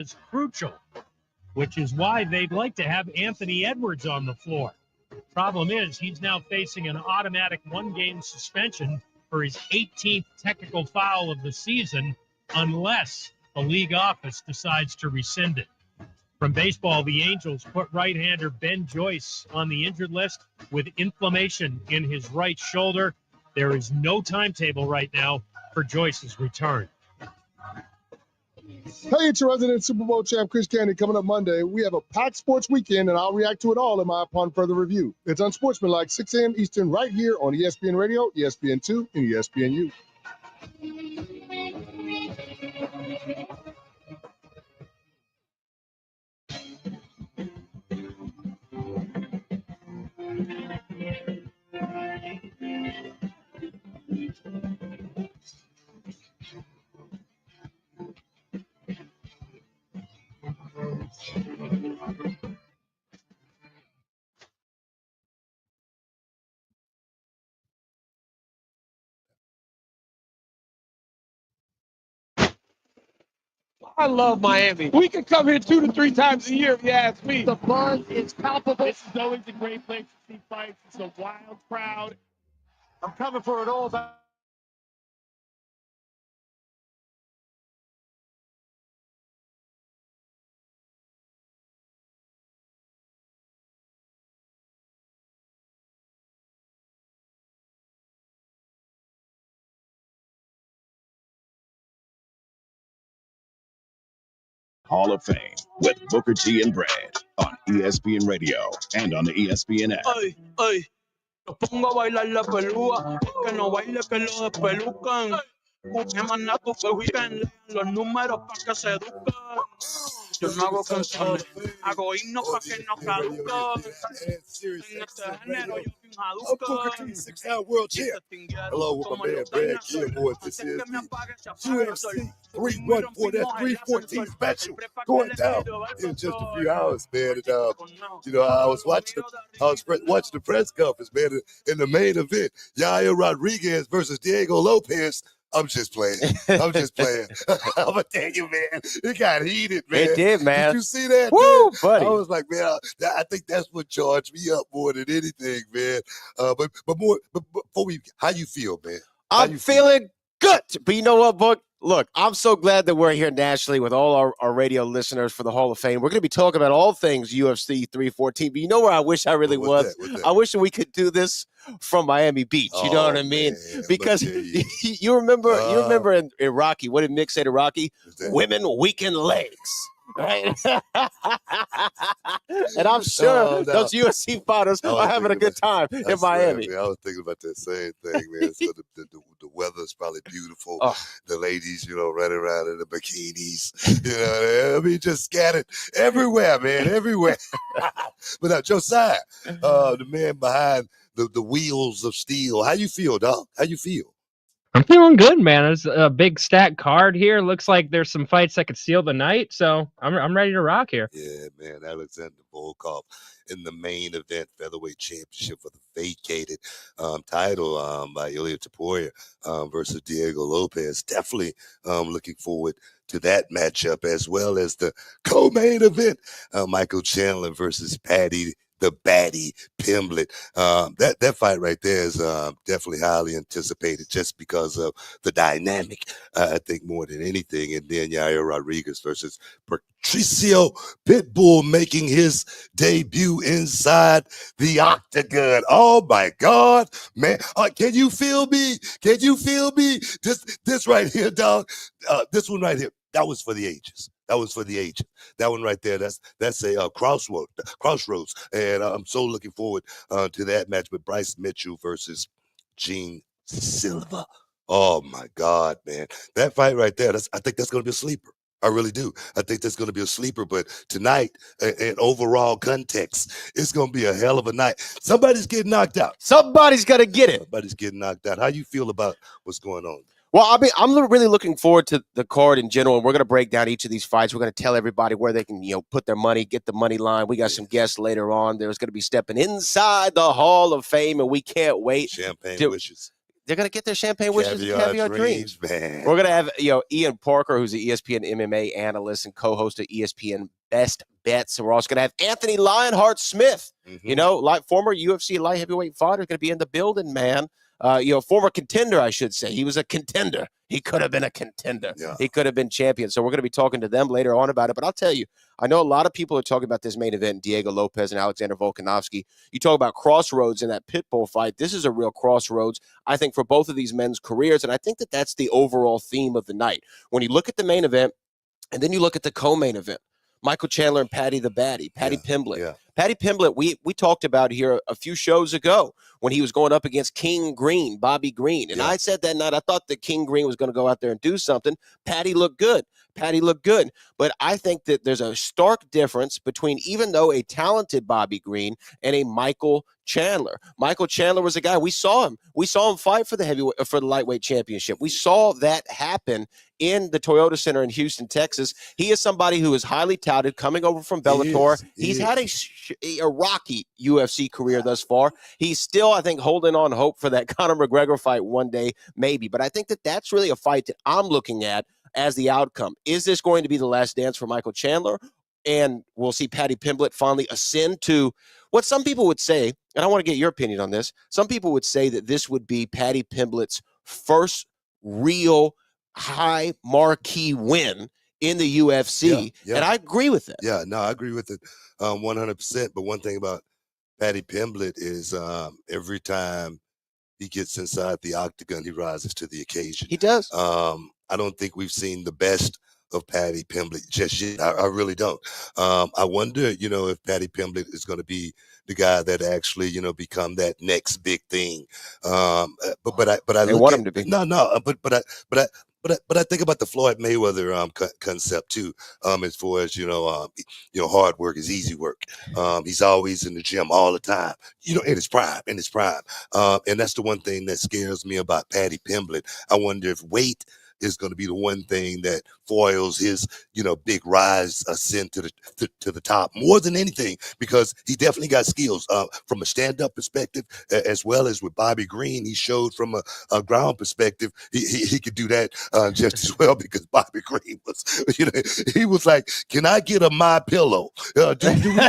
is crucial, which is why they'd like to have Anthony Edwards on the floor. Problem is, he's now facing an automatic one-game suspension for his 18th technical foul of the season, unless the league office decides to rescind it. From baseball, the Angels put right-hander Ben Joyce on the injured list with inflammation in his right shoulder. There is no timetable right now for Joyce's return. Hey, it's your resident Super Bowl champ, Chris Candy. Coming up Monday, we have a packed sports weekend, and I'll react to it all in my Upon Further Review. It's Unsportsmanlike, 6 a.m. Eastern, right here on ESPN Radio, ESPN2, and ESPNU. I love Miami. We can come here 2 to 3 times a year if you ask me. The buzz is palpable. This is always a great place to see fights. It's a wild crowd. I'm coming for it all back. Hall of Fame with Booker T and Brad on ESPN Radio and on the ESPN app. Ay, ay, lo pongo a bailar la pelúa, que no baile que lo despelucan. Busque manaco que weekend, los números pa' que se educan. Yo no hago canciones, hago himnos pa' que no caducan. En este género yo soy un Hadouken. 6-time world champ. Hello, with my man Brad Gilmore. This is the UFC 314, that 314 special going down in just a few hours, man. And, I was watching the press conference, man, in the main event, Yair Rodriguez versus Diego Lopez. I'm just playing. I'm going to tell you, man, it got heated, man. It did, man. Did you see that, Woo, man? buddy. I was like, man, I think that's what charged me up more than anything, man. But before we, how you feel, man? I'm feeling good. But you know what, Book? Look, I'm so glad that we're here nationally with all our radio listeners for the Hall of Fame. We're going to be talking about all things UFC 314. But you know where I wish I really was? I wish that we could do this from Miami Beach. You know what I mean? Man, because you remember in Rocky, what did Mick say to Rocky? Women weaken legs. Right? And I'm sure those UFC fighters are having a good time in Miami. I was thinking about that same thing, man. So the weather's probably beautiful. The ladies, running around in the bikinis. I mean, just scattered everywhere, man, everywhere. But Josiah, the man behind the wheels of steel, how you feel, dog? How you feel? I'm feeling good, man. There's a big stack card here. Looks like there's some fights that could seal the night, so I'm ready to rock here. Yeah, man. Alexander Volkov in the main event featherweight championship for the vacated title by Ilya Poirier versus Diego Lopez. Definitely looking forward to that matchup, as well as the co-main event, Michael Chandler versus Paddy the Baddie Pimblett. That fight right there is definitely highly anticipated just because of the dynamic, I think, more than anything. And then Yair Rodriguez versus Patricio Pitbull making his debut inside the Octagon. Oh, my God, man. Can you feel me? Can you feel me? This right here, dog. This one right here, that was for the ages. That was for the ages. That one right there, that's a crossroads. And I'm so looking forward to that match with Bryce Mitchell versus Gene Silva. Oh, my God, man. That fight right there, I think that's going to be a sleeper. I really do. I think that's going to be a sleeper. But tonight, in overall context, it's going to be a hell of a night. Somebody's getting knocked out. Somebody's got to get it. Somebody's getting knocked out. How you feel about what's going on? Well, I mean, I'm really looking forward to the card in general, and we're going to break down each of these fights. We're going to tell everybody where they can, put their money, get the money line. We got some guests later on. There's going to be stepping inside the Hall of Fame, and we can't wait. Champagne wishes. they're going to get their champagne wishes and caviar dreams. Man. We're going to have Ian Parker, who's the ESPN MMA analyst and co-host of ESPN Best Bets. And we're also going to have Anthony Lionheart-Smith, former UFC light heavyweight fighter, going to be in the building, man. Former contender, I should say. He was a contender. He could have been a contender. Yeah. He could have been champion. So we're going to be talking to them later on about it. But I'll tell you, I know a lot of people are talking about this main event, Diego Lopez and Alexander Volkanovski. You talk about crossroads in that Pitbull fight. This is a real crossroads, I think, for both of these men's careers. And I think that that's the overall theme of the night. When you look at the main event and then you look at the co-main event, Michael Chandler and Patty the Batty, Patty Pimblett. Yeah. Patty Pimblett, we talked about here a few shows ago when he was going up against King Green, Bobby Green. And I said that night, I thought that King Green was going to go out there and do something. Patty looked good. But I think that there's a stark difference between, even though a talented Bobby Green and a Michael Chandler. Michael Chandler was a guy, we saw him fight for the lightweight championship. We saw that happen in the Toyota Center in Houston, Texas. He is somebody who is highly touted, coming over from Bellator. He's had a rocky UFC career thus far. He's still, I think, holding on hope for that Conor McGregor fight one day, maybe. But I think that that's really a fight that I'm looking at as the outcome. Is this going to be the last dance for Michael Chandler? And we'll see Patty Pimblett finally ascend to what some people would say, and I want to get your opinion on this. Some people would say that this would be Patty Pimblett's first real high marquee win in the UFC. And I agree with that. Yeah, no, I agree with it 100%. But one thing about Patty Pimblett is every time he gets inside the octagon, he rises to the occasion. He does. I don't think we've seen the best of Patty Pimblett just yet. I really don't. I wonder, if Patty Pimblett is going to be the guy that actually, become that next big thing. But I want him to be. But I think about the Floyd Mayweather concept too. As far as hard work is easy work. He's always in the gym all the time. In his prime. And that's the one thing that scares me about Patty Pimblett. I wonder if weight is going to be the one thing that foils his, big rise ascent to the top more than anything, because he definitely got skills from a stand-up perspective, as well as with Bobby Green. He showed from a ground perspective he could do that just as well, because Bobby Green was, he was like, "Can I get a My Pillow? Do we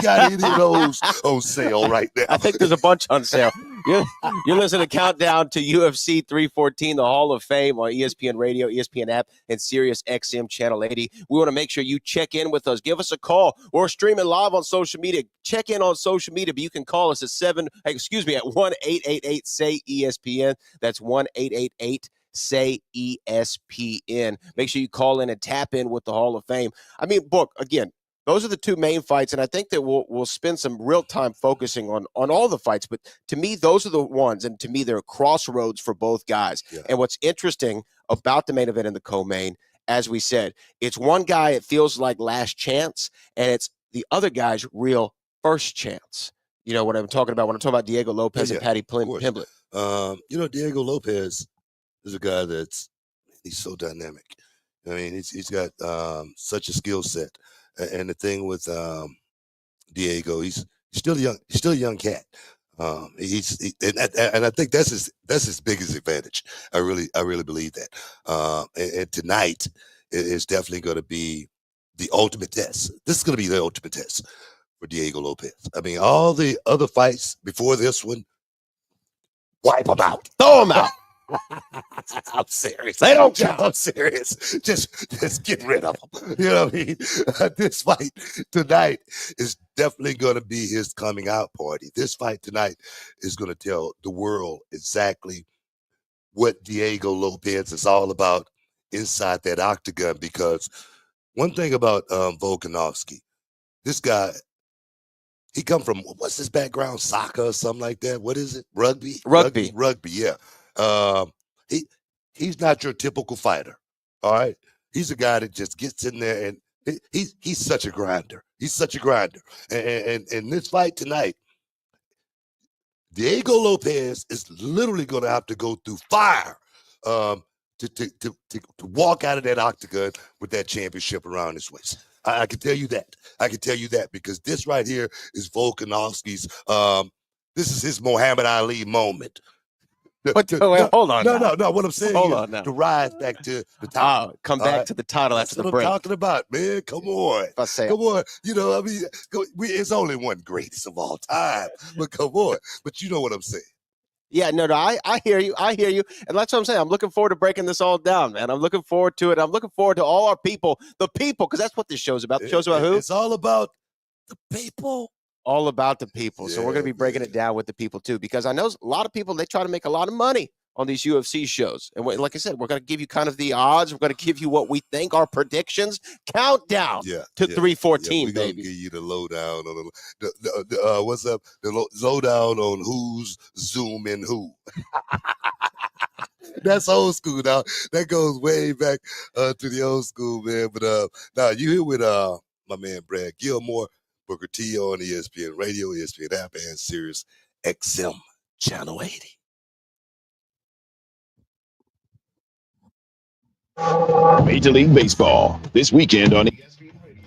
got any of those on sale right now?" I think there's a bunch on sale. You're listening to Countdown to UFC 314, the Hall of Fame, on ESPN Radio, ESPN app, and Sirius XM Channel 80. We want to make sure you check in with us. Give us a call. We're streaming live on social media. Check in on social media, but you can call us at 1-888-SAY-ESPN. That's 1-888-SAY-ESPN. Make sure you call in and tap in with the Hall of Fame. I mean, Book, again, those are the two main fights, and I think that we'll spend some real time focusing on all the fights. But to me, those are the ones, and to me, they're crossroads for both guys. Yeah. And what's interesting about the main event and the co-main, as we said, it's one guy, it feels like last chance, and it's the other guy's real first chance. You know what I'm talking about when I'm talking about Diego Lopez and Patty Pimblett. Diego Lopez is a guy he's so dynamic. I mean, he's got such a skill set. And the thing with Diego, he's still young. He's still a young cat. And I think that's his biggest advantage. I really believe that. And tonight is definitely going to be the ultimate test. This is going to be the ultimate test for Diego Lopez. I mean, all the other fights before this one, wipe them out, throw them out. I'm serious. They don't count. I'm serious. Just get rid of them. You know what I mean? This fight tonight is definitely going to be his coming out party. This fight tonight is going to tell the world exactly what Diego Lopez is all about inside that octagon. Because one thing about Volkanovski, this guy, he come from, what's his background? Soccer or something like that? What is it? Rugby, yeah. He's not your typical fighter. All right. He's a guy that just gets in there, and he's such a grinder. And this fight tonight, Diego Lopez is literally going to have to go through fire to walk out of that octagon with that championship around his waist. I can tell you that. Because this right here is Volkanovski's. This is his Muhammad Ali moment. Hold on. No. What I'm saying is to rise back to the top. Come back to the title after the break. That's what I'm talking about, man. Come on. Come on. You know, I mean, it's only one greatest of all time. But come on. But you know what I'm saying. Yeah, no, I hear you. I hear you. And that's what I'm saying. I'm looking forward to breaking this all down, man. I'm looking forward to it. I'm looking forward to all our people, because that's what this show's about. The show's about who? It's all about the people. All about the people. So we're going to be breaking it down with the people, too, because I know a lot of people, they try to make a lot of money on these UFC shows. And like I said, we're going to give you kind of the odds. We're going to give you what we think, our predictions. Countdown to 314, we're baby. We're going to give you the lowdown on what's up? The lowdown on who's zooming who. That's old school now. That goes way back to the old school, man. But now you here with my man Brad Gilmore, Booker T on ESPN Radio, ESPN app, and Sirius XM Channel 80. Major League Baseball this weekend on ESPN Radio.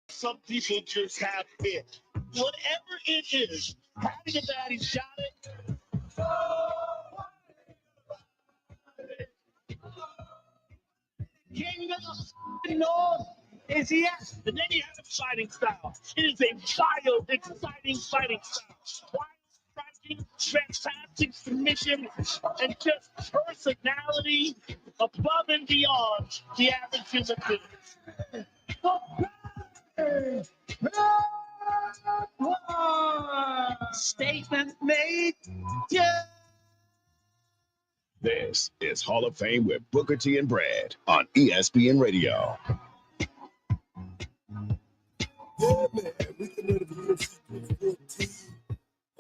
Some people just have it. Whatever it is, having a baddie shot it. King of North is yes. And then you have a fighting style. It is a wild, exciting fighting style. Wild striking, fantastic submission, and just personality above and beyond the average human being. Statement made. Yeah. This is Hall of Fame with Booker T and Brad on ESPN Radio. Yeah, man. We can ready for UFC 14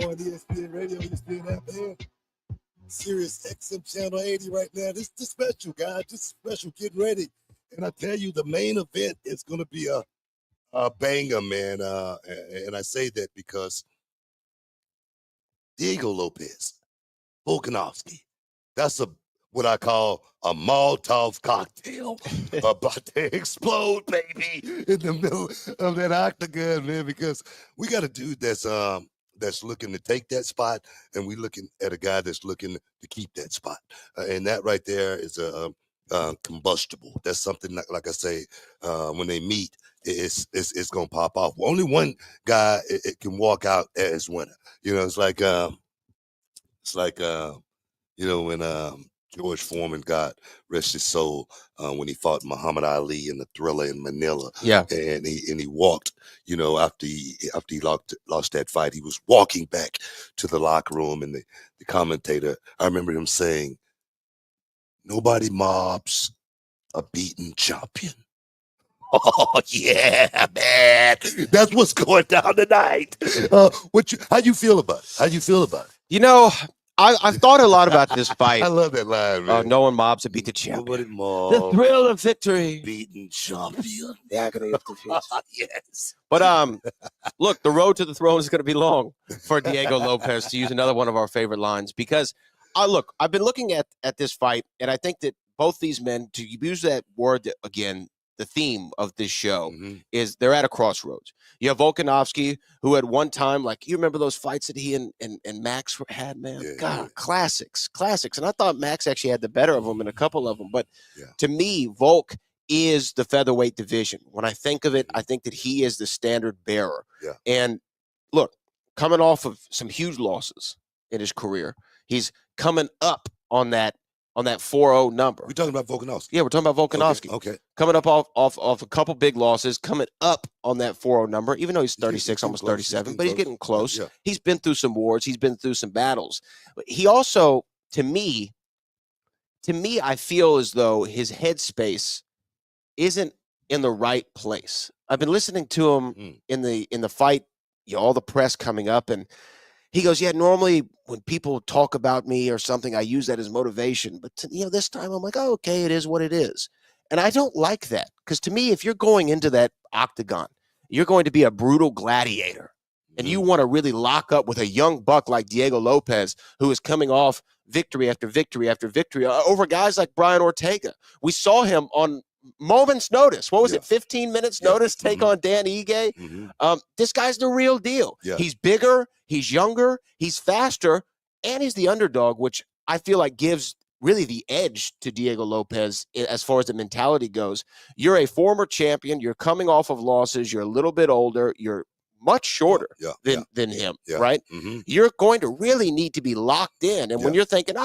on ESPN Radio, ESPN app, and Sirius XM Channel 80 right now. This is special, guys. This is special. Get ready. And I tell you, the main event is going to be a banger, man. And I say that because Diego Lopez, Volkanovski, that's what I call a Molotov cocktail about to explode, baby, in the middle of that octagon, man, because we got a dude that's looking to take that spot, and we looking at a guy that's looking to keep that spot. And that right there is a combustible. That's something like I say, when they meet, it's gonna pop off. Only one guy it can walk out as winner. You know, it's like you know, when George Foreman, God rest his soul, when he fought Muhammad Ali in the Thriller in Manila. Yeah. And he walked, you know, after he lost that fight, he was walking back to the locker room, and the commentator, I remember him saying, "Nobody mobs a beaten champion." Oh yeah, man. That's what's going down tonight. How you feel about it? How you feel about it? You know, I've thought a lot about this fight. I love that line, man. No one mobs to beat the champion. Nobody mobs. The thrill of victory. Beaten champion. The agony of defeat. Yes. But look, the road to the throne is going to be long for Diego Lopez, to use another one of our favorite lines, because look, I've been looking at this fight, and I think that both these men, to use that word again, the theme of this show is they're at a crossroads. You have Volkanovski, who at one time, like, you remember those fights that he and Max had, man? Yeah, God, classics. And I thought Max actually had the better of them in a couple of them. But to me, Volk is the featherweight division. When I think of it, I think that he is the standard bearer. Yeah. And look, coming off of some huge losses in his career, he's coming up on that 4-0 number. We're talking about Volkanovski. Yeah, we're talking about Volkanovski. Okay. Coming up off a couple big losses, coming up on that 4-0 number, even though he's 36, almost 37, but he's getting close. Yeah. He's been through some wars. He's been through some battles. But he also, to me, I feel as though his headspace isn't in the right place. I've been listening to him in the fight, all the press coming up, and he goes, yeah, normally when people talk about me or something, I use that as motivation. But, this time I'm like, oh, okay, it is what it is. And I don't like that, because to me, if you're going into that octagon, you're going to be a brutal gladiator, and you want to really lock up with a young buck like Diego Lopez, who is coming off victory after victory after victory over guys like Brian Ortega. We saw him on moments notice. What was it? 15 minutes notice, take on Dan Ige. This guy's the real deal. Yeah. He's bigger, he's younger, he's faster, and he's the underdog, which I feel like gives really the edge to Diego Lopez as far as the mentality goes. You're a former champion, you're coming off of losses, you're a little bit older, you're much shorter than him, right? You're going to really need to be locked in. And when you're thinking,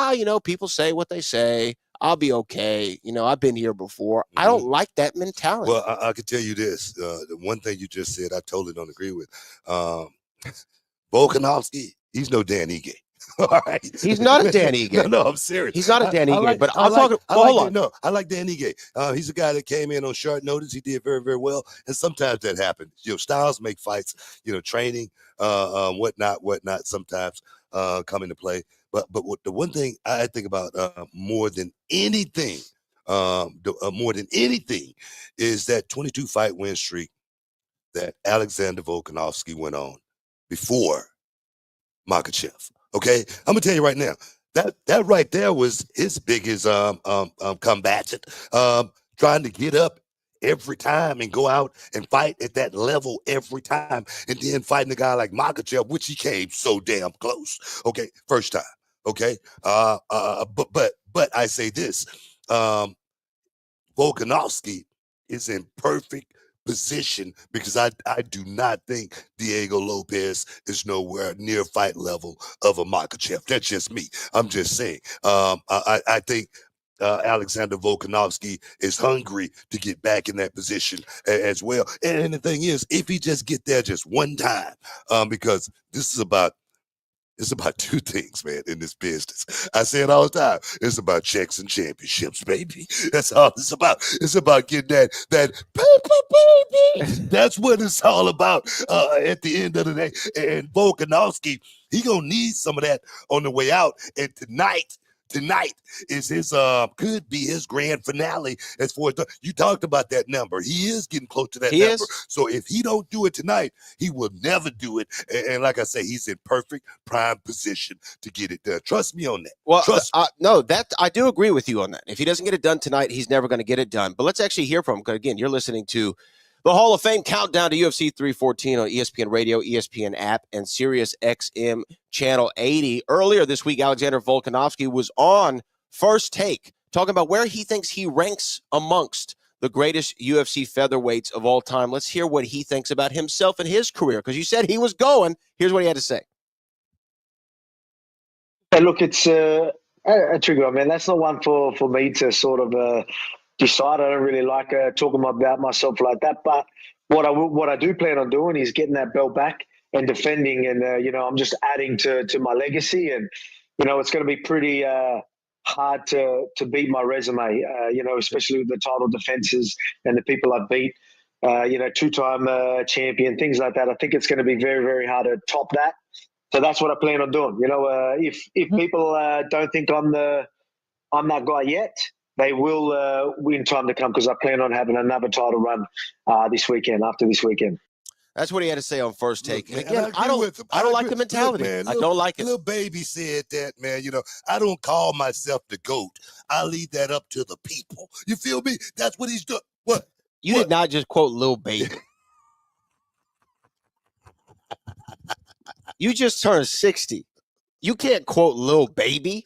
people say what they say, I'll be okay. I've been here before. I don't like that mentality. Well, I can tell you this. The one thing you just said, I totally don't agree with. Volkanovski, he's no Dan Ige. All right. He's not a Dan Ige. No, I'm serious. He's not a Dan Ige, but I like Dan Ige. He's a guy that came in on short notice. He did very, very well. And sometimes that happens. Styles make fights, training, whatnot, sometimes come into play. But the one thing I think about more than anything, is that 22 fight win streak that Alexander Volkanovski went on before Makhachev. Okay, I'm gonna tell you right now, that right there was his biggest combatant, trying to get up every time and go out and fight at that level every time, and then fighting a guy like Makhachev, which he came so damn close. Okay, first time. Okay, but I say this, Volkanovski is in perfect position because I do not think Diego Lopez is nowhere near fight level of a Makhachev. That's just me. I'm just saying. I think Alexander Volkanovski is hungry to get back in that position as well. And the thing is, if he just get there just one time, because this is about it's about two things, man, in this business. I say it all the time. It's about checks and championships, baby. That's all it's about. It's about getting that paper, baby. That's what it's all about at the end of the day. And Volkanovski, he gonna need some of that on the way out. And tonight is his could be his grand finale. As far as you talked about that number, he is getting close to that number. So if he don't do it tonight, he will never do it. And like I say, he's in perfect prime position to get it done. Trust me on that. Well, no, that I do agree with you on that. If he doesn't get it done tonight, he's never going to get it done. But let's actually hear from him. Again, you're listening to the Hall of Fame Countdown to UFC 314 on ESPN Radio, ESPN app, and Sirius XM Channel 80. Earlier this week, Alexander Volkanovski was on First Take talking about where he thinks he ranks amongst the greatest UFC featherweights of all time. Let's hear what he thinks about himself and his career, because you said he was going. Here's what he had to say. Hey, look, it's a trigger, man. That's not one for me to sort of decide. I don't really like talking about myself like that. But what I do plan on doing is getting that belt back and defending. And, I'm just adding to my legacy. And, it's going to be pretty hard to beat my resume, especially with the title defenses and the people I beat, two-time champion, things like that. I think it's going to be very, very hard to top that. So that's what I plan on doing. If people don't think I'm that guy yet, they will in time to come, because I plan on having another title run this weekend, after this weekend. That's what he had to say on First Take. Look, man, again, I don't like the mentality. Look, man, I don't like it. Little baby said that, man. I don't call myself the GOAT. I leave that up to the people. You feel me? That's what he's doing. What? You did not just quote Lil Baby. You just turned 60. You can't quote Lil Baby.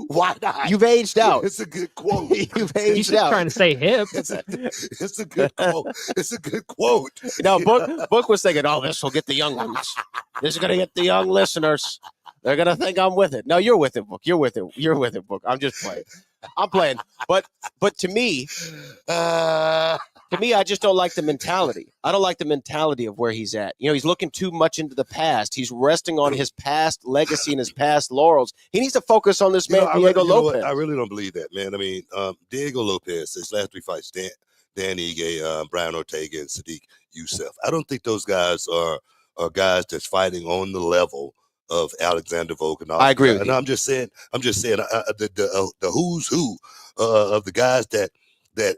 Why not? You've aged out. It's a good quote. You've aged out. Trying to say hip. It's a good quote. It's a good quote. Now, Book was thinking, oh, this will get the young ones. This is going to get the young listeners. They're going to think I'm with it. No, you're with it, Book. You're with it. You're with it, Book. I'm just playing. I'm playing. But to me, I just don't like the mentality. I don't like the mentality of where he's at. He's looking too much into the past. He's resting on his past legacy and his past laurels. He needs to focus on this man, Diego Lopez. I really don't believe that, man. I mean, Diego Lopez, his last three fights, Dan Ige, Brian Ortega, and Sadiq Youssef. I don't think those guys are guys that's fighting on the level of Alexander Volkanovski. I agree with you. And I'm just saying, the who's who of the guys that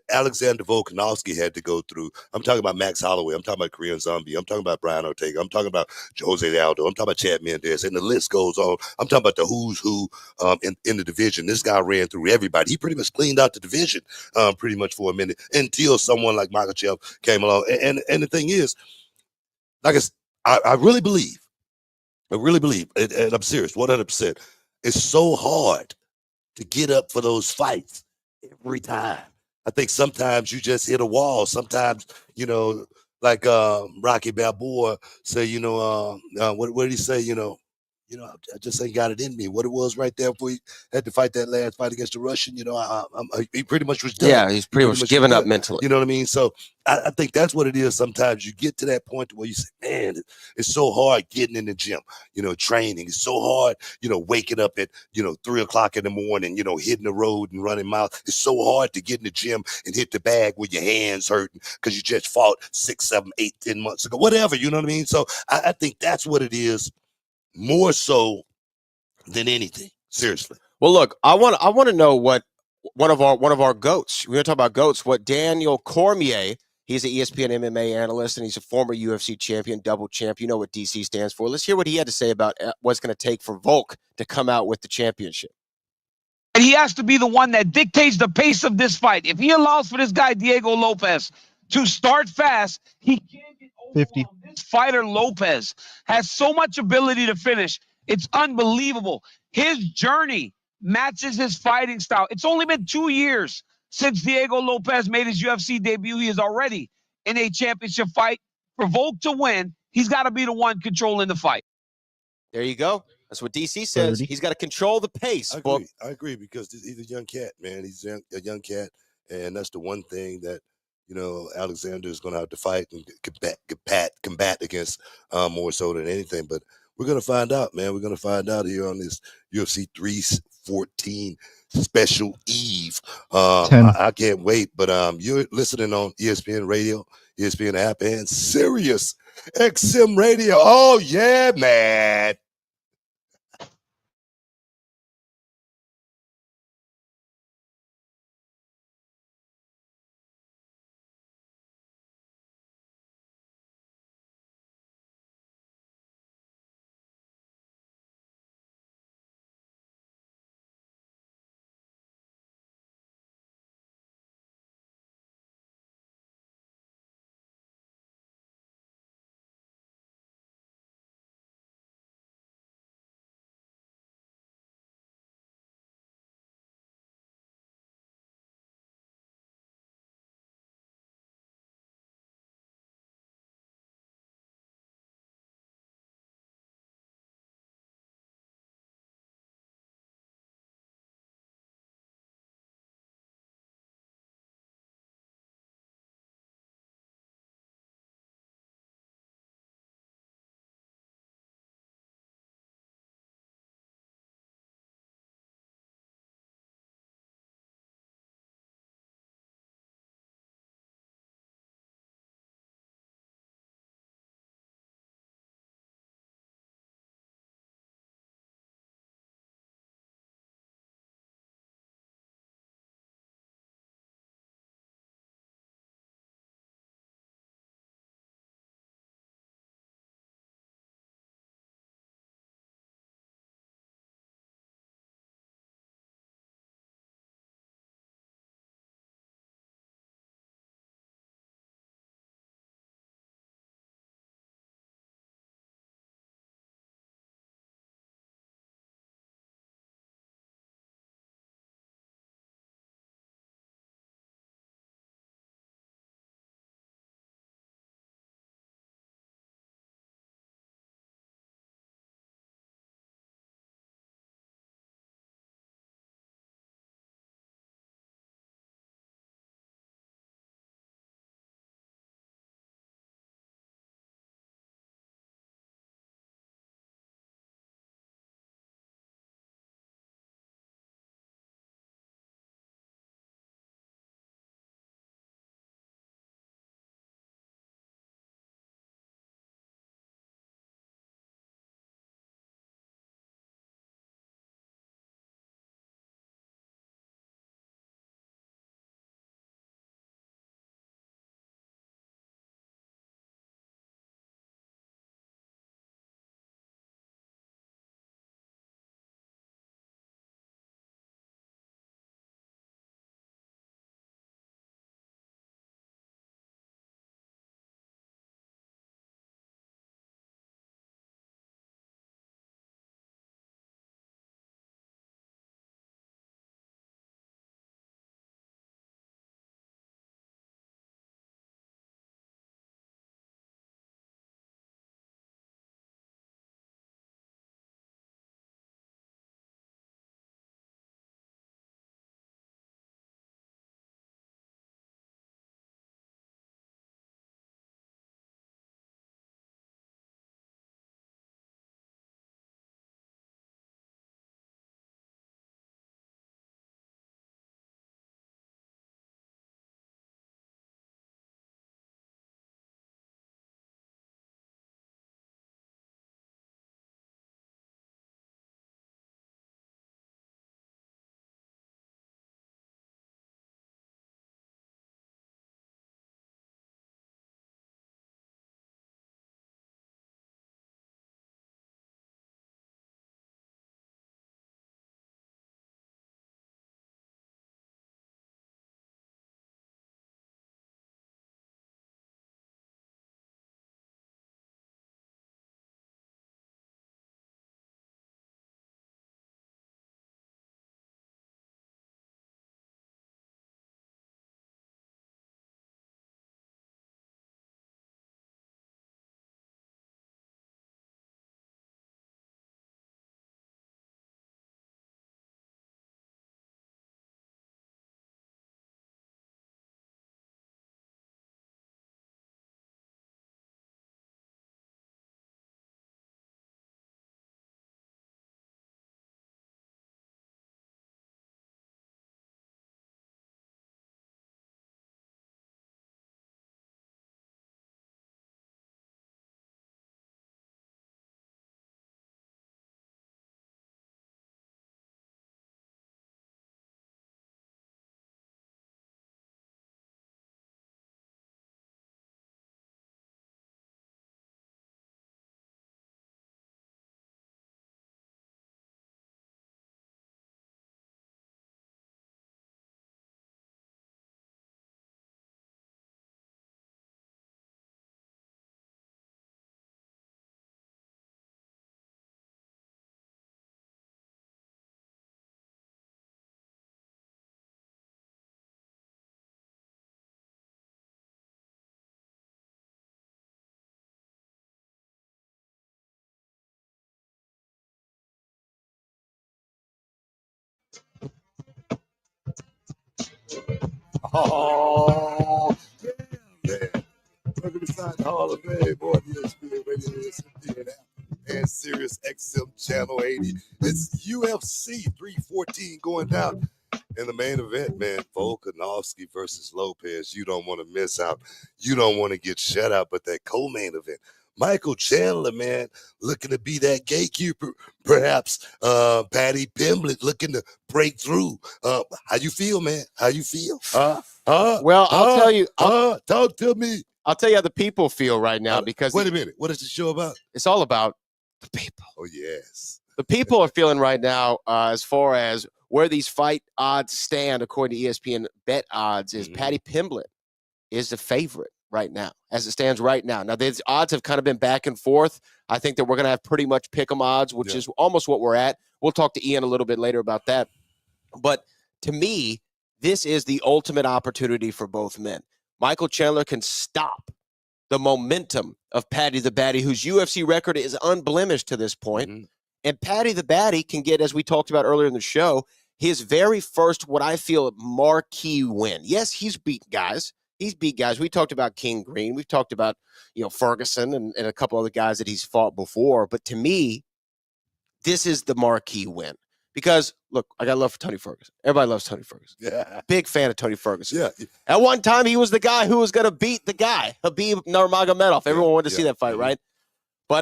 Alexander Volkanovski had to go through. I'm talking about Max Holloway. I'm talking about Korean Zombie. I'm talking about Brian Ortega. I'm talking about Jose Aldo. I'm talking about Chad Mendez. And the list goes on. I'm talking about the who's who in the division. This guy ran through everybody. He pretty much cleaned out the division pretty much for a minute until someone like Makhachev came along. And the thing is, like I really believe, and I'm serious, 100%. It's so hard to get up for those fights every time. I think sometimes you just hit a wall. Sometimes, like Rocky Balboa say, what did he say? I just ain't got it in me. What it was right there before he had to fight that last fight against the Russian, he pretty much was done. Yeah, he's pretty much given up mentally. You know what I mean? So I think that's what it is. Sometimes you get to that point where you say, man, it's so hard getting in the gym, training. It's so hard, waking up at, 3:00 in the morning, hitting the road and running miles. It's so hard to get in the gym and hit the bag with your hands hurting because you just fought 6, 7, 8, 10 months ago, whatever, you know what I mean? So I think that's what it is. More so than anything, seriously. Well, look, I want to know what one of our goats. We're going to talk about goats. What Daniel Cormier? He's an ESPN MMA analyst, and he's a former UFC champion, double champ. You know what DC stands for. Let's hear what he had to say about what's going to take for Volk to come out with the championship. And he has to be the one that dictates the pace of this fight. If he allows for this guy Diego Lopez to start fast, he can't get over 50. This fighter Lopez has so much ability to finish. It's unbelievable. His journey matches his fighting style. It's only been 2 years Since Diego Lopez made his UFC debut, he is already in a championship fight. Provoked to win, he's got to be the one controlling the fight. There you go. That's what DC says. 30. He's got to control the pace. I agree because he's a young cat, man. He's a young cat, and that's the one thing that Alexander is going to have to fight and combat against more so than anything. But we're going to find out, man. We're going to find out here on this UFC 314 special eve. I can't wait. But you're listening on ESPN Radio, ESPN app, and Sirius XM Radio. Oh yeah, man. Oh, yeah, man. Welcome inside the Hall of Fame, boy. ESPN Radio, ESPN app, and Sirius XM Channel 80. It's UFC 314 going down in the main event, man. Volkanovski versus Lopez. You don't want to miss out. You don't want to get shut out, but that co-main event. Michael Chandler, man, looking to be that gatekeeper, perhaps. Patty Pimblett looking to break through. How you feel, man? How you feel? Well, I'll tell you. Talk to me. I'll tell you how the people feel right now because wait a minute. What is the show about? It's all about the people. Oh, yes. The people are feeling right now as far as where these fight odds stand, according to ESPN bet odds, is Patty Pimblett is the favorite right now, as it stands right now. Now, these odds have kind of been back and forth. I think that we're going to have pretty much pick-em odds, which is almost what we're at. We'll talk to Ian a little bit later about that. But to me, this is the ultimate opportunity for both men. Michael Chandler can stop the momentum of Patty the Batty, whose UFC record is unblemished to this point. And Patty the Batty can get, as we talked about earlier in the show, his very first, what I feel, marquee win. Yes, he's beat guys. He's beat guys. We talked about King Green. We've talked about, Ferguson and a couple other guys that he's fought before. But to me, this is the marquee win. Because, look, I got love for Tony Ferguson. Everybody loves Tony Ferguson. Yeah. Big fan of Tony Ferguson. Yeah. At one time, he was the guy who was going to beat the guy, Khabib Nurmagomedov. Everyone wanted to see that fight, right? But,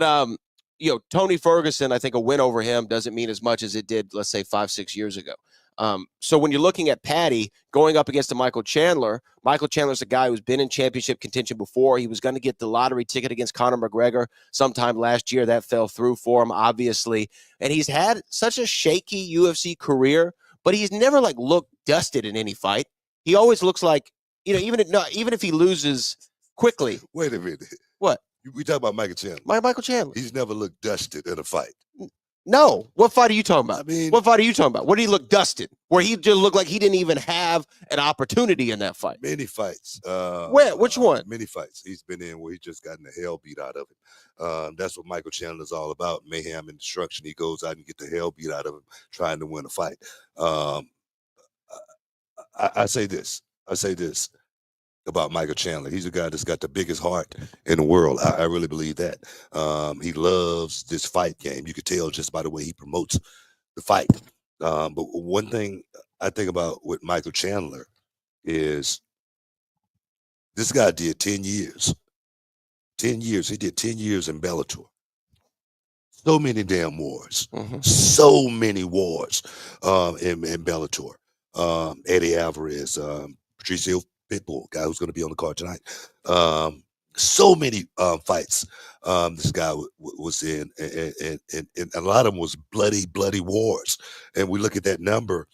Tony Ferguson, I think a win over him doesn't mean as much as it did, let's say, 5-6 years ago. So when you're looking at Patty going up against Michael Chandler's a guy who's been in championship contention before. He was going to get the lottery ticket against Conor McGregor sometime last year. That fell through for him, obviously. And he's had such a shaky UFC career, but he's never looked dusted in any fight. He always looks like, even if he loses quickly. Wait a minute. What? We talk about Michael Chandler. Michael Chandler. He's never looked dusted in a fight. No. What fight are you talking about? I mean, what fight are you talking about? Where did he look dusted? Where he just looked like he didn't even have an opportunity in that fight? Many fights. Where? Which one? Many fights he's been in where he just gotten the hell beat out of him. That's what Michael Chandler's all about. Mayhem and destruction. He goes out and get the hell beat out of him trying to win a fight. I say this about Michael Chandler. He's a guy that's got the biggest heart in the world. I really believe that. He loves this fight game. You could tell just by the way he promotes the fight. But one thing I think about with Michael Chandler is this guy did 10 years. 10 years. He did 10 years in Bellator. So many damn wars. So many wars in Bellator. Eddie Alvarez, Patricio Pitbull, guy who's going to be on the card tonight. So many fights this guy was in, and a lot of them was bloody wars. And we look at that number,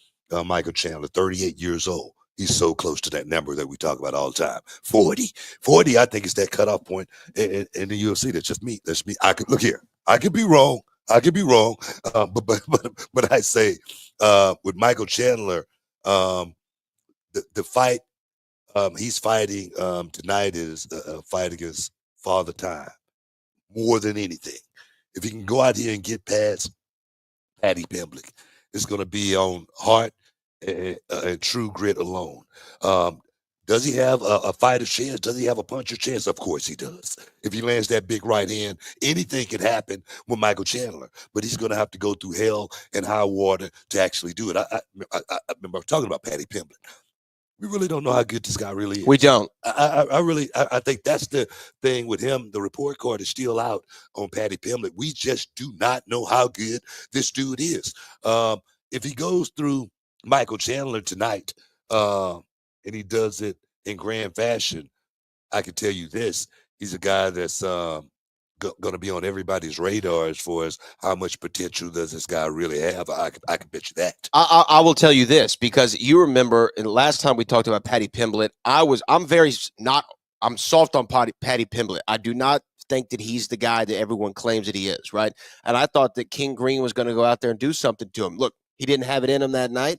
Michael Chandler, 38 years old. He's so close to that number that we talk about all the time. 40, I think is that cutoff point in the UFC. That's just me. That's me. I could look here. I could be wrong. But I say with Michael Chandler, the fight he's fighting tonight is a fight against Father Time more than anything. If he can go out here and get past Patty Pimblett, it's going to be on heart and true grit alone. Does he have a fighter's chance? Does he have a puncher's chance? Of course he does. If he lands that big right hand, anything can happen with Michael Chandler. But he's going to have to go through hell and high water to actually do it. I remember talking about Patty Pimblett. We really don't know how good this guy really is. We don't. I think that's the thing with him. The report card is still out on Patty Pimblett. We just do not know how good this dude is. If he goes through Michael Chandler tonight, and he does it in grand fashion, I can tell you this: he's a guy that's going to be on everybody's radar as far as how much potential does this guy really have. I can bet you that. I will tell you this, because you remember in the last time we talked about Patty Pimblett, I'm soft on Patty Pimblett. I do not think that he's the guy that everyone claims that he is, right? And I thought that King Green was going to go out there and do something to him. Look, he didn't have it in him that night.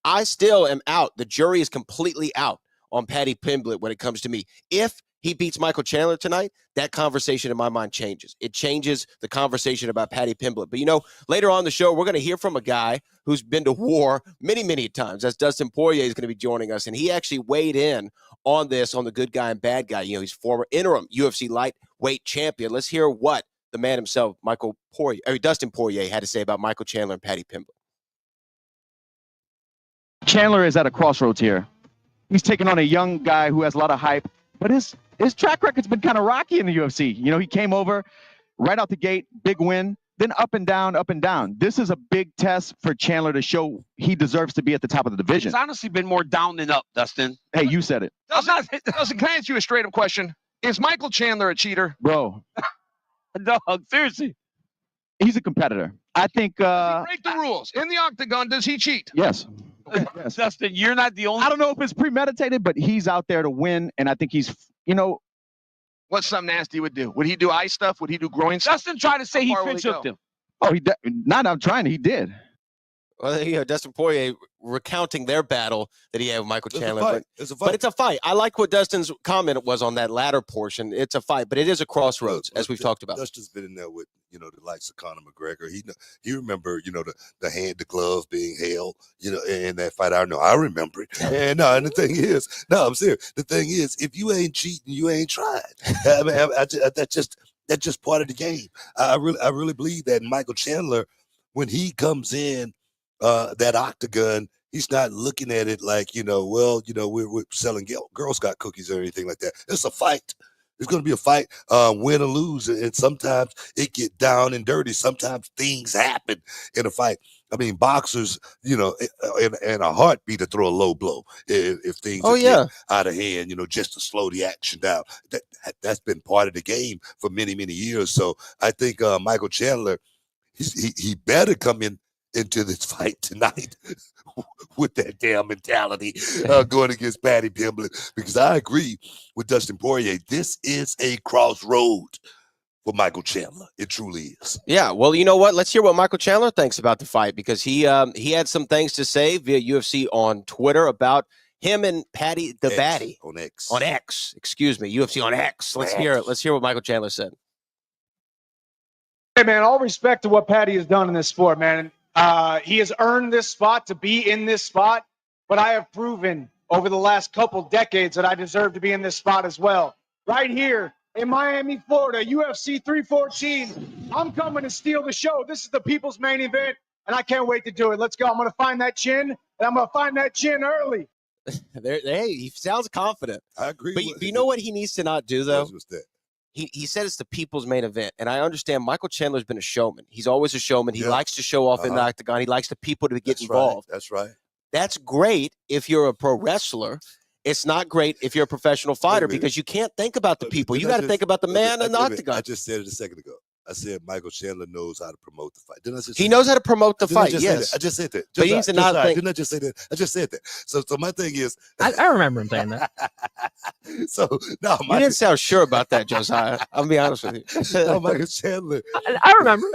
I still am out. The jury is completely out on Patty Pimblett when it comes to me. If he beats Michael Chandler tonight, that conversation in my mind changes. It changes the conversation about Paddy Pimblett. But, later on the show, we're going to hear from a guy who's been to war many, many times. That's Dustin Poirier is going to be joining us. And he actually weighed in on this, on the good guy and bad guy. He's former interim UFC lightweight champion. Let's hear what the man himself, Dustin Poirier, had to say about Michael Chandler and Paddy Pimblett. Chandler is at a crossroads here. He's taking on a young guy who has a lot of hype, but his track record's been kind of rocky in the UFC. He came over right out the gate, big win, then up and down, up and down. This is a big test for Chandler to show he deserves to be at the top of the division. It's honestly been more down than up, Dustin. Hey, you said it. Dustin, can I ask you a straight-up question? Is Michael Chandler a cheater? Bro. Dog, seriously. He's a competitor. I think... Does he break the rules? In the Octagon, does he cheat? Yes. Yes. Dustin, you're not the only... I don't know if it's premeditated, but he's out there to win, and I think he's, What's something nasty he would do? Would he do ice stuff? Would he do groin stuff? Dustin tried to say he fist-hooked him. Oh, I'm trying to. He did. Well, Dustin Poirier recounting their battle that he had with Michael Chandler. But it's a fight. I like what Dustin's comment was on that latter portion. It's a fight, but it is a crossroads, as we've talked about. Dustin's been in there with, the likes of Conor McGregor. He remember, the glove being held, in that fight. I remember it. And the thing is, I'm serious. The thing is, if you ain't cheating, you ain't trying. I mean, that's just part of the game. I really believe that Michael Chandler, when he comes in, that Octagon, he's not looking at it like, we're selling Girl Scout cookies or anything like that. It's a fight. It's going to be a fight, win or lose. And sometimes it get down and dirty. Sometimes things happen in a fight. I mean, boxers, in a heartbeat to throw a low blow if things get out of hand, just to slow the action down. That's been part of the game for many, many years. So I think Michael Chandler, he better come into this fight tonight with that damn mentality going against Paddy Pimblett, because I agree with Dustin Poirier. This is a crossroad for Michael Chandler. It truly is. Yeah, well, you know what? Let's hear what Michael Chandler thinks about the fight, because he had some things to say via UFC on Twitter about him and Paddy the Baddie on X. On X, excuse me, UFC on X. Let's hear what Michael Chandler said. Hey man, all respect to what Paddy has done in this sport, man. He has earned this spot to be in this spot, but I have proven over the last couple decades that I deserve to be in this spot as well. Right here in Miami, Florida, UFC 314. I'm coming to steal the show. This is the people's main event, and I can't wait to do it. Let's go. I'm going to find that chin, and I'm going to find that chin early. Hey, he sounds confident. I agree. But you know what he needs to not do, though? He said it's the people's main event, and I understand Michael Chandler's been a showman. He's always a showman. He likes to show off in the Octagon. He likes the people to get involved. Right. That's right. That's great if you're a pro wrestler. It's not great if you're a professional fighter, because you can't think about the people. You got to think about the man in the Octagon. I just said it a second ago. I said Michael Chandler knows how to promote the fight. Didn't I just he knows how to promote the fight, yes. I just said that. But he needs to not think. Didn't I just say that? I just said that. So my thing is. I remember him saying that. So, no. You didn't sound sure about that, Josiah. I'll be honest with you. No, Michael Chandler. I remember.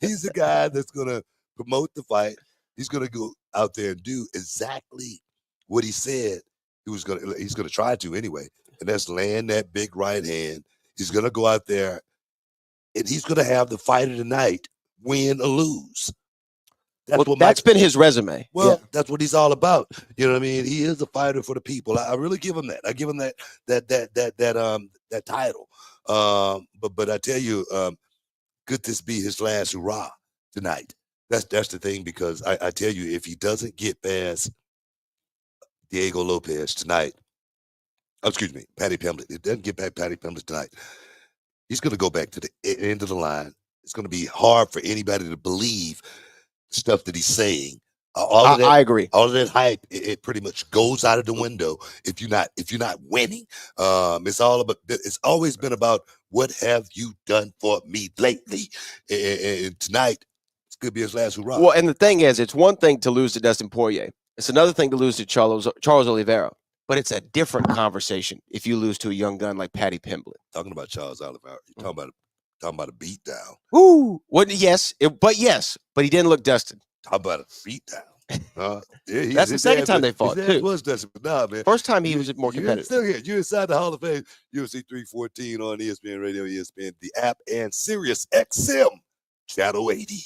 He's the guy that's going to promote the fight. He's going to go out there and do exactly what he said he's going to try to anyway. And that's land that big right hand. He's going to go out there, and he's going to have the fight of the night, win or lose. That's been his resume. Well, that's what he's all about. You know what I mean? He is a fighter for the people. I really give him that. I give him that title. But I tell you, could this be his last hurrah tonight? That's the thing, because I tell you, if he doesn't get past Diego Lopez tonight, Paddy Pimblett, it doesn't get past Paddy Pimblett tonight, he's going to go back to the end of the line. It's going to be hard for anybody to believe the stuff that he's saying. I agree. All of that hype, it pretty much goes out of the window if you're not winning. It's always been about, what have you done for me lately? And tonight, it's going to be his last hurrah. Well, and the thing is, it's one thing to lose to Dustin Poirier. It's another thing to lose to Charles Oliveira. But it's a different conversation if you lose to a young gun like Paddy Pimblett. Talking about Charles Oliveira, you're talking about a beat down. Ooh, but he didn't look Dustin. How about a beat down? Yeah, That's the second time they fought, his dad too. was Dustin, but nah, man. First time he was more competitive. Still here. You're inside the Hall of Fame. UFC 314 on ESPN Radio, ESPN, the app, and Sirius XM, Channel 80.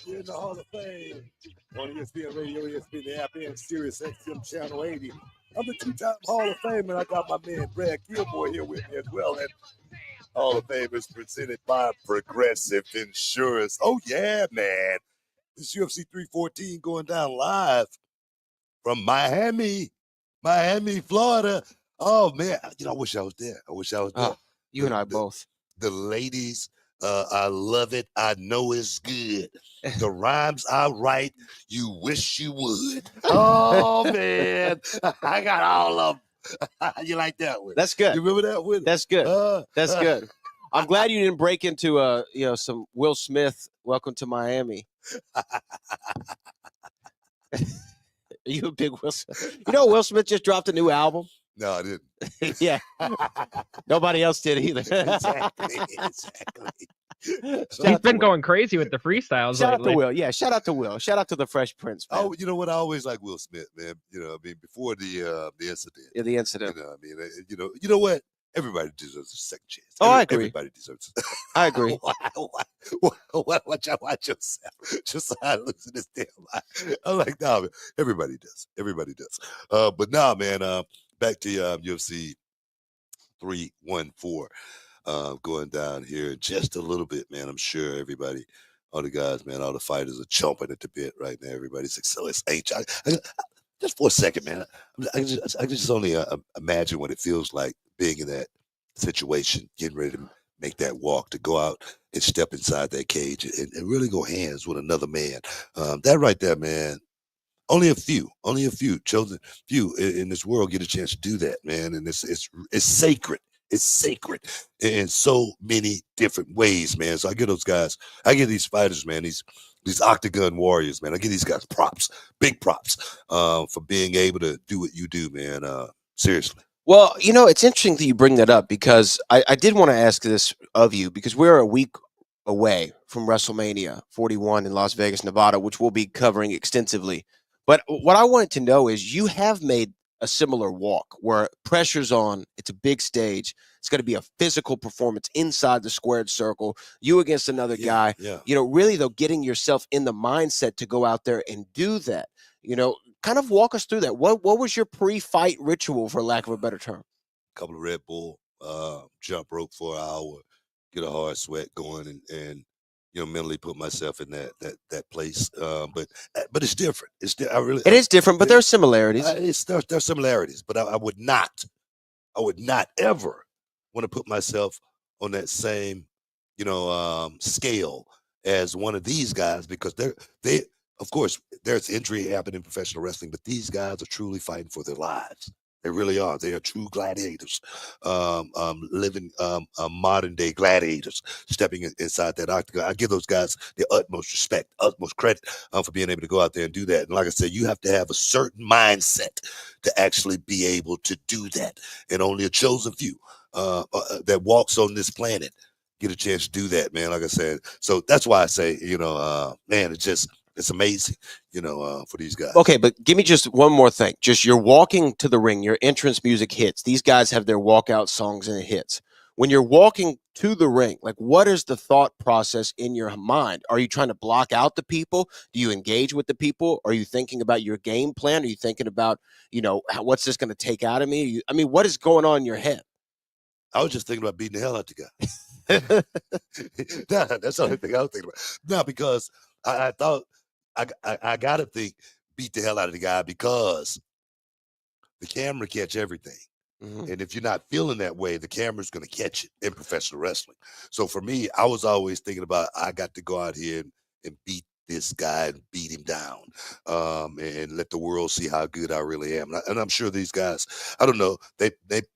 You're in the Hall of Fame on ESPN Radio, ESPN, the app, and Sirius XM Channel 80. I'm the two-time Hall of Fame, and I got my man Brad Gilmore here with me as well. And Hall of Fame is presented by Progressive Insurance. Oh, yeah, man. This UFC 314 going down live from Miami, Florida. Oh, man. You know, I wish I was there. Oh, you and I both. The ladies, I love it. I know it's good. The rhymes I write, you wish you would. Oh, man. I got all of them. You like that one? That's good. You remember that one? That's good. That's good. I'm glad you didn't break into some Will Smith, Welcome to Miami. Are you a big Will Smith? You know, Will Smith just dropped a new album. No, I didn't. Yeah. Nobody else did either. Exactly. He's been going crazy with the freestyles Shout out lately. to Will. Yeah, shout out to Will. Shout out to the Fresh Prince. Man. Oh, you know what? I always like Will Smith, man. You know, I mean, before the incident. Yeah, the incident. You know, I mean, you know what? Everybody deserves a second chance. Oh, I agree. Everybody deserves. I agree. Watch yourself. Just losing this damn life. I'm like, nah, man. Everybody does. Everybody does. But nah, man. Back to UFC 314. Going down here in just a little bit, man. I'm sure everybody, all the guys, man, all the fighters are chomping at the bit right now. Everybody's like, so it's ancient. Just for a second, man. I just only imagine what it feels like being in that situation, getting ready to make that walk, to go out and step inside that cage and really go hands with another man. That right there, man. Only a few chosen few in this world get a chance to do that, man. And it's sacred. It's sacred in so many different ways, man. So I give those guys, I give these fighters, man, these Octagon warriors, man. I give these guys props, big props, for being able to do what you do, man. Seriously. Well, you know, it's interesting that you bring that up because I did want to ask this of you because we're a week away from WrestleMania 41 in Las Vegas, Nevada, which we'll be covering extensively. But what I wanted to know is you have made a similar walk where pressure's on. It's a big stage. It's going to be a physical performance inside the squared circle. You against another guy. Yeah. You know, really, though, getting yourself in the mindset to go out there and do that. You know, kind of walk us through that. What was your pre-fight ritual, for lack of a better term? A couple of Red Bull, jump rope for an hour, get a hard sweat going, and you know, mentally put myself in that place. But it's different. It is different, but there are similarities. There are similarities, but I would not ever want to put myself on that same, you know, scale as one of these guys, because they of course there's injury happening in professional wrestling, but these guys are truly fighting for their lives. They really are. They are true gladiators, living modern day gladiators, stepping inside that octagon. I give those guys the utmost respect, utmost credit for being able to go out there and do that. And like I said, you have to have a certain mindset to actually be able to do that. And only a chosen few that walks on this planet get a chance to do that, man. Like I said, so that's why I say, you know, man, it's amazing, you know, for these guys. Okay, but give me just one more thing. Just you're walking to the ring, your entrance music hits. These guys have their walkout songs and it hits. When you're walking to the ring, like what is the thought process in your mind? Are you trying to block out the people? Do you engage with the people? Are you thinking about your game plan? Are you thinking about, you know, what's this going to take out of me? I mean, what is going on in your head? I was just thinking about beating the hell out the guy. Nah, that's the only thing I was thinking about. No, because I thought, I gotta think beat the hell out of the guy because the camera catch everything. Mm-hmm. And if you're not feeling that way, the camera's gonna catch it in professional wrestling. So for me, I was always thinking about I got to go out here and beat this guy and beat him down, and let the world see how good I really am. And I'm sure these guys, I don't know, they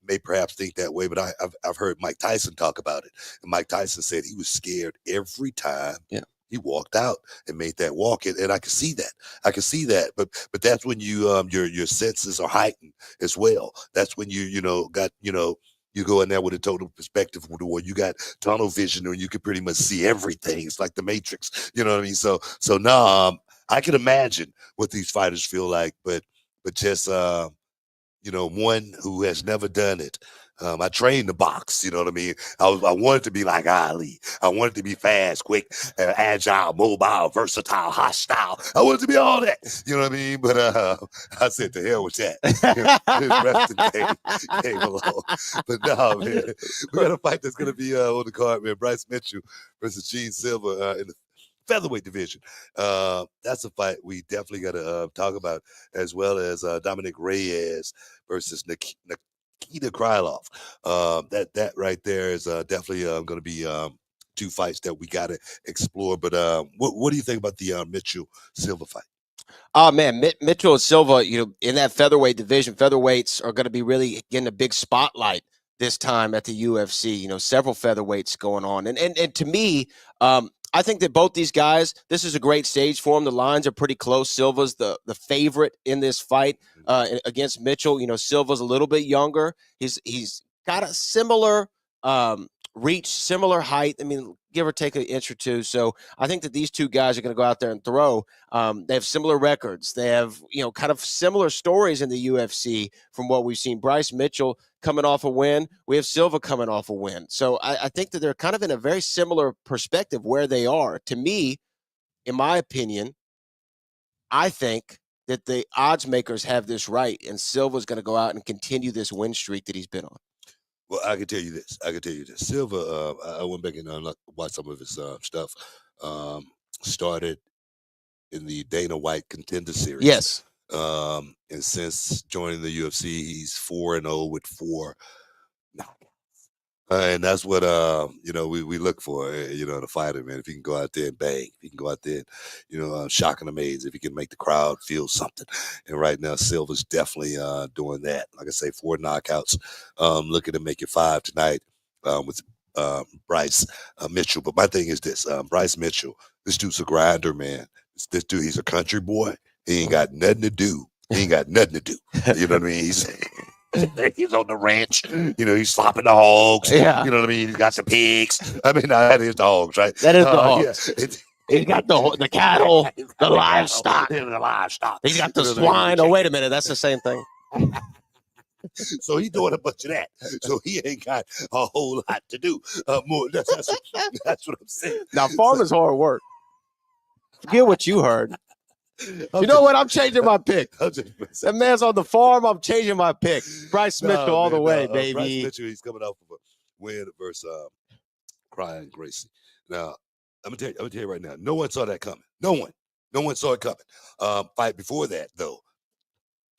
may perhaps think that way, but I've heard Mike Tyson talk about it. And Mike Tyson said he was scared every time. Yeah. He walked out and made that walk, and I can see that. I can see that. But that's when you your senses are heightened as well. That's when you go in there with a total perspective where you got tunnel vision and you can pretty much see everything. It's like the Matrix. You know what I mean? So now I can imagine what these fighters feel like, but just you know, one who has never done it. I trained the box, you know what I mean? I wanted to be like Ali. I wanted to be fast, quick, agile, mobile, versatile, hostile. I wanted to be all that, you know what I mean? But I said, to hell with that. Wrestling came along. But no, man, we got a fight that's going to be on the card, man. Bryce Mitchell versus Gene Silva in the featherweight division. That's a fight we definitely got to talk about, as well as Dominic Reyes versus Nikita Krylov. That right there is definitely going to be two fights that we got to explore. But what do you think about the Mitchell Silva fight? Oh man, Mitchell and Silva, you know, in that featherweight division, featherweights are going to be really getting a big spotlight this time at the UFC. You know, several featherweights going on, and to me, I think that both these guys, this is a great stage for them. The lines are pretty close. Silva's the favorite in this fight against Mitchell. You know, Silva's a little bit younger. He's got a similar reach, similar height. I mean, give or take an inch or two. So I think that these two guys are going to go out there and throw. They have similar records. They have, you know, kind of similar stories in the UFC from what we've seen. Bryce Mitchell coming off a win. We have Silva coming off a win. So I think that they're kind of in a very similar perspective where they are. To me, in my opinion, I think that the odds makers have this right, and Silva's going to go out and continue this win streak that he's been on. Well, I can tell you this. Silva, I went back and watched some of his stuff. Started in the Dana White Contender Series. Yes. And since joining the UFC, he's 4-0 with 4 knockouts. And that's what you know, we look for, you know, in a fighter, man. If he can go out there and bang, if he can go out there and, you know, shock and amaze, if he can make the crowd feel something. And right now, Silva's definitely doing that. Like I say, 4 knockouts. Looking to make it 5 tonight with Bryce Mitchell. But my thing is this: Bryce Mitchell, this dude's a grinder, man. This dude, he's a country boy. He ain't got nothing to do. You know what I mean? He's on the ranch. You know, he's slopping the hogs. Yeah. You know what I mean? He's got some pigs. I mean, that is the hogs, right? That is the hogs. Yeah. He's got the cattle, the livestock. The livestock. He's got the swine. Oh, wait a minute. That's the same thing. So he's doing a bunch of that. So he ain't got a whole lot to do. More. That's what I'm saying. Now, farming's hard work. Forget what you heard. You know what? I'm changing my pick. That man's on the farm. I'm changing my pick. Bryce Mitchell all the way, baby. Bryce Mitchell, he's coming off of a win versus Crying Gracie. Now, I'm gonna tell you right now, no one saw that coming. No one saw it coming. Fight before that, though,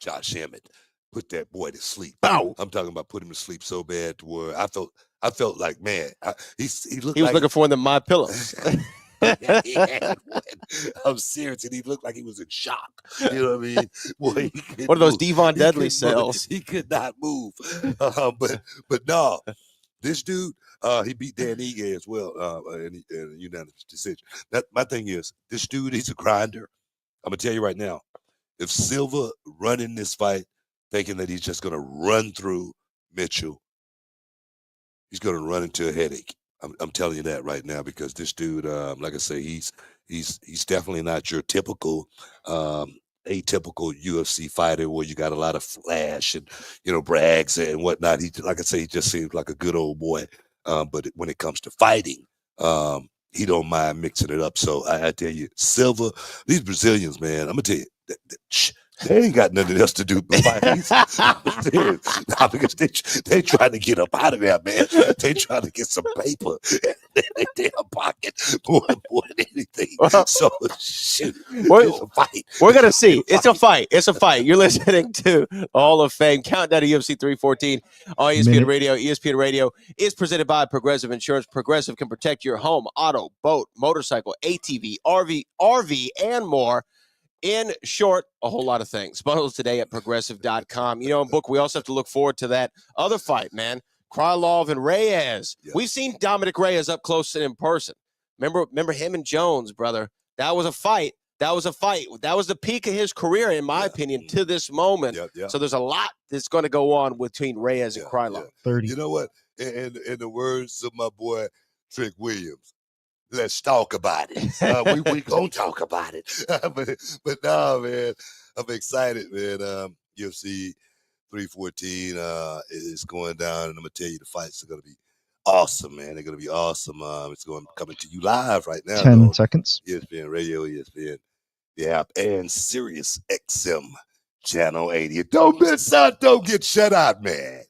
Josh Emmett put that boy to sleep. Bow. I'm talking about put him to sleep so bad to where I felt like, man, he looked. He was looking for one of my pillows. He had one. I'm serious, and he looked like he was in shock. You know what I mean? Boy, what are those Devon Deadly cells? He could not move. But no, this dude, he beat Dan Ige as well in a unanimous decision. My thing is, this dude, he's a grinder. I'm gonna tell you right now, if Silva running this fight thinking that he's just gonna run through Mitchell, he's gonna run into a headache. I'm telling you that right now, because this dude, like I say, he's definitely not your typical atypical UFC fighter where you got a lot of flash and, you know, brags and whatnot. He, like I say, he just seems like a good old boy. But when it comes to fighting, he don't mind mixing it up. So I tell you, Silva, these Brazilians, man, I'm gonna tell you, they ain't got nothing else to do but fight. Nah, because they trying to get up out of there, man. They trying to get some paper in their damn pocket more than anything. So shoot, it's a fight. We're gonna see. It's a fight. It's a fight. You're listening to Hall of Fame Countdown to UFC 314 on ESPN Radio. ESPN Radio is presented by Progressive Insurance. Progressive can protect your home, auto, boat, motorcycle, ATV, RV, and more. In short, a whole lot of things. Bundles today at progressive.com. You know, Book, we also have to look forward to that other fight, man. Krylov and Reyes. Yeah. We've seen Dominic Reyes up close and in person. Remember him and Jones, brother. That was a fight. That was the peak of his career, in my opinion, to this moment. So there's a lot that's going to go on between Reyes and Krylov. 30. You know what? In the words of my boy Trick Williams, let's talk about it. We gonna talk about it. but no, man, I'm excited, man. UFC 314 is going down, and I'm gonna tell you, the fights are gonna be awesome, man. They're gonna be awesome. It's going coming to you live right now. 10 seconds. ESPN Radio, ESPN, the app, and Sirius XM Channel 80. Don't miss out. Don't get shut out, man.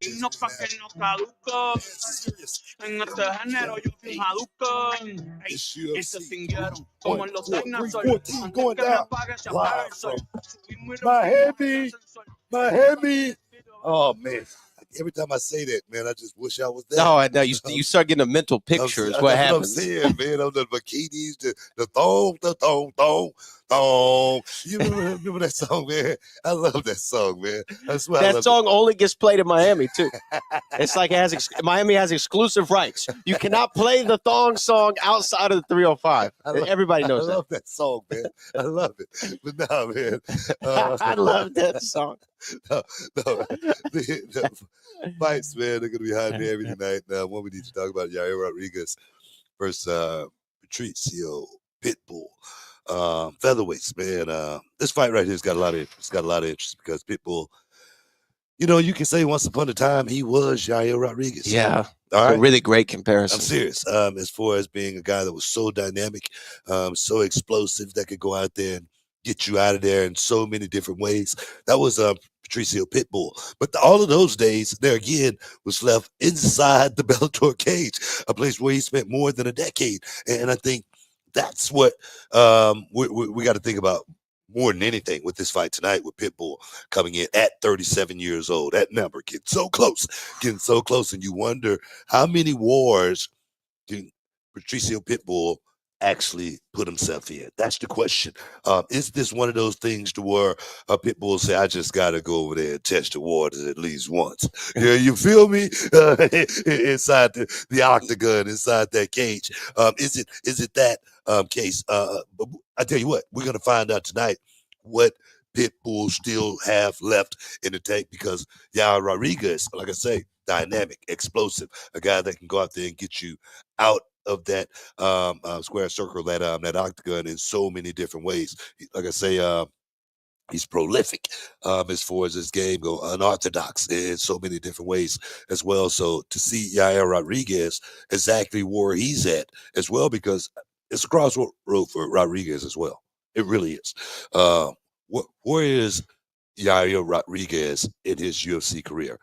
Himno pa' que no caduco. En este género yo fui un Hadouken. Ey, y se extinguieron como en los dinosaurs. Antes que me apague se apaga el sol. Miami. Oh man. Every time I say that, man, I just wish I was there. No, I know. You start getting a mental picture. Is what happens. That's what I'm saying, man. On the bikinis, the thong. You remember that song, man? I love that song, man. I swear That song only gets played in Miami, too. It's like Miami has exclusive rights. You cannot play the thong song outside of the 305. Everybody knows that. I love that song, man. I love it. But no, man. I love that song. No. The fights, man, they're going to be hot and heavy tonight. Now, one we need to talk about, Yair Rodriguez versus Patricio Pitbull. Featherweights, man. This fight right here has got a lot of interest. It's got a lot of interest because Pitbull, you know, you can say once upon a time he was Yair Rodriguez. Yeah. All right. A really great comparison. I'm serious. As far as being a guy that was so dynamic, so explosive, that could go out there and get you out of there in so many different ways. That was Patricio Pitbull. But all of those days, there again, was left inside the Bellator cage, a place where he spent more than a decade. And I think that's what we got to think about more than anything with this fight tonight with Pitbull coming in at 37 years old. That number getting so close. And you wonder how many wars can Patricio Pitbull actually put himself in? That's the question. Is this one of those things to where Pitbull say, I just got to go over there and test the waters at least once? Yeah, you feel me? Inside the octagon, inside that cage. Is it that case? But I tell you what, we're going to find out tonight what Pitbull still have left in the tank, because Yair Rodriguez, like I say, dynamic, explosive, a guy that can go out there and get you out of that square circle, that octagon, in so many different ways. Like I say, he's prolific as far as his game go, unorthodox in so many different ways as well. So to see Yair Rodriguez exactly where he's at as well, because it's a crossroad for Rodriguez as well. It really is. Where is Yair Rodriguez in his UFC career?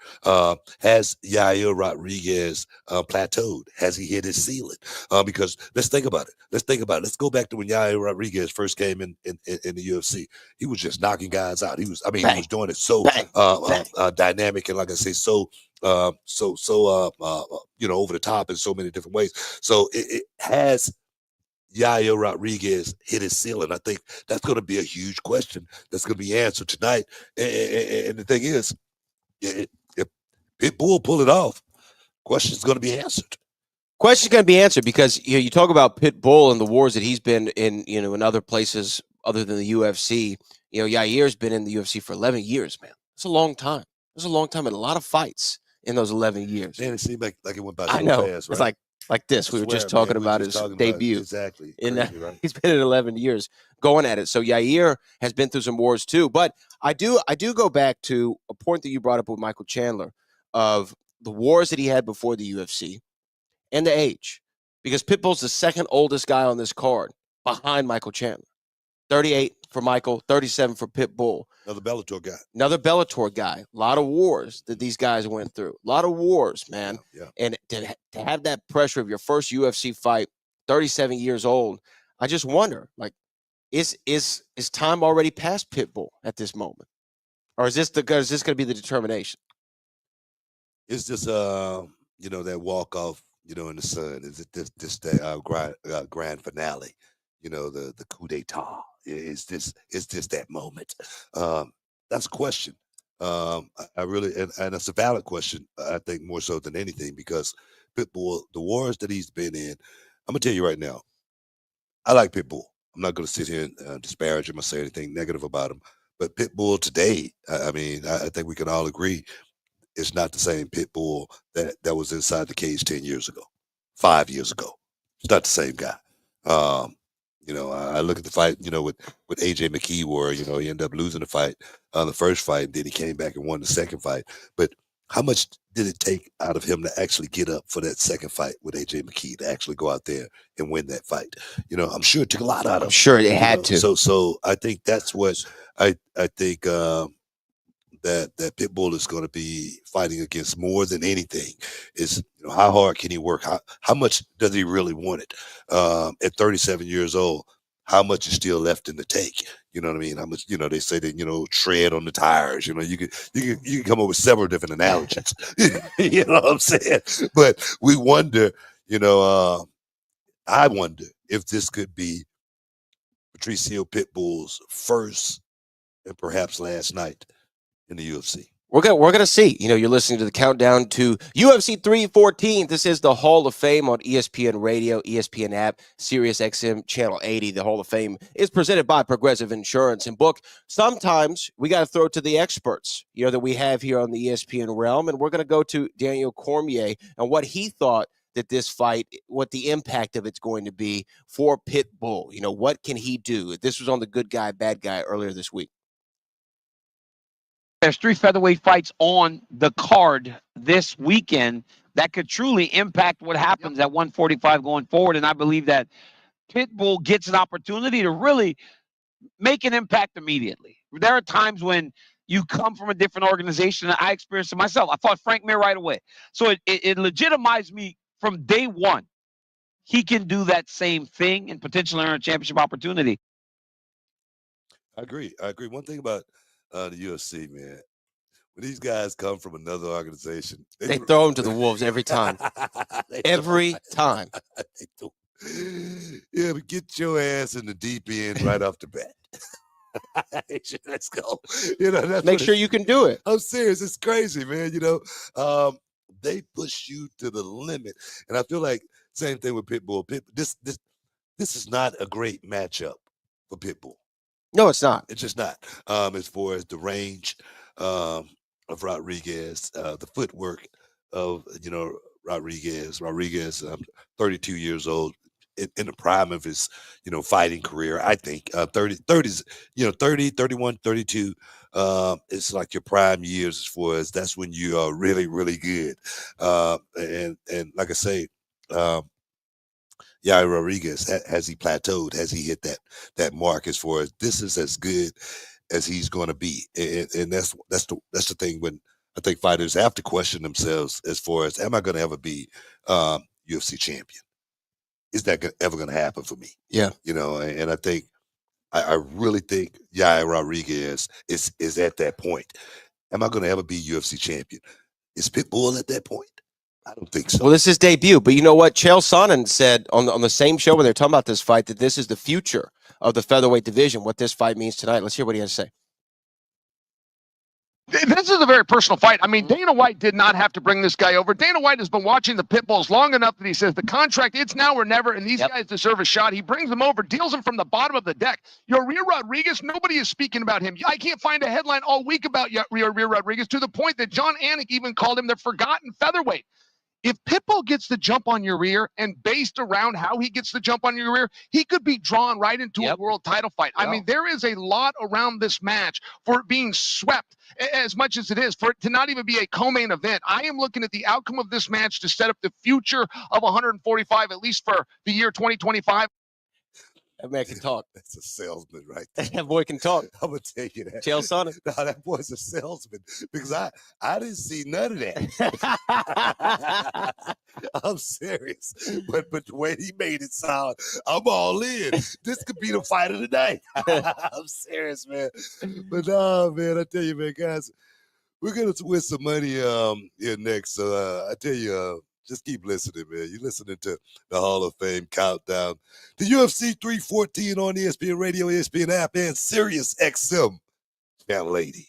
Has Yair Rodriguez plateaued? Has he hit his ceiling? Because let's think about it. Let's go back to when Yair Rodriguez first came in the UFC. He was just knocking guys out. He was doing it so dynamic, and like I say, so over the top in so many different ways. So it has Yair Rodriguez hit his ceiling? I think that's going to be a huge question that's going to be answered tonight. And the thing is, if Pitbull pull it off, question's going to be answered. Question's going to be answered because you talk about Pitbull and the wars that he's been in, in other places other than the UFC. Yair's been in the UFC for 11 years, man. It's a long time. It's a long time and a lot of fights in those 11 years. Man, it seemed like it went by so I know. fast, right? It's like this. We were just talking about his debut. Exactly. Crazy, right? He's been in 11 years going at it. So Yair has been through some wars too. But I do go back to a point that you brought up with Michael Chandler of the wars that he had before the UFC and the age. Because Pitbull's the second oldest guy on this card behind Michael Chandler. 38 for Michael, 37 for Pitbull. Another Bellator guy. A lot of wars that these guys went through. A lot of wars, man. Yeah. And to have that pressure of your first UFC fight, 37 years old, I just wonder, is time already past Pitbull at this moment? Or is this going to be the determination? It's just that walk off, in the sun. Is it this grand finale? The coup d'etat. Is this that moment? That's a question. I really, and it's a valid question. I think more so than anything, because Pitbull, the wars that he's been in, I'm gonna tell you right now, I like Pitbull. I'm not gonna sit here and disparage him or say anything negative about him. But Pitbull today, I think we can all agree, it's not the same Pitbull that was inside the cage 10 years ago, 5 years ago. It's not the same guy. I look at the fight, with AJ McKee, where, he ended up losing the first fight, and then he came back and won the second fight. But how much did it take out of him to actually get up for that second fight with AJ McKee, to actually go out there and win that fight? I'm sure it took a lot out of him. I'm sure it had to. So I think that's what I think that Pitbull is going to be fighting against more than anything is, how hard can he work? How much does he really want it? At 37 years old, how much is still left in the tank? You know what I mean? How much, they say that, tread on the tires. You can come up with several different analogies. You know what I'm saying? But we wonder, I wonder if this could be Patricio Pitbull's first and perhaps last night in the UFC. We're gonna see. You're listening to the countdown to UFC 314. This is the Hall of Fame on ESPN Radio, ESPN app, Sirius XM Channel 80. The Hall of Fame is presented by Progressive Insurance. And Book, sometimes we got to throw it to the experts, that we have here on the ESPN realm. And we're going to go to Daniel Cormier and what he thought that this fight, what the impact of it's going to be for Pitbull. What can he do? This was on the good guy, bad guy earlier this week. There's 3 featherweight fights on the card this weekend that could truly impact what happens at 145 going forward. And I believe that Pitbull gets an opportunity to really make an impact immediately. There are times when you come from a different organization, and I experienced it myself. I fought Frank Mir right away. So it legitimized me from day one. He can do that same thing and potentially earn a championship opportunity. I agree. One thing about the UFC, man, when these guys come from another organization, they throw them to the wolves every time. Every time. Yeah, but get your ass in the deep end right off the bat. Let's go. Make sure you can do it. I'm serious. It's crazy, man. They push you to the limit, and I feel like same thing with Pitbull. This is not a great matchup for Pitbull. No, it's not. It's just not. As far as the range of Rodriguez, the footwork of Rodriguez. Rodriguez, 32 years old, in the prime of his fighting career. I think 30, 31, 32. It's like your prime years as far as that's when you are really, really good. And like I say, Yair Rodriguez, has he plateaued? Has he hit that mark as far as this is as good as he's going to be? And that's the thing when I think fighters have to question themselves as far as, am I going to ever be UFC champion? Is that ever going to happen for me? Yeah. And I think, I really think Yair Rodriguez is at that point. Am I going to ever be UFC champion? Is Pitbull at that point? I don't think so. Well, this is debut, but you know what? Chael Sonnen said on the same show when they're talking about this fight that this is the future of the featherweight division, what this fight means tonight. Let's hear what he has to say. This is a very personal fight. I mean, Dana White did not have to bring this guy over. Dana White has been watching the Pitbulls long enough that he says the contract, it's now or never, and these guys deserve a shot. He brings them over, deals them from the bottom of the deck. Yair Rodriguez, nobody is speaking about him. I can't find a headline all week about Yair Rodriguez, to the point that John Anik even called him the forgotten featherweight. If Pitbull gets the jump on your rear, and based around how he gets the jump on your rear, he could be drawn right into a world title fight. I mean, there is a lot around this match for it being swept as much as it is, for it to not even be a co-main event. I am looking at the outcome of this match to set up the future of 145, at least for the year 2025. That man can talk. That's a salesman right there. That boy can talk. I'm going to tell you that. Chael Sonnen. No, that boy's a salesman, because I didn't see none of that. I'm serious. But the way he made it sound, I'm all in. This could be the fight of the night. I'm serious, man. But no, man, I tell you, man, guys, we're going to win some money here next. So I tell you, just keep listening, man. You're listening to the Hall of Fame Countdown. The UFC 314 on ESPN Radio, ESPN app, and Sirius XM Channel 80.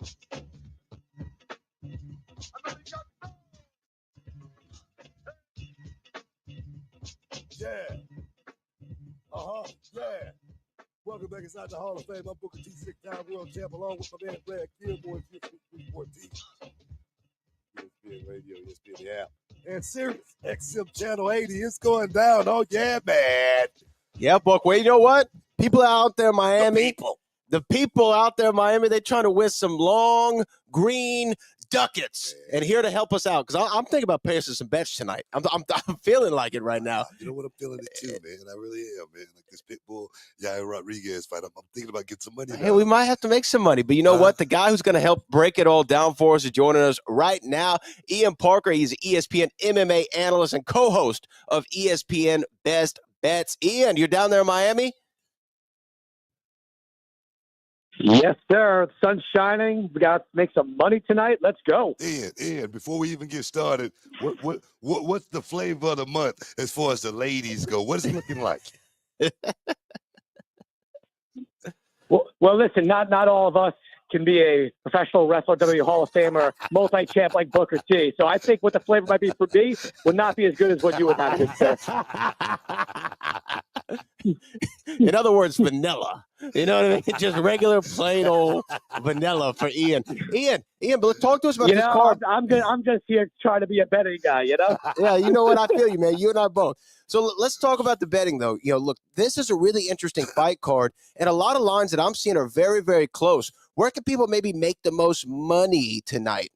Yeah. Yeah. Welcome back inside the Hall of Fame. I'm Booker T, 6-time world champ, along with my man Brad Gilmore, UFC 314. ESPN Radio, ESPN the app. And Sirius XM Channel 80 is going down. Oh, yeah, man. Yeah, Book. Well, you know what? People out there in Miami. The people out there in Miami, they're trying to win some long green ducats. And here to help us out, because I'm thinking about placing some bets tonight. I'm feeling like it right now. You know what? I'm feeling it too, man. I really am, man. Like this Pitbull, Yair Rodriguez fight. I'm thinking about getting some money. Hey, we might have to make some money. But you know what? The guy who's going to help break it all down for us is joining us right now. Ian Parker. He's an ESPN MMA analyst and co-host of ESPN Best Bets. Ian, you're down there in Miami? Yes, sir. The sun's shining. We got to make some money tonight. Let's go. Ian, before we even get started, what's the flavor of the month as far as the ladies go? What is it looking like? Well, listen, not all of us can be a professional wrestler, WWE Hall of Famer, multi-champ like Booker T. So I think what the flavor might be for me would not be as good as what you would have, good sir. In other words, vanilla. You know what I mean? Just regular, plain old vanilla for Ian. Ian, but talk to us about this card. I'm just here trying to be a betting guy, you know? Yeah, you know what? I feel you, man. You and I both. So let's talk about the betting, though. You know, look, this is a really interesting fight card, and a lot of lines that I'm seeing are very, very close. Where can people maybe make the most money tonight?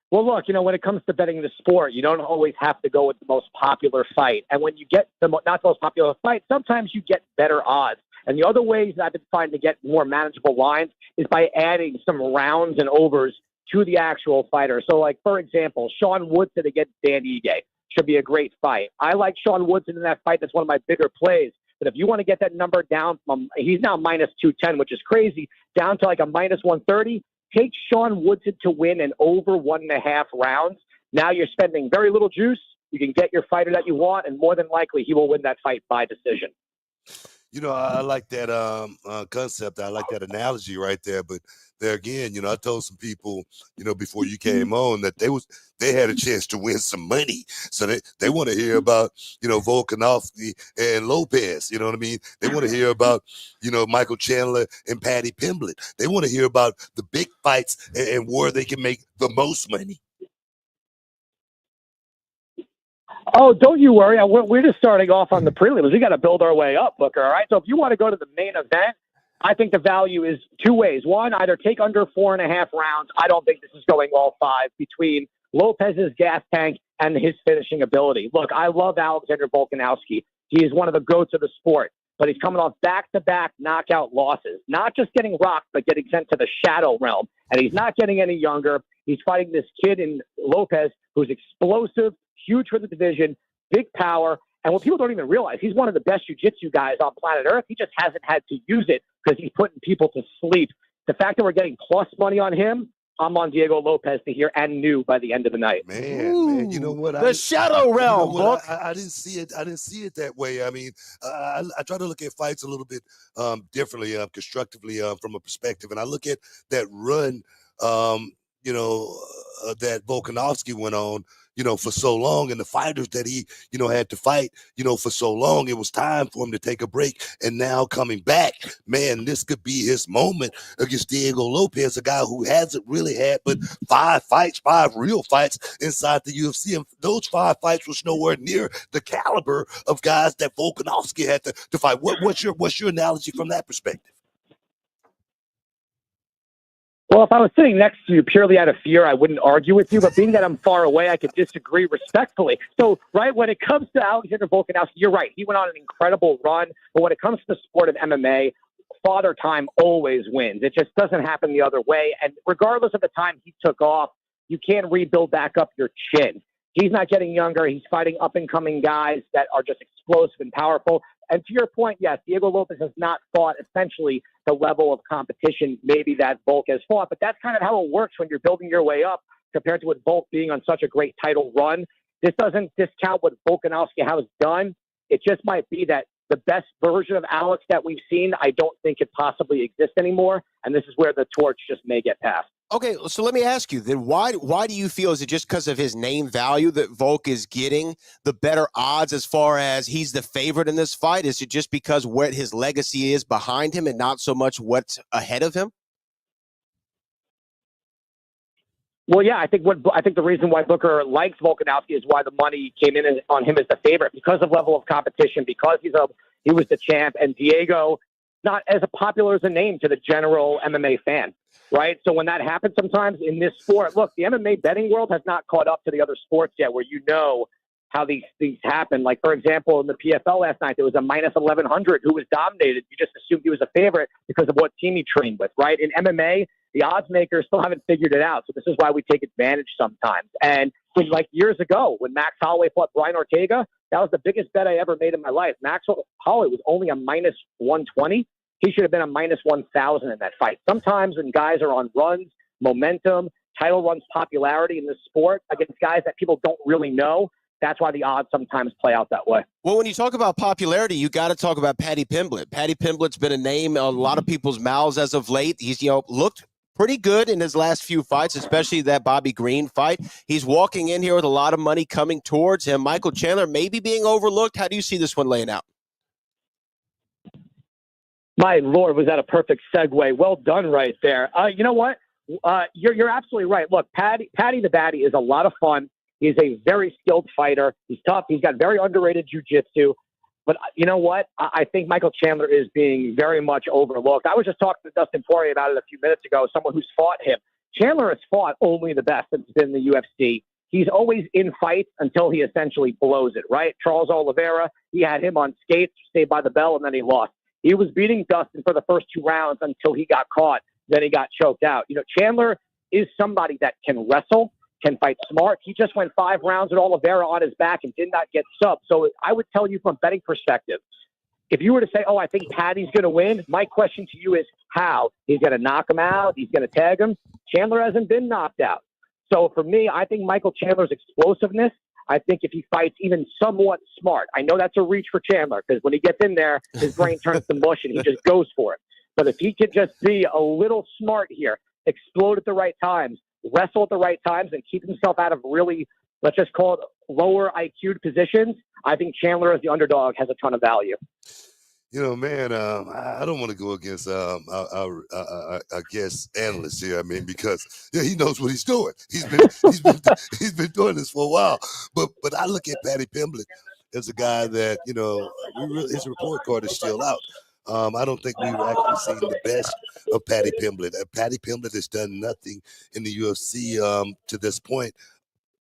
Well, look, you know, when it comes to betting the sport, you don't always have to go with the most popular fight. And when you get not the most popular fight, sometimes you get better odds. And the other ways that I've been finding to get more manageable lines is by adding some rounds and overs to the actual fighter. So, like, for example, Sean Woodson against Dan Ige should be a great fight. I like Sean Woodson in that fight. That's one of my bigger plays. But if you want to get that number down from, he's now minus 210, which is crazy, down to like a minus 130, take Sean Woodson to win in over 1.5 rounds. Now you're spending very little juice. You can get your fighter that you want, and more than likely he will win that fight by decision. You know, I like that concept. I like that analogy right there. But there again, you know, I told some people, you know, before you came on that they had a chance to win some money. So they want to hear about, you know, Volkanovski and Lopez. You know what I mean? They want to hear about, you know, Michael Chandler and Patty Pimblett. They want to hear about the big fights and where they can make the most money. Oh, don't you worry. We're just starting off on the prelims. We got to build our way up, Booker. All right. So if you want to go to the main event, I think the value is two ways. One, either take under 4.5 rounds. I don't think this is going all 5 between Lopez's gas tank and his finishing ability. Look, I love Alexander Volkanovski. He is one of the goats of the sport, but he's coming off back-to-back knockout losses, not just getting rocked, but getting sent to the shadow realm. And he's not getting any younger. He's fighting this kid in Lopez who's explosive, huge for the division, big power. And what people don't even realize, he's one of the best jiu-jitsu guys on planet Earth. He just hasn't had to use it because he's putting people to sleep. The fact that we're getting plus money on him, I'm on Diego Lopez to hear and new by the end of the night. Man, you know what? The shadow realm, Book. I didn't see it. I didn't see it that way. I mean, I try to look at fights a little bit differently, constructively from a perspective. And I look at that run, you know, that Volkanovski went on, you know, for so long, and the fighters that he, you know, had to fight, you know, for so long. It was time for him to take a break. And now coming back, man, this could be his moment against Diego Lopez, a guy who hasn't really had but 5 real fights inside the UFC. And those 5 fights was nowhere near the caliber of guys that Volkanovski had to fight. What's your analogy from that perspective? Well, if I was sitting next to you purely out of fear, I wouldn't argue with you. But being that I'm far away, I could disagree respectfully. So, right, when it comes to Alexander Volkanovski, you're right. He went on an incredible run. But when it comes to the sport of MMA, father time always wins. It just doesn't happen the other way. And regardless of the time he took off, you can't rebuild back up your chin. He's not getting younger. He's fighting up-and-coming guys that are just explosive and powerful. And to your point, yes, Diego Lopez has not fought essentially the level of competition maybe that Volk has fought, but that's kind of how it works when you're building your way up compared to with Volk being on such a great title run. This doesn't discount what Volkanovski has done. It just might be that the best version of Alex that we've seen, I don't think it possibly exists anymore. And this is where the torch just may get passed. Okay, so let me ask you then, why do you feel, is it just because of his name value that Volk is getting the better odds as far as he's the favorite in this fight? Is it just because what his legacy is behind him and not so much what's ahead of him? Well, yeah, I think the reason why Booker likes Volkanovski is why the money came in on him as the favorite, because of level of competition, because he was the champ, and Diego not as popular as a name to the general MMA fan, right? So when that happens sometimes in this sport, look, the MMA betting world has not caught up to the other sports yet, where you know how these things happen. Like, for example, in the PFL last night, there was a minus 1,100 who was dominated. You just assumed he was a favorite because of what team he trained with, right? In MMA, the odds makers still haven't figured it out. So this is why we take advantage sometimes. And like years ago, when Max Holloway fought Brian Ortega, that was the biggest bet I ever made in my life. Max Holloway was only a minus 120. He should have been a minus 1,000 in that fight. Sometimes when guys are on runs, momentum, title runs, popularity in this sport against guys that people don't really know, that's why the odds sometimes play out that way. Well, when you talk about popularity, you got to talk about Paddy Pimblett. Paddy Pimblett's been a name in a lot of people's mouths as of late. He's, looked pretty good in his last few fights, especially that Bobby Green fight. He's walking in here with a lot of money coming towards him. Michael Chandler maybe being overlooked. How do you see this one laying out? My Lord, was that a perfect segue? Well done right there. You know what? You're absolutely right. Look, Paddy the Baddy is a lot of fun. He's a very skilled fighter. He's tough. He's got very underrated jiu-jitsu. But you know what? I think Michael Chandler is being very much overlooked. I was just talking to Dustin Poirier about it a few minutes ago, someone who's fought him. Chandler has fought only the best since been in the UFC. He's always in fights until he essentially blows it, right? Charles Oliveira, he had him on skates, stayed by the bell, and then he lost. He was beating Dustin for the first 2 rounds until he got caught. Then he got choked out. Chandler is somebody that can wrestle, can fight smart. He just went 5 rounds with Oliveira on his back and did not get subbed. So I would tell you from a betting perspective, if you were to say, I think Paddy's going to win, my question to you is how? He's going to knock him out. He's going to tag him. Chandler hasn't been knocked out. So for me, I think Michael Chandler's explosiveness, I think if he fights even somewhat smart, I know that's a reach for Chandler because when he gets in there, his brain turns to mush and he just goes for it. But if he could just be a little smart here, explode at the right times, wrestle at the right times, and keep himself out of really, let's just call it lower IQ'd positions, I think Chandler as the underdog has a ton of value. Man, I don't want to go against our guest analyst here. I mean, because he knows what he's doing. He's been doing this for a while. But I look at Paddy Pimblett as a guy that his report card is still out. I don't think we've actually seen the best of Paddy Pimblett. Paddy Pimblett has done nothing in the UFC to this point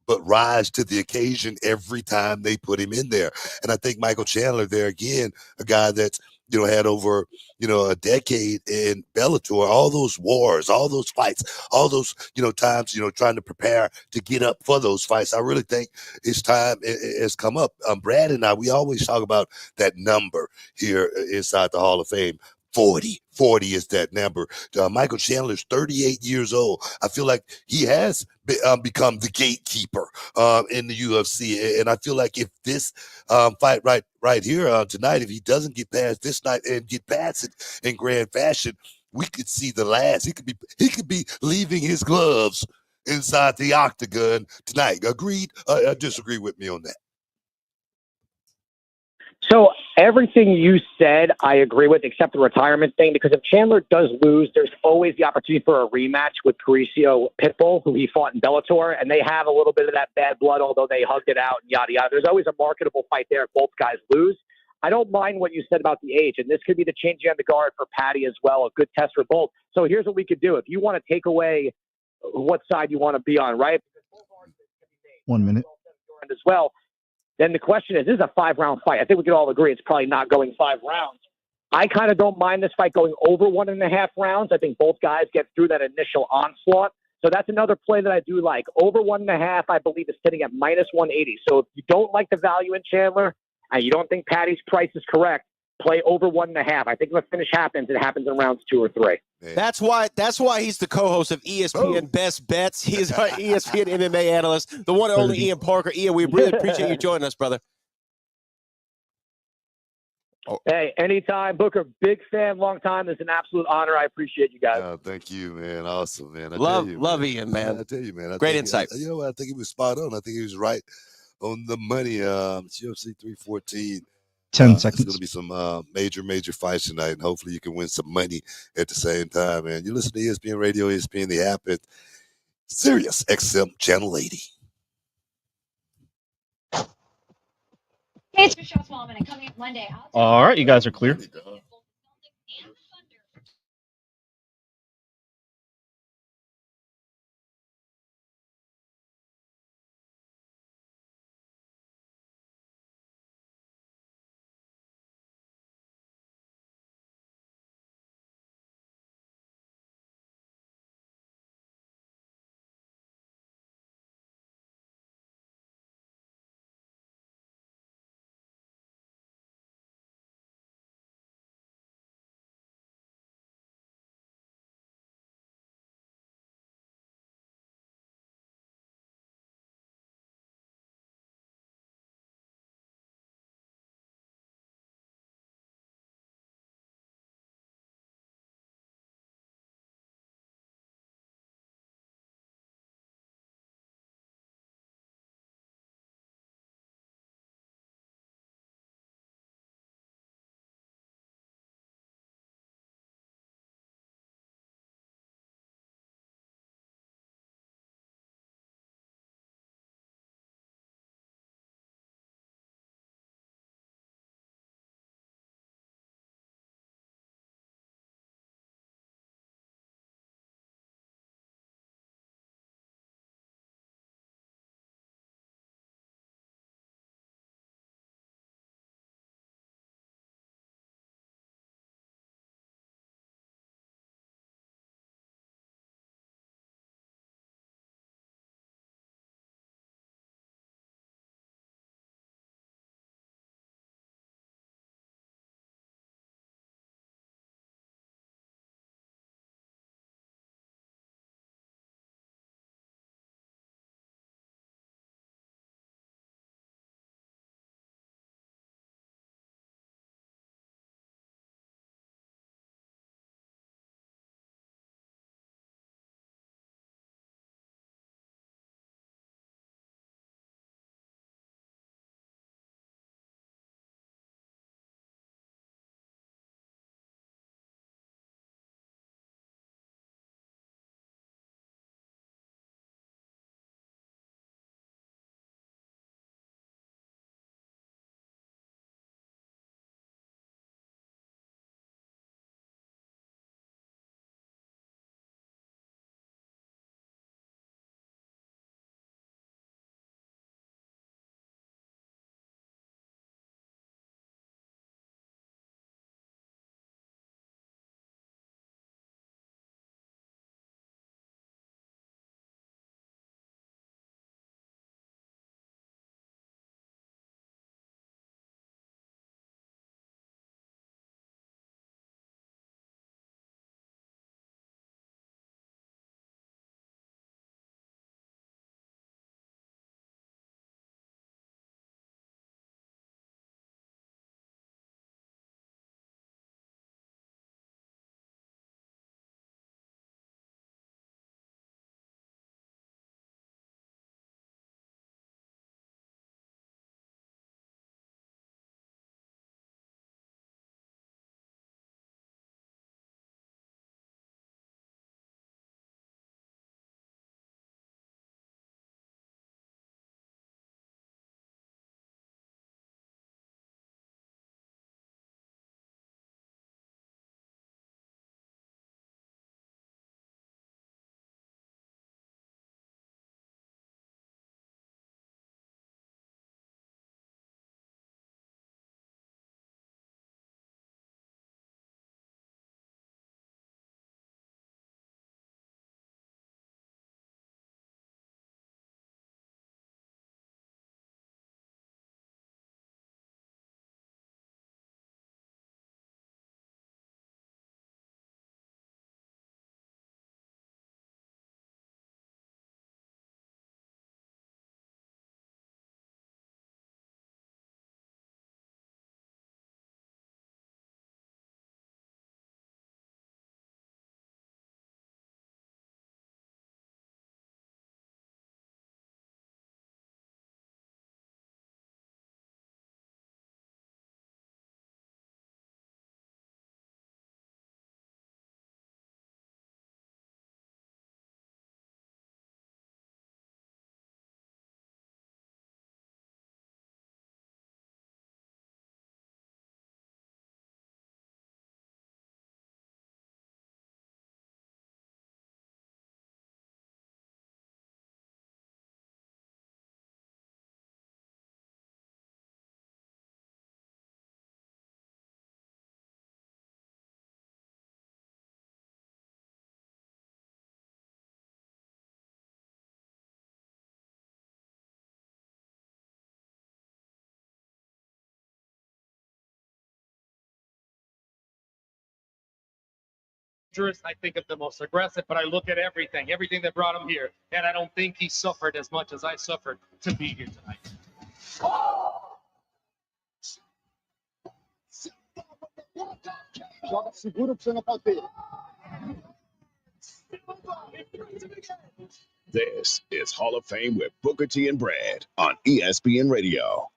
but rise to the occasion every time they put him in there. And I think Michael Chandler there again, a guy that's had over a decade in Bellator, all those wars, all those fights, all those times trying to prepare to get up for those fights. I really think his time has come up. Brad and I, we always talk about that number here inside the Hall of Fame. 40 is that number. Michael Chandler's 38 years old. I feel like he has become the gatekeeper in the UFC. And I feel like if this fight right here tonight, if he doesn't get past this night and get past it in grand fashion, we could see the last. He could be leaving his gloves inside the Octagon tonight. Agreed? Disagree with me on that? So everything you said, I agree with, except the retirement thing, because if Chandler does lose, there's always the opportunity for a rematch with Patricio Pitbull, who he fought in Bellator, and they have a little bit of that bad blood, although they hugged it out and yada, yada. There's always a marketable fight there if both guys lose. I don't mind what you said about the age, and this could be the changing of the guard for Paddy as well, a good test for both. So here's what we could do. If you want to take away what side you want to be on, right? 1 minute. As well. Then the question is, this is a 5-round fight. I think we could all agree it's probably not going 5 rounds. I kind of don't mind this fight going over 1.5 rounds. I think both guys get through that initial onslaught. So that's another play that I do like. Over 1.5, I believe, is sitting at minus 180. So if you don't like the value in Chandler and you don't think Paddy's price is correct, play over 1.5. I think if a finish happens, it happens in rounds 2 or 3. That's why he's the co-host of ESPN Best Bets. He's our ESPN MMA analyst, the one and only Ian Parker. Ian, we really appreciate you joining us, brother. Hey, anytime, Booker. Big fan, long time. It's an absolute honor. I appreciate you guys. Thank you, man. Awesome, man. Love Ian, man. I tell you, man. Great insight. You know what? I think he was spot on. I think he was right on the money. It's UFC 314. 10 There's seconds. going to be some major fights tonight, and hopefully you can win some money at the same time, man. You listen to ESPN Radio, ESPN, the app, at Sirius XM Channel 80. Hey, it's Michelle Smallman, and coming up Monday, All right, you guys are clear. dangerous. I think of the most aggressive, but I look at everything that brought him here, and I don't think he suffered as much as I suffered to be here tonight. Joga seguro pra você não bater. This is Hall of Fame with Booker T and Brad on ESPN Radio.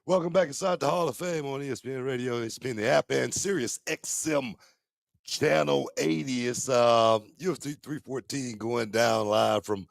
Welcome back inside the Hall of Fame on ESPN Radio, ESPN the app, and Sirius XM Channel 80. It's UFC 314 going down live from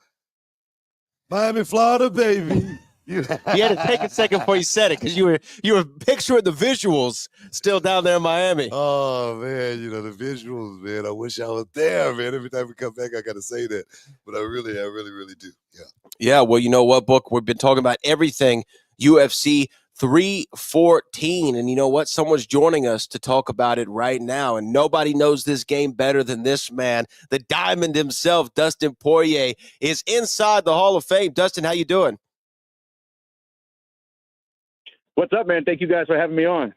Miami, Florida, baby. You had to take a second before you said it because you were picturing the visuals still down there in Miami. Oh man, the visuals, man. I wish I was there, man. Every time we come back, I gotta say that, but I really do. Yeah. Yeah. Well, you know what, Book? We've been talking about everything UFC 314, and you know what? Someone's joining us to talk about it right now, and nobody knows this game better than this man. The Diamond himself, Dustin Poirier, is inside the Hall of Fame. Dustin, how you doing? What's up, man? Thank you guys for having me on.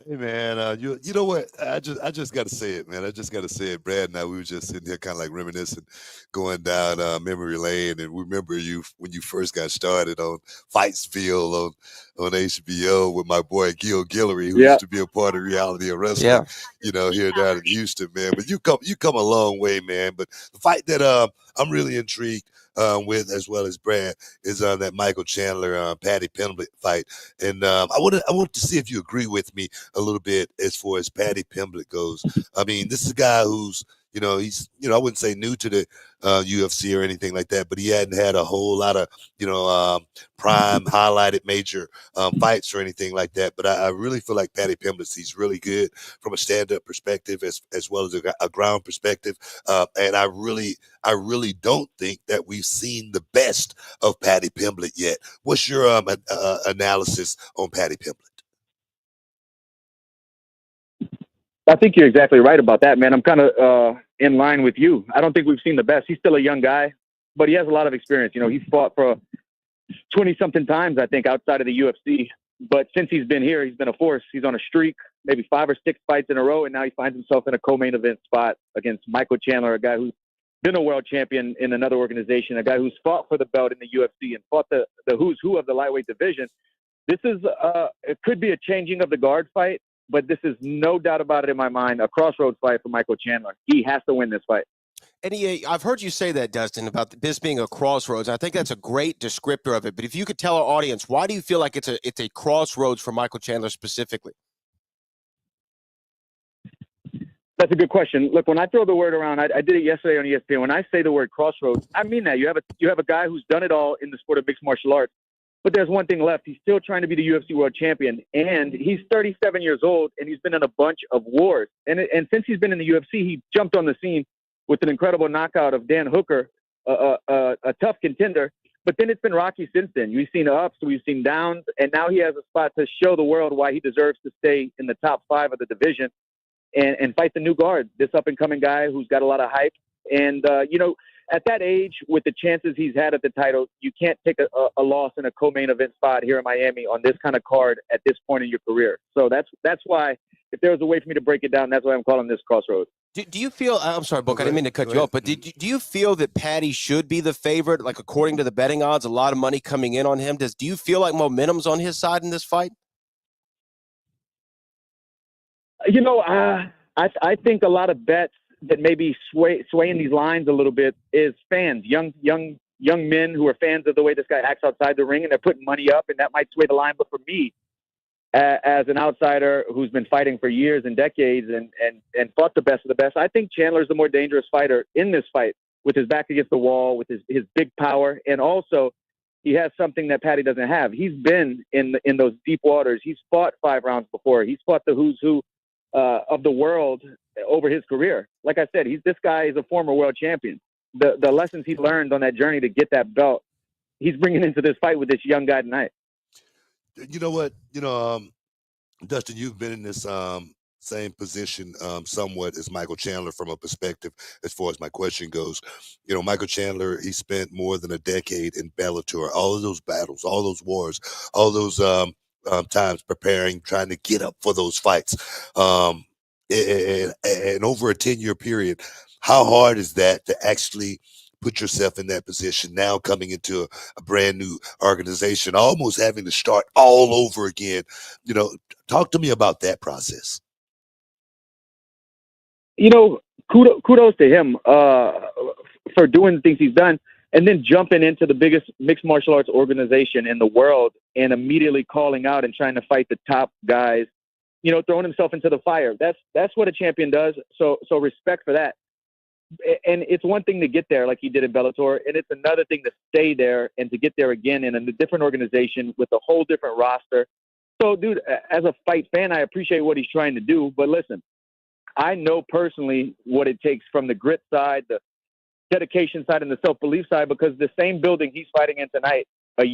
Hey man, you know what? I just got to say it, man. I just got to say it. Brad and I, we were just sitting here kind of like reminiscing, going down memory lane, and we remember you when you first got started on Fightsville on HBO with my boy Gil Guillory, who used to be a part of Reality of Wrestling, here down in Houston, man. But you come a long way, man. But the fight that I'm really intrigued with, as well as Brad, is that Michael Chandler Patty Pimblett fight, and I want to see if you agree with me a little bit as far as Patty Pimblett goes. I mean, this is a guy who's he's I wouldn't say new to the UFC or anything like that, but he hadn't had a whole lot of prime highlighted major fights or anything like that. But I really feel like Patty Pimblett, he's really good from a stand-up perspective as well as a ground perspective, and I really don't think that we've seen the best of Patty Pimblett yet. What's your analysis on Patty Pimblett? I think you're exactly right about that, man. I'm kind of in line with you. I don't think we've seen the best. He's still a young guy, but he has a lot of experience. He's fought for 20-something times, I think, outside of the UFC. But since he's been here, he's been a force. He's on a streak, maybe 5 or 6 fights in a row, and now he finds himself in a co-main event spot against Michael Chandler, a guy who's been a world champion in another organization, a guy who's fought for the belt in the UFC and fought the who's who of the lightweight division. This is it could be a changing of the guard fight, but this is no doubt about it in my mind, a crossroads fight for Michael Chandler. He has to win this fight. And I've heard you say that, Dustin, about this being a crossroads. I think that's a great descriptor of it. But if you could tell our audience, why do you feel like it's a crossroads for Michael Chandler specifically? That's a good question. Look, when I throw the word around, I did it yesterday on ESPN. When I say the word crossroads, I mean that. You have a guy who's done it all in the sport of mixed martial arts. But there's one thing left. He's still trying to be the UFC world champion, and he's 37 years old, and he's been in a bunch of wars. And since he's been in the UFC, he jumped on the scene with an incredible knockout of Dan Hooker, a tough contender. But then it's been rocky since then. We've seen ups, we've seen downs, and now he has a spot to show the world why he deserves to stay in the top 5 of the division and fight the new guard, this up-and-coming guy who's got a lot of hype. And, at that age, with the chances he's had at the title, you can't take a loss in a co-main event spot here in Miami on this kind of card at this point in your career. So that's why, if there was a way for me to break it down, that's why I'm calling this crossroads. Do you feel – I'm sorry, Book, I didn't mean to cut you off, but do you feel that Patty should be the favorite? Like, according to the betting odds, a lot of money coming in on him. Do you feel like momentum's on his side in this fight? I think a lot of bets that maybe swaying these lines a little bit is fans, young men who are fans of the way this guy acts outside the ring, and they're putting money up, and that might sway the line. But for me, as an outsider who's been fighting for years and decades and fought the best of the best, I think Chandler's the more dangerous fighter in this fight, with his back against the wall, with his big power, and also he has something that Patty doesn't have. He's been in those deep waters. He's fought 5 rounds before. He's fought the who's who of the world over his career. Like I said, this guy is a former world champion. The lessons he learned on that journey to get that belt, he's bringing into this fight with this young guy tonight. You know what? Dustin, you've been in this same position somewhat as Michael Chandler from a perspective as far as my question goes. You know, Michael Chandler, he spent more than a decade in Bellator, all of those battles, all those wars, all those times preparing, trying to get up for those fights. And over a 10-year period, how hard is that to actually put yourself in that position now, coming into a brand new organization, almost having to start all over again? You know, talk to me about that process. You know, kudos to him for doing the things he's done, and then jumping into the biggest mixed martial arts organization in the world and immediately calling out and trying to fight the top guys, you know, throwing himself into the fire. That's what a champion does. So respect for that. And it's one thing to get there like he did in Bellator, and it's another thing to stay there and to get there again in a different organization with a whole different roster. So, dude, as a fight fan, I appreciate what he's trying to do. But listen, I know personally what it takes from the grit side, the dedication side, and the self-belief side, because the same building he's fighting in tonight, last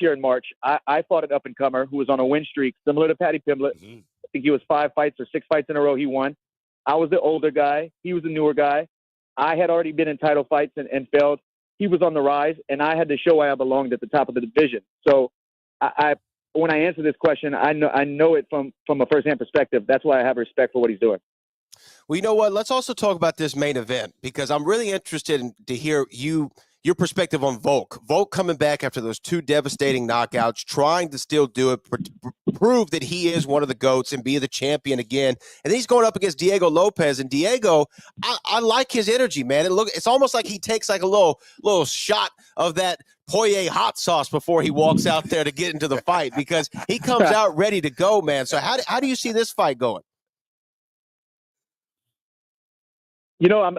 year in March, I fought an up-and-comer who was on a win streak, similar to Patty Pimblett. I think he was 5 fights or 6 fights in a row he won. I was the older guy. He was the newer guy. I had already been in title fights and failed. He was on the rise, and I had to show why I belonged at the top of the division. So when I answer this question, I know it from a firsthand perspective. That's why I have respect for what he's doing. Well, you know what? Let's also talk about this main event, because I'm really interested to hear your perspective on Volk. Volk coming back after those 2 devastating knockouts, trying to still do it, prove that he is one of the GOATs and be the champion again. And then he's going up against Diego Lopez. And Diego, I like his energy, man. It's almost like he takes like a little shot of that Poirier hot sauce before he walks out there to get into the fight, because he comes out ready to go, man. So how do you see this fight going? You know,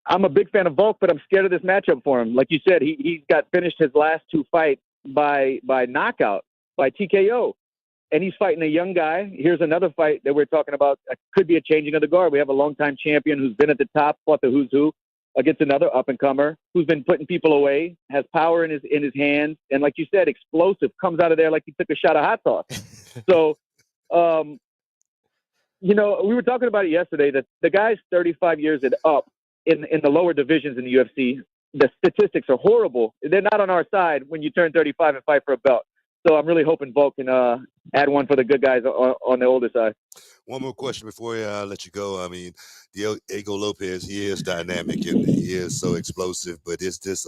I'm a big fan of Volk, but I'm scared of this matchup for him. Like you said, he's got finished his last 2 fights by knockout, by TKO. And he's fighting a young guy. Here's another fight that we're talking about. Could be a changing of the guard. We have a longtime champion who's been at the top, fought the who's who, against another up-and-comer who's been putting people away, has power in his hands, and like you said, explosive, comes out of there like he took a shot of hot sauce. So, you know, we were talking about it yesterday, that the guy's 35 years and up in the lower divisions in the UFC. The statistics are horrible. They're not on our side when you turn 35 and fight for a belt. So I'm really hoping Volk can add one for the good guys on the older side. One more question before I let you go. I mean, Diego Lopez, he is dynamic and he is so explosive, but is this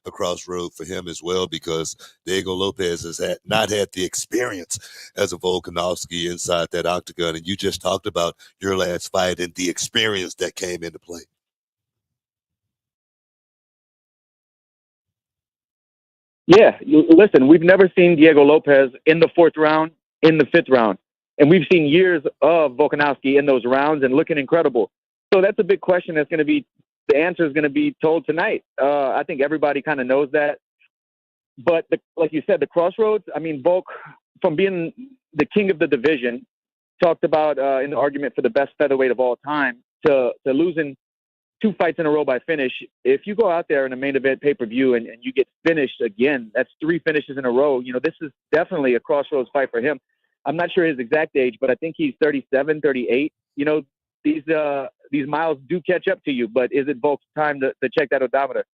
a crossroad for him as well? Because Diego Lopez has not had the experience as a Volkanovski inside that octagon. And you just talked about your last fight and the experience that came into play. Yeah, listen, we've never seen Diego Lopez in the 4th round, in the 5th round. And we've seen years of Volkanovski in those rounds and looking incredible. So that's a big question that's going to be, the answer is going to be told tonight. I think everybody kind of knows that. But like you said, the crossroads, I mean, Volk, from being the king of the division, talked about in the argument for the best featherweight of all time, to losing 2 fights in a row by finish. If you go out there in a main event pay-per-view and you get finished again, that's 3 finishes in a row. You know, this is definitely a crossroads fight for him. I'm not sure his exact age, but I think he's 37, 38. You know, these miles do catch up to you, but is it Volk's time to check that odometer?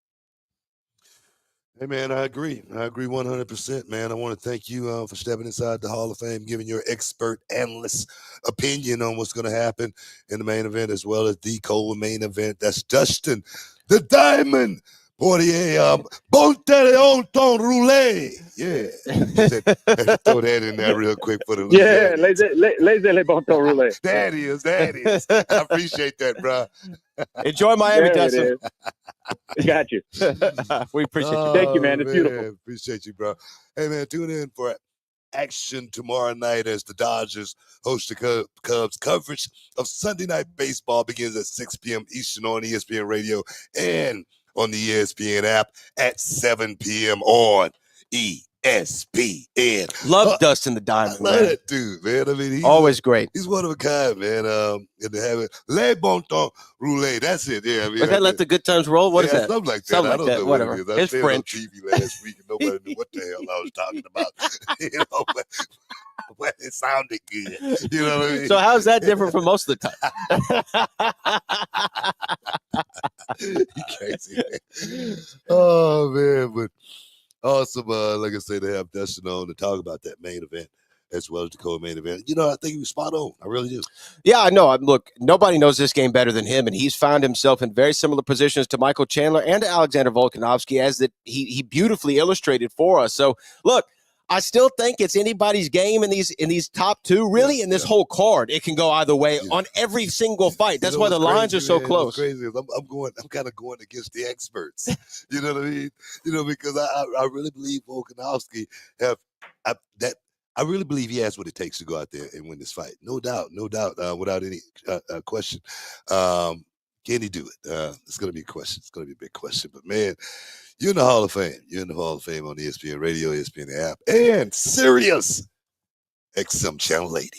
Hey, man, I agree. I agree 100%, man. I want to thank you for stepping inside the Hall of Fame, giving your expert analyst opinion on what's going to happen in the main event, as well as the co-main event. That's Dustin, the Diamond Poirier, Bontelleon Roulette. Yeah. Throw that in there real quick for the Yeah, les Bonton Roulette. That is. I appreciate that, bro. Enjoy Miami, Dustin. Got you. We appreciate you. Thank you, man. It's beautiful. Man, appreciate you, bro. Hey, man, tune in for action tomorrow night as the Dodgers host the Cubs. Coverage of Sunday Night Baseball begins at 6 p.m. Eastern on ESPN Radio and on the ESPN app at 7 p.m. on ESPN. Love Dustin the Diamond. I love that dude, man. I mean, he's always great. He's one of a kind, man. And to have it, Les Bonton Roulette. That's it. Yeah, I mean, Was that Let the Good Times Roll? What is that? Something like that. Something I like don't that. know Whatever. what it is. I It's said French. on TV last week, and nobody knew what the hell I was talking about. You know, but it sounded good. You know what I mean? So how's that different from most of the time? You crazy, man. Oh, man. But awesome, like I said, to have Dustin on to talk about that main event as well as the co-main event. You know, I think he was spot on. I really do. Yeah, I know. Look, nobody knows this game better than him, and he's found himself in very similar positions to Michael Chandler and to Alexander Volkanovski, as that he beautifully illustrated for us. So, look, I still think it's anybody's game in these top two. Really, in this whole card, it can go either way on every single fight. That's why the lines are so close. What's crazy is I'm kind of going against the experts. You know what I mean? You know, because I really believe Volkanovski I really believe he has what it takes to go out there and win this fight. No doubt, without any question. Can he do it? It's going to be a question. It's going to be a big question. But, man, you're in the Hall of Fame. You're in the Hall of Fame on ESPN Radio, ESPN app, and Sirius XM Channel 80.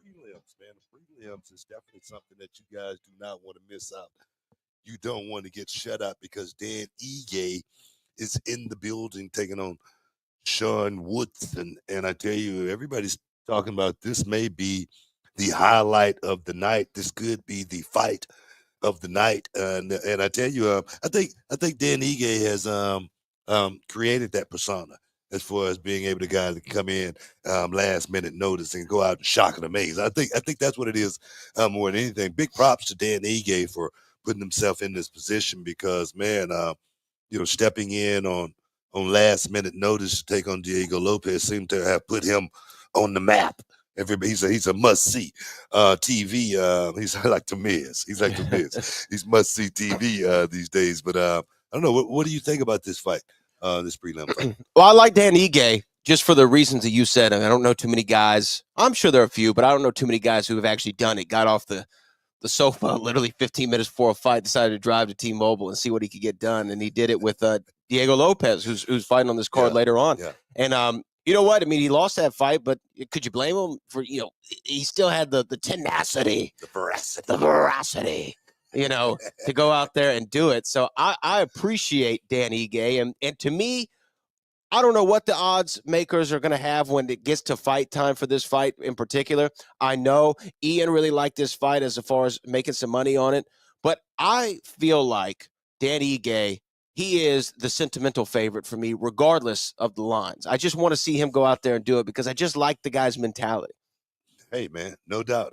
prelims, man. The prelims is definitely something that you guys do not want to miss out. You don't want to get shut out because Dan Ige is in the building taking on Sean Woodson. And I tell you, everybody's talking about this may be the highlight of the night. This could be the fight of the night. And I tell you, I think Dan Ige has created that persona as far as being able to guys to come in last minute notice and go out and shock and amaze. I think that's what it is more than anything. Big props to Dan Ige for putting himself in this position because, man, stepping in on last minute notice to take on Diego Lopez seemed to have put him on the map. He's a must see TV. He's like the Miz. He's like the Miz. He's must see TV these days. But I don't know. What do you think about this fight? This prelim fight? Well, I like Dan Ige just for the reasons that you said. I don't know too many guys. I'm sure there are a few, but I don't know too many guys who have actually done it. Got off the sofa literally 15 minutes before a fight, decided to drive to T-Mobile and see what he could get done, and he did it with Diego Lopez, who's fighting on this card later on. Yeah. And you know what? I mean, he lost that fight, but could you blame him for, he still had the tenacity, the veracity, to go out there and do it. So I appreciate Dan Ige. And to me, I don't know what the odds makers are going to have when it gets to fight time for this fight in particular. I know Ian really liked this fight as far as making some money on it, but I feel like Dan Ige, he is the sentimental favorite for me, regardless of the lines. I just want to see him go out there and do it because I just like the guy's mentality. Hey, man, no doubt.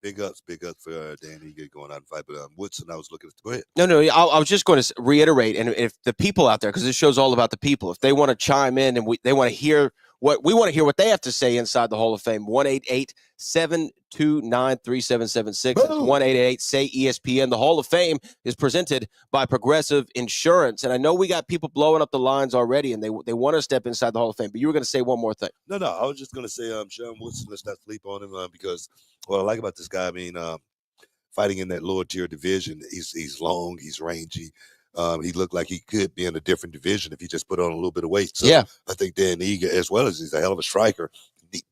Big ups for Dan Ige going out and fight. But Woodson, I was looking at. Go ahead. No, I was just going to reiterate, and if the people out there, because this show's all about the people, if they want to chime in and they want to hear what we want to hear, what they have to say inside the Hall of Fame, 1-888-729-3776. 1-888-SAY-ESPN. The Hall of Fame is presented by Progressive Insurance, and I know we got people blowing up the lines already, and they want to step inside the Hall of Fame. But you were going to say one more thing. No, I was just going to say, Sean Woodson, let's not sleep on him because what I like about this guy, I mean, fighting in that lower tier division, he's long, he's rangy. He looked like he could be in a different division if he just put on a little bit of weight. So yeah. I think Dan Ige, as well as he's a hell of a striker,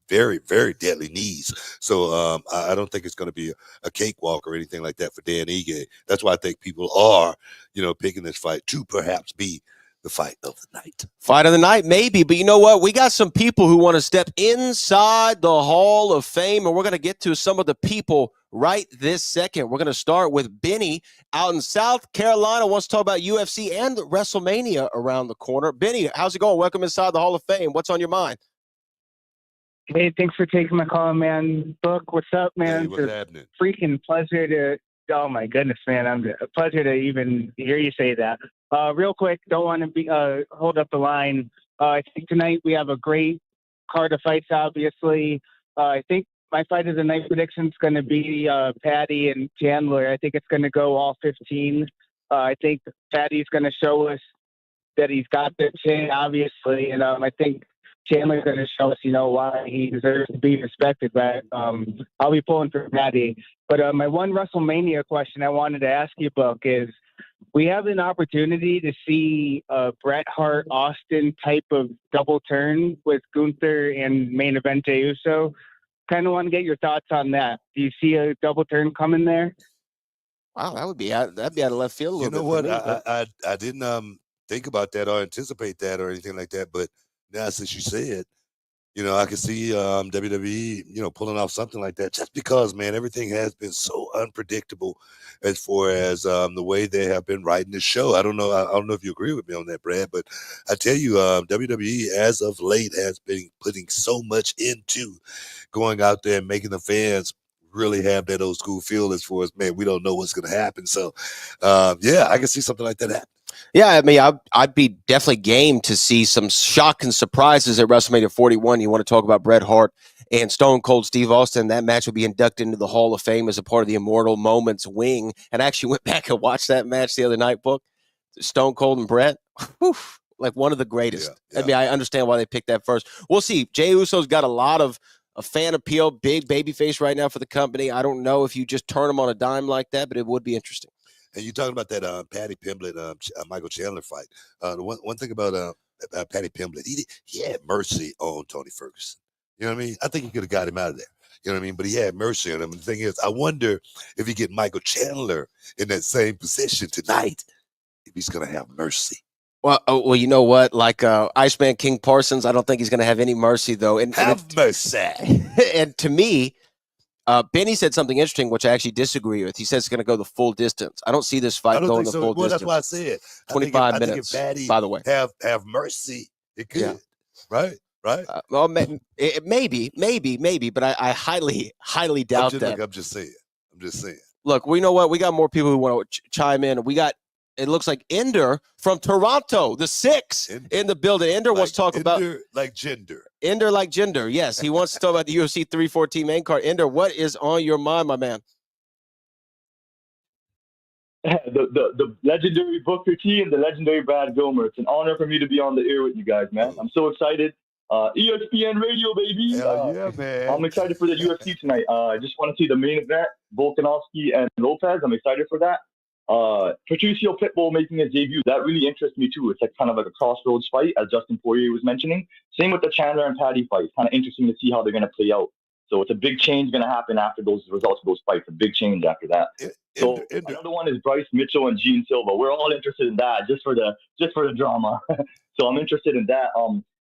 very, very deadly knees. So I don't think it's going to be a cakewalk or anything like that for Dan Ige. That's why I think people are, picking this fight to perhaps be the fight of the night. Fight of the night, maybe. But you know what? We got some people who want to step inside the Hall of Fame, and we're going to get to some of the people right this second. We're going to start with Benny out in South Carolina. Wants to talk about UFC and WrestleMania around the corner. Benny, how's it going? Welcome inside the Hall of Fame. What's on your mind? Hey, thanks for taking my call, man. Book, what's up, man? Hey, what's happening? Freaking pleasure to. Oh my goodness, man! A pleasure to even hear you say that. Real quick, don't want to be hold up the line. I think tonight we have a great card of fights. Obviously, I think my fight of the night prediction is going to be Patty and Chandler. I think it's going to go all 15. I think Patty's going to show us that he's got the chin, obviously, and I think Chandler's going to show us, why he deserves to be respected. But I'll be pulling for Patty. But my one WrestleMania question I wanted to ask you, Buck, is we have an opportunity to see a Bret Hart Austin type of double turn with Gunther and main event Uso. Kind of want to get your thoughts on that. Do you see a double turn coming there? Wow, that'd be out of left field a little bit. You know what? I didn't think about that or anticipate that or anything like that, but now since you said, I can see WWE, pulling off something like that just because, man, everything has been so unpredictable as far as the way they have been writing the show. I don't know if you agree with me on that, Brad, but I tell you, WWE as of late has been putting so much into going out there and making the fans really have that old school feel as far as, man, we don't know what's going to happen. So, yeah, I can see something like that happen. Yeah, I mean, I'd be definitely game to see some shock and surprises at WrestleMania 41. You want to talk about Bret Hart and Stone Cold Steve Austin. That match will be inducted into the Hall of Fame as a part of the Immortal Moments wing. And I actually went back and watched that match the other night, Book. Stone Cold and Bret. Whew, like one of the greatest. Yeah. I mean, I understand why they picked that first. We'll see. Jey Uso's got a lot of a fan appeal, big babyface right now for the company. I don't know if you just turn him on a dime like that, but it would be interesting. And you're talking about that Patty Pimblett, Michael Chandler fight. The one thing about Patty Pimblett, he had mercy on Tony Ferguson. You know what I mean? I think he could have got him out of there. You know what I mean? But he had mercy on him. And the thing is, I wonder if he get Michael Chandler in that same position tonight, if he's going to have mercy. Well, you know what? Like Iceman King Parsons, I don't think he's going to have any mercy, though. And mercy. And to me, Benny said something interesting, which I actually disagree with. He says it's going to go the full distance. I don't see this fight going the full distance. That's why I said 25 minutes, Patty by the way. Have mercy. It could. Yeah. Right? Well, maybe, but I highly doubt that. I'm just saying. Look, we know what? We got more people who want to chime in. We got, it looks like Ender from Toronto, the 6 in the building. Ender wants to talk about like gender. Ender like gender. Yes, he wants to talk about the UFC 314 main card. Ender, what is on your mind, my man? The legendary Booker T and the legendary Brad Gilmore. It's an honor for me to be on the air with you guys, man. I'm so excited. ESPN Radio, baby. Hell yeah, man. I'm excited for the UFC tonight. I just want to see the main event, Volkanovski and Lopez. I'm excited for that. Patricio Pitbull making his debut, that really interests me too. It's like kind of like a crossroads fight, as Dustin Poirier was mentioning. Same with the Chandler and Paddy fight. It's kind of interesting to see how they're going to play out. So it's a big change going to happen after those results of those fights. A big change after that. So another one is Bryce Mitchell and Gene Silva. We're all interested in that just for the drama. So I'm interested in that.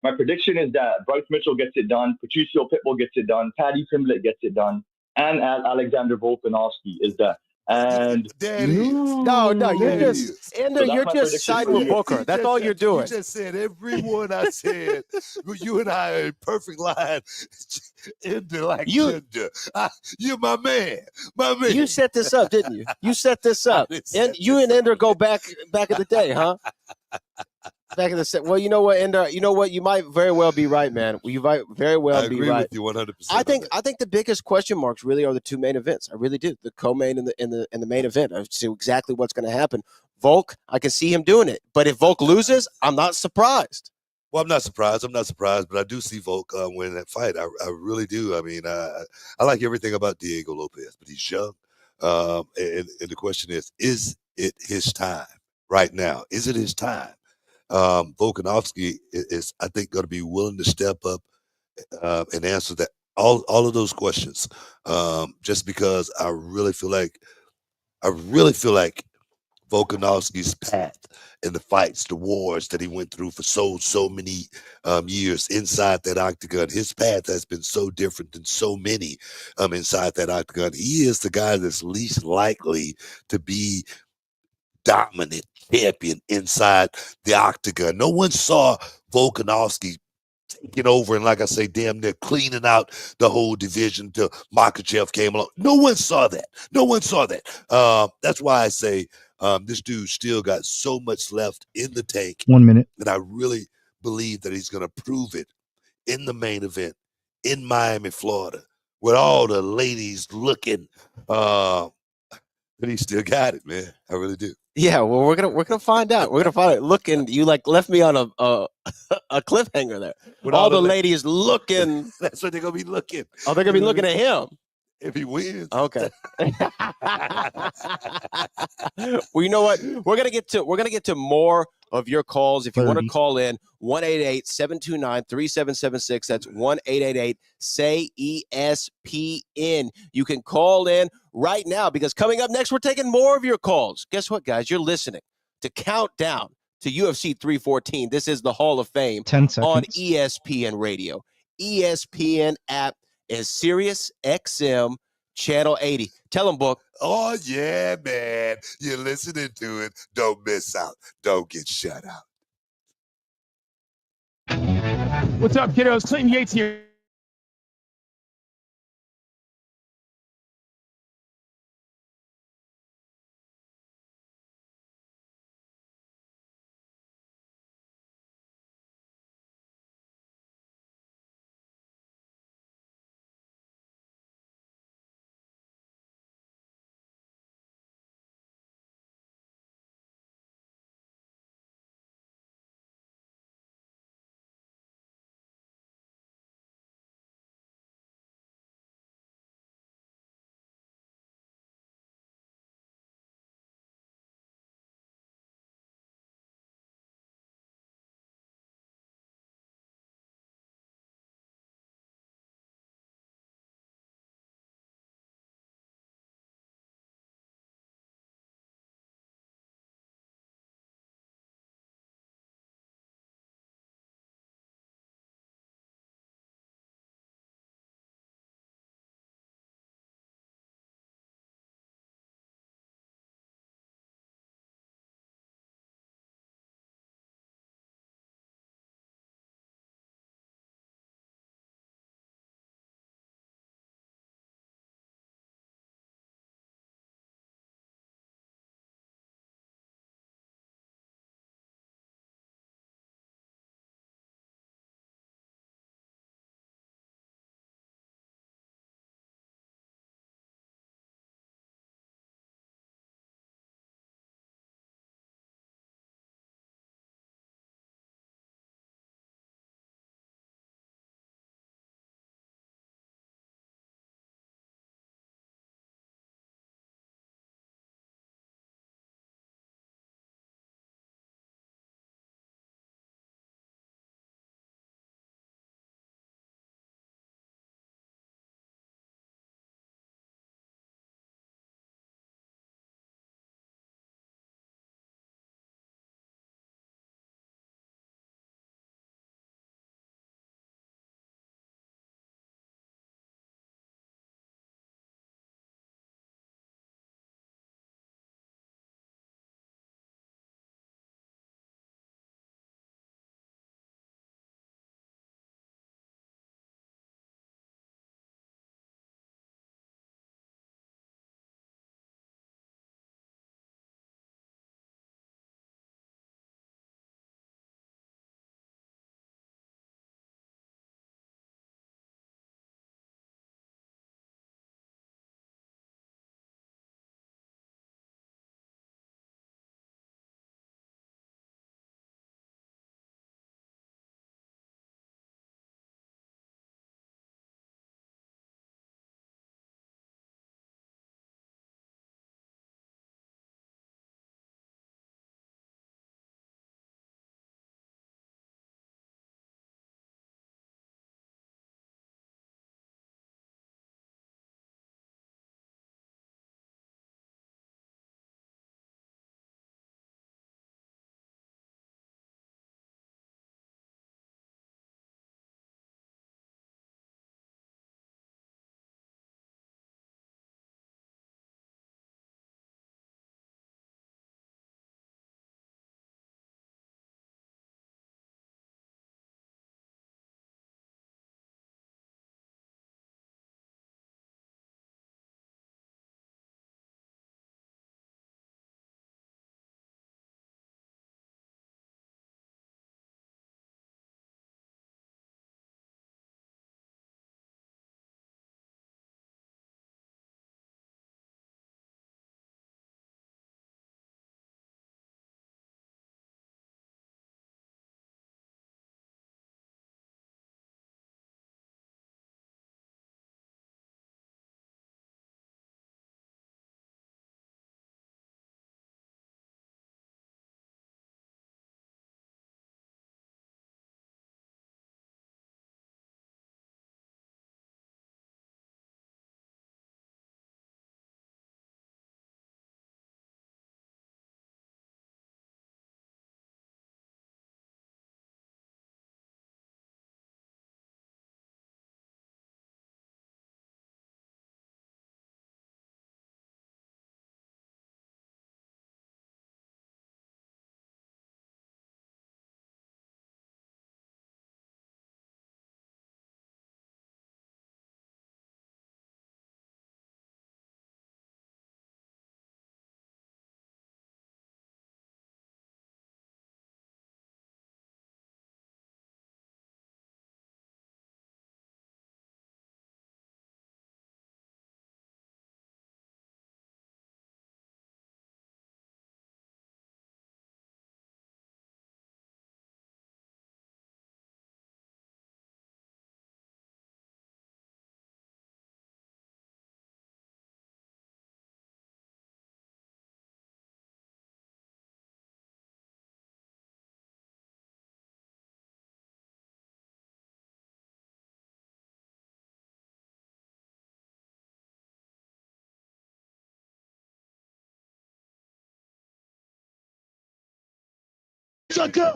My prediction is that Bryce Mitchell gets it done, Patricio Pitbull gets it done, Paddy Pimblett gets it done, and Alexander Volkanovski is that. And no, you're just Ender. You're just siding with Booker. That's all you're doing. You just said everyone I said. You and I are in perfect line. Ender like gender. You're my man. You set this up, didn't you? You set this up. And you and Ender go back in the day, huh? Back in the set. Well, you know what, Ender? You know what? You might very well be right, man. You might very well be right. I agree with you 100%. I think the biggest question marks really are the two main events. I really do. The co-main and the main event. I see exactly what's going to happen. Volk, I can see him doing it. But if Volk loses, I'm not surprised. Well, I'm not surprised, but I do see Volk winning that fight. I really do. I mean, I like everything about Diego Lopez, but he's young. And the question is it his time right now? Is it his time? Volkanovski is, I think, going to be willing to step up and answer that all of those questions. Just because I really feel like Volkanovski's path and the fights, the wars that he went through for so many years inside that octagon, his path has been so different than so many inside that octagon. He is the guy that's least likely to be dominant champion inside the octagon. No one saw Volkanovski taking over and, like I say, damn near cleaning out the whole division till Makhachev came along. No one saw that. That's why I say this dude still got so much left in the tank. 1 minute. And I really believe that he's going to prove it in the main event in Miami, Florida, with all the ladies looking. But he still got it, man. I really do. Yeah, well, we're gonna find out. We're gonna find out. Looking, you like left me on a cliffhanger there. With all the ladies looking. That's what they're gonna be looking. Oh, they're gonna be looking at him if he wins. Okay. Well, you know what? We're gonna get to more of your calls. If you want to call in, 1-888-729-3776. That's 1-888-SAY-ESPN. You can call in right now because coming up next, we're taking more of your calls. Guess what, guys? You're listening to Countdown to UFC 314. This is the Hall of Fame 10 seconds. On ESPN Radio. ESPN app is Sirius XM Channel 80. Tell them, Book. Oh, yeah, man. You're listening to it. Don't miss out. Don't get shut out. What's up, kiddos? Clinton Yates here. Sucker!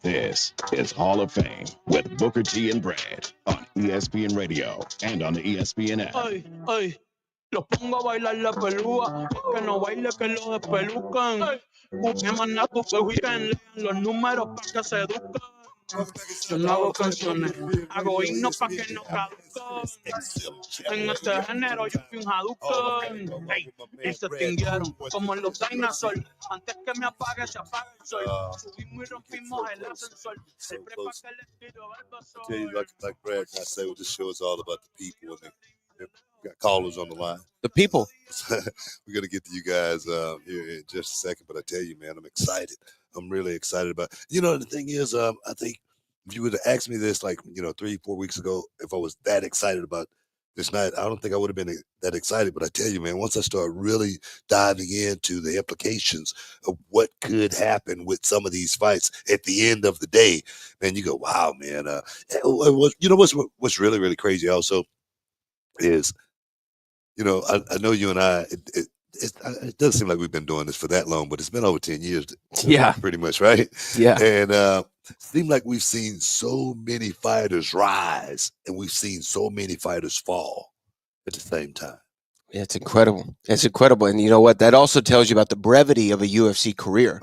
This is Hall of Fame with Booker T and Brad on ESPN Radio and on the ESPN app. Ay, ay, los pongo a bailar la pelúa, que no baile que lo despelucan. Me manda tu que weekend, lean los números pa' que se educan. Yo no hago canciones, hago himnos pa' que no caducan. En este género yo fui un Hadouken. Hey, y se extinguieron como en los dinosaurs. Antes que me apague, se apaga el sol. Subimos y rompimos el ascensor. El prepa que le tiro al I tell you, like Brad I say, what this show is all about the people. And we got callers on the line. The people. We're going to get to you guys here in just a second. But I tell you, man, I'm excited. I'm really excited about it. You know, the thing is, I think if you would have asked me this, 3-4 weeks ago, if I was that excited about this night, I don't think I would have been that excited. But I tell you, man, once I start really diving into the implications of what could happen with some of these fights at the end of the day, man, you go, wow, man. You know what's really, really crazy also is, I know you and I, it doesn't seem like we've been doing this for that long, but it's been over 10 years. Yeah. Pretty much, right? Yeah. And it seems like we've seen so many fighters rise and we've seen so many fighters fall at the same time. It's incredible. It's incredible. And you know what? That also tells you about the brevity of a UFC career.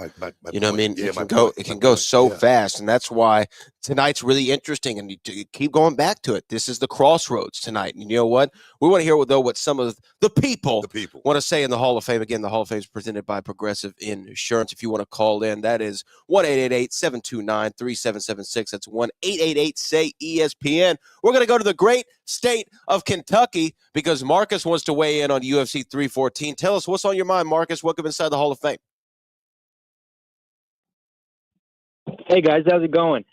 You know what I mean? Yeah, it can go so fast. And that's why tonight's really interesting. And you keep going back to it. This is the crossroads tonight. And you know what? We want to hear, what some of the people want to say in the Hall of Fame. Again, the Hall of Fame is presented by Progressive Insurance. If you want to call in, that is 1-888-729-3776. That's 1-888-SAY-ESPN. We're going to go to the great state of Kentucky because Marcus wants to weigh in on UFC 314. Tell us what's on your mind, Marcus. Welcome inside the Hall of Fame. Hey, guys. How's it going?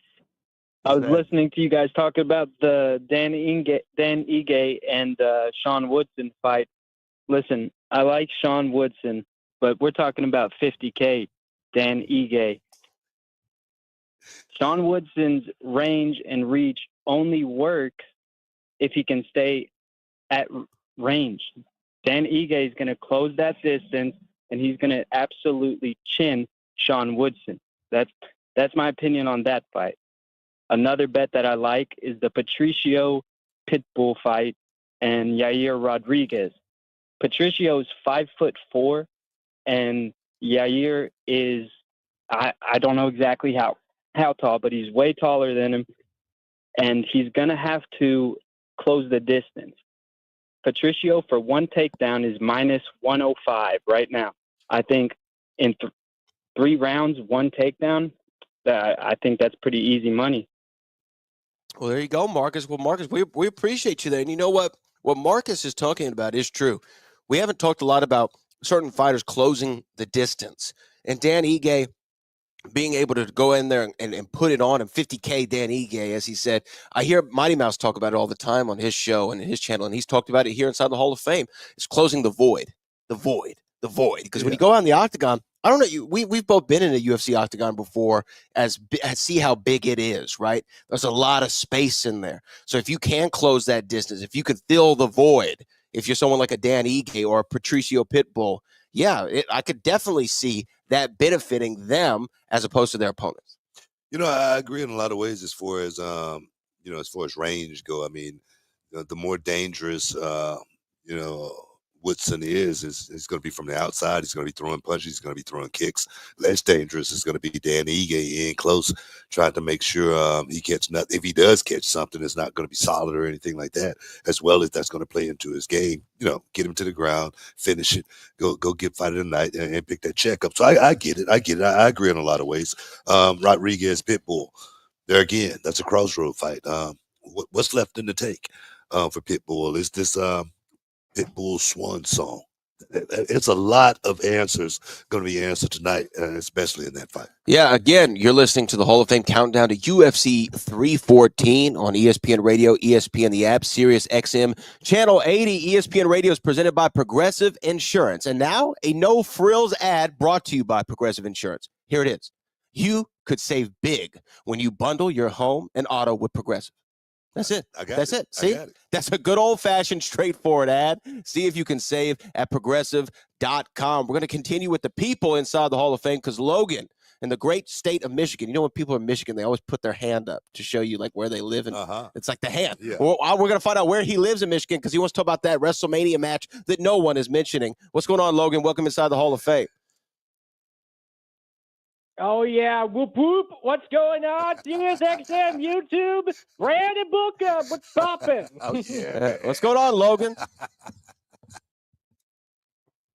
I was listening to you guys talking about the Dan Ige and Sean Woodson fight. Listen, I like Sean Woodson, but we're talking about 50K, Dan Ige. Sean Woodson's range and reach only works if he can stay at range. Dan Ige is going to close that distance, and he's going to absolutely chin Sean Woodson. That's my opinion on that fight. Another bet that I like is the Patricio Pitbull fight and Yair Rodriguez. Patricio's 5'4", and Yair is I don't know exactly how tall, but he's way taller than him, and he's gonna have to close the distance. Patricio for one takedown is -105 right now. I think in 3 rounds, one takedown, I think that's pretty easy money. Well, there you go, Marcus. Well, Marcus, we appreciate you there. And you know what? What Marcus is talking about is true. We haven't talked a lot about certain fighters closing the distance. And Dan Ige being able to go in there and put it on him, 50K Dan Ige, as he said. I hear Mighty Mouse talk about it all the time on his show and his channel, and he's talked about it here inside the Hall of Fame. It's closing the void. Because when you go out in the Octagon, I don't know. We've both been in a UFC Octagon before, as see how big it is, right? There's a lot of space in there. So if you can close that distance, if you can fill the void, if you're someone like a Dan Ige or a Patricio Pitbull, I could definitely see that benefiting them as opposed to their opponents. I agree in a lot of ways as far as range go. I mean, the more dangerous, Woodson is going to be from the outside. He's going to be throwing punches. He's going to be throwing kicks. Less dangerous is going to be Dan Ige in close, trying to make sure he catch nothing. If he does catch something, it's not going to be solid or anything like that. As well as that's going to play into his game. Get him to the ground, finish it, go get fight of the night, and pick that check up. So I get it. I agree in a lot of ways. Rodriguez, Pitbull, there again, that's a crossroad fight. What's left in the take for Pitbull? Is this Pitbull's swan song? It's a lot of answers going to be answered tonight, especially in that fight. Yeah, again, you're listening to the Hall of Fame countdown to UFC 314 on ESPN Radio, ESPN the app, Sirius XM, Channel 80. ESPN Radio is presented by Progressive Insurance. And now a no-frills ad brought to you by Progressive Insurance. Here it is. You could save big when you bundle your home and auto with Progressive. That's it. That's it. See, that's a good old-fashioned, straightforward ad. See if you can save at progressive.com. We're going to continue with the people inside the Hall of Fame because Logan in the great state of Michigan. You know, when people are in Michigan, they always put their hand up to show you like where they live, and it's like the hand. Yeah. Well, we're gonna find out where he lives in Michigan because he wants to talk about that WrestleMania match that no one is mentioning. What's going on, Logan? Welcome inside the Hall of Fame. Oh, yeah. Whoop, whoop. What's going on? SiriusXM, YouTube, Brandon Booker. What's poppin'? What's going on, Logan?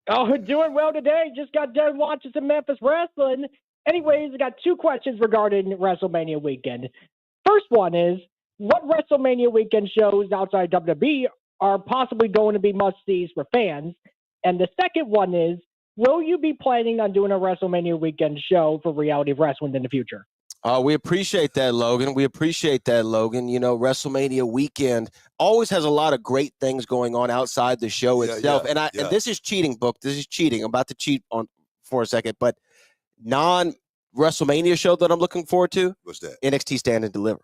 Oh, doing well today. Just got done watching some Memphis wrestling. Anyways, I got two questions regarding WrestleMania weekend. First one is, what WrestleMania weekend shows outside WWE are possibly going to be must-sees for fans? And the second one is, will you be planning on doing a WrestleMania weekend show for Reality Wrestling in the future? We appreciate that, Logan. We appreciate that, Logan. You know, WrestleMania weekend always has a lot of great things going on outside the show itself. And this is cheating, Book. This is cheating. I'm about to cheat on for a second, but non-WrestleMania show that I'm looking forward to. What's that? NXT Stand and Deliver.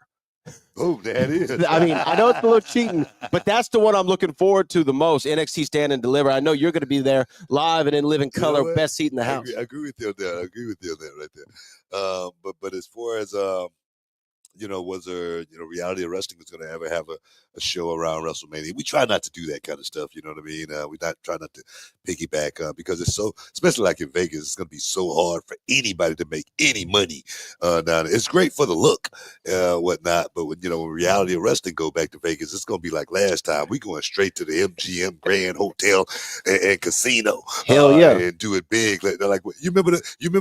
Oh, that is. I mean, I know it's a little cheating, but that's the one I'm looking forward to the most. NXT Stand and Deliver. I know you're going to be there live and in living color, best seat in the house. I agree with you on that. I agree with you on that right there. But as far as was there, Reality of Wrestling is going to ever have a show around WrestleMania? We try not to do that kind of stuff. You know what I mean? We try not to piggyback because it's so, especially like in Vegas, it's going to be so hard for anybody to make any money. Now it's great for the look, whatnot, but when Reality of Wrestling go back to Vegas, it's going to be like last time. We going straight to the MGM Grand Hotel and Casino. Hell yeah, and do it big. Like you remember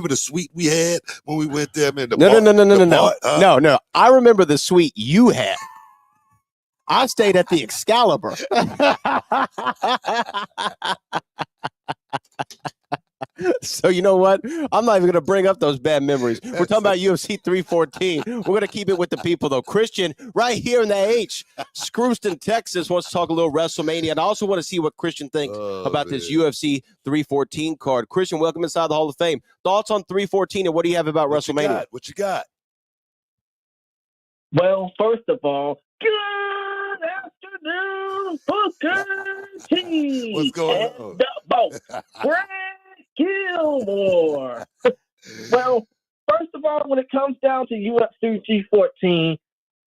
the suite we had when we went there, man. No. I remember the suite you had. I stayed at the Excalibur. So you know what? I'm not even going to bring up those bad memories. We're talking about UFC 314. We're going to keep it with the people, though. Christian, right here in the H, Scrooston, Texas, wants to talk a little WrestleMania. And I also want to see what Christian thinks about this UFC 314 card. Christian, welcome inside the Hall of Fame. Thoughts on 314, and what do you have about WrestleMania? What you got? Well, first of all, good afternoon, Booker T. What's going on? The boat, Greg Gilmore. Well, first of all, when it comes down to UFC 314,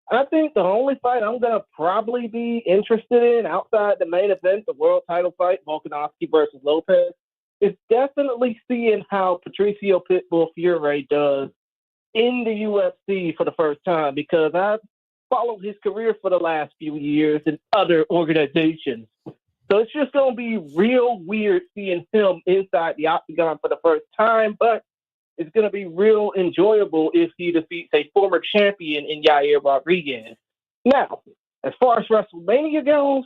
I think the only fight I'm going to probably be interested in outside the main event, the world title fight, Volkanovski versus Lopez, is definitely seeing how Patricio Pitbull Fury does in the UFC for the first time, because I've followed his career for the last few years in other organizations. So it's just going to be real weird seeing him inside the Octagon for the first time, but it's going to be real enjoyable if he defeats a former champion in Yair Rodriguez. Now, as far as WrestleMania goes,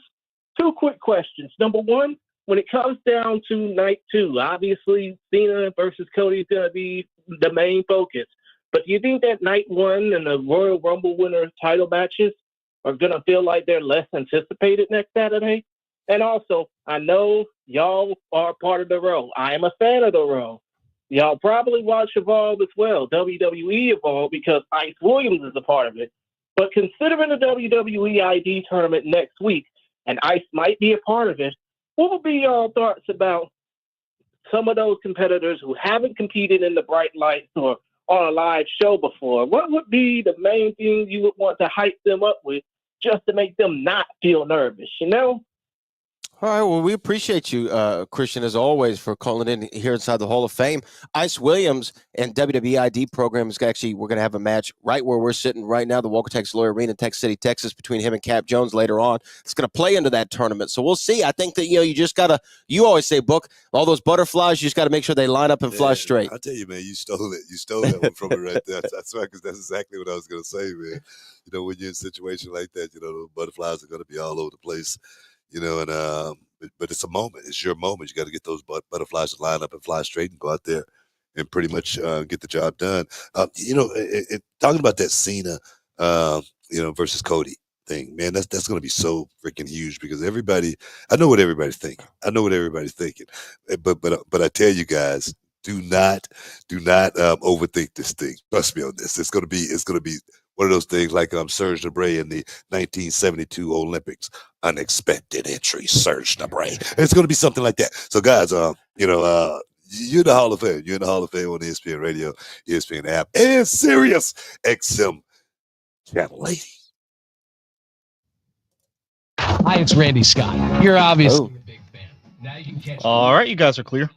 two quick questions. Number one, when it comes down to night two, obviously Cena versus Cody is going to be the main focus. But do you think that night one and the Royal Rumble winner title matches are going to feel like they're less anticipated next Saturday? And also, I know y'all are part of the Row. I am a fan of the Row. Y'all probably watch Evolve as well, WWE Evolve, because Ice Williams is a part of it. But considering the WWE ID tournament next week, and Ice might be a part of it, what would be y'all thoughts about some of those competitors who haven't competed in the bright lights or on a live show before? What would be the main thing you would want to hype them up with just to make them not feel nervous, All right, well, we appreciate you, Christian, as always, for calling in here inside the Hall of Fame. Ice Williams and WWE ID program is actually, we're going to have a match right where we're sitting right now, the Walker Texas Lawyer Arena in Texas City, Texas, between him and Cap Jones later on. It's going to play into that tournament. So we'll see. I think that, you just got to, you always say, Book, all those butterflies, you just got to make sure they line up and fly straight. I'll tell you, man, you stole it. You stole that one from me right there. That's right, because that's exactly what I was going to say, man. When you're in a situation like that, those butterflies are going to be all over the place, and but it's a moment. It's your moment. You got to get those butterflies to line up and fly straight and go out there and pretty much get the job done. Talking about that Cena, versus Cody thing, man, that's going to be so freaking huge because I know what everybody's thinking. But I tell you guys, do not overthink this thing. Trust me on this. It's going to be one of those things like Serge Nabray in the 1972 Olympics. Unexpected entry, Serge Nabray. It's going to be something like that. So, guys, You're the Hall of Fame. You're in the Hall of Fame on ESPN Radio, ESPN app, and Sirius XM Channel 80. Hi, it's Randy Scott. You're obviously a big fan. Now you can catch All right, you guys are clear.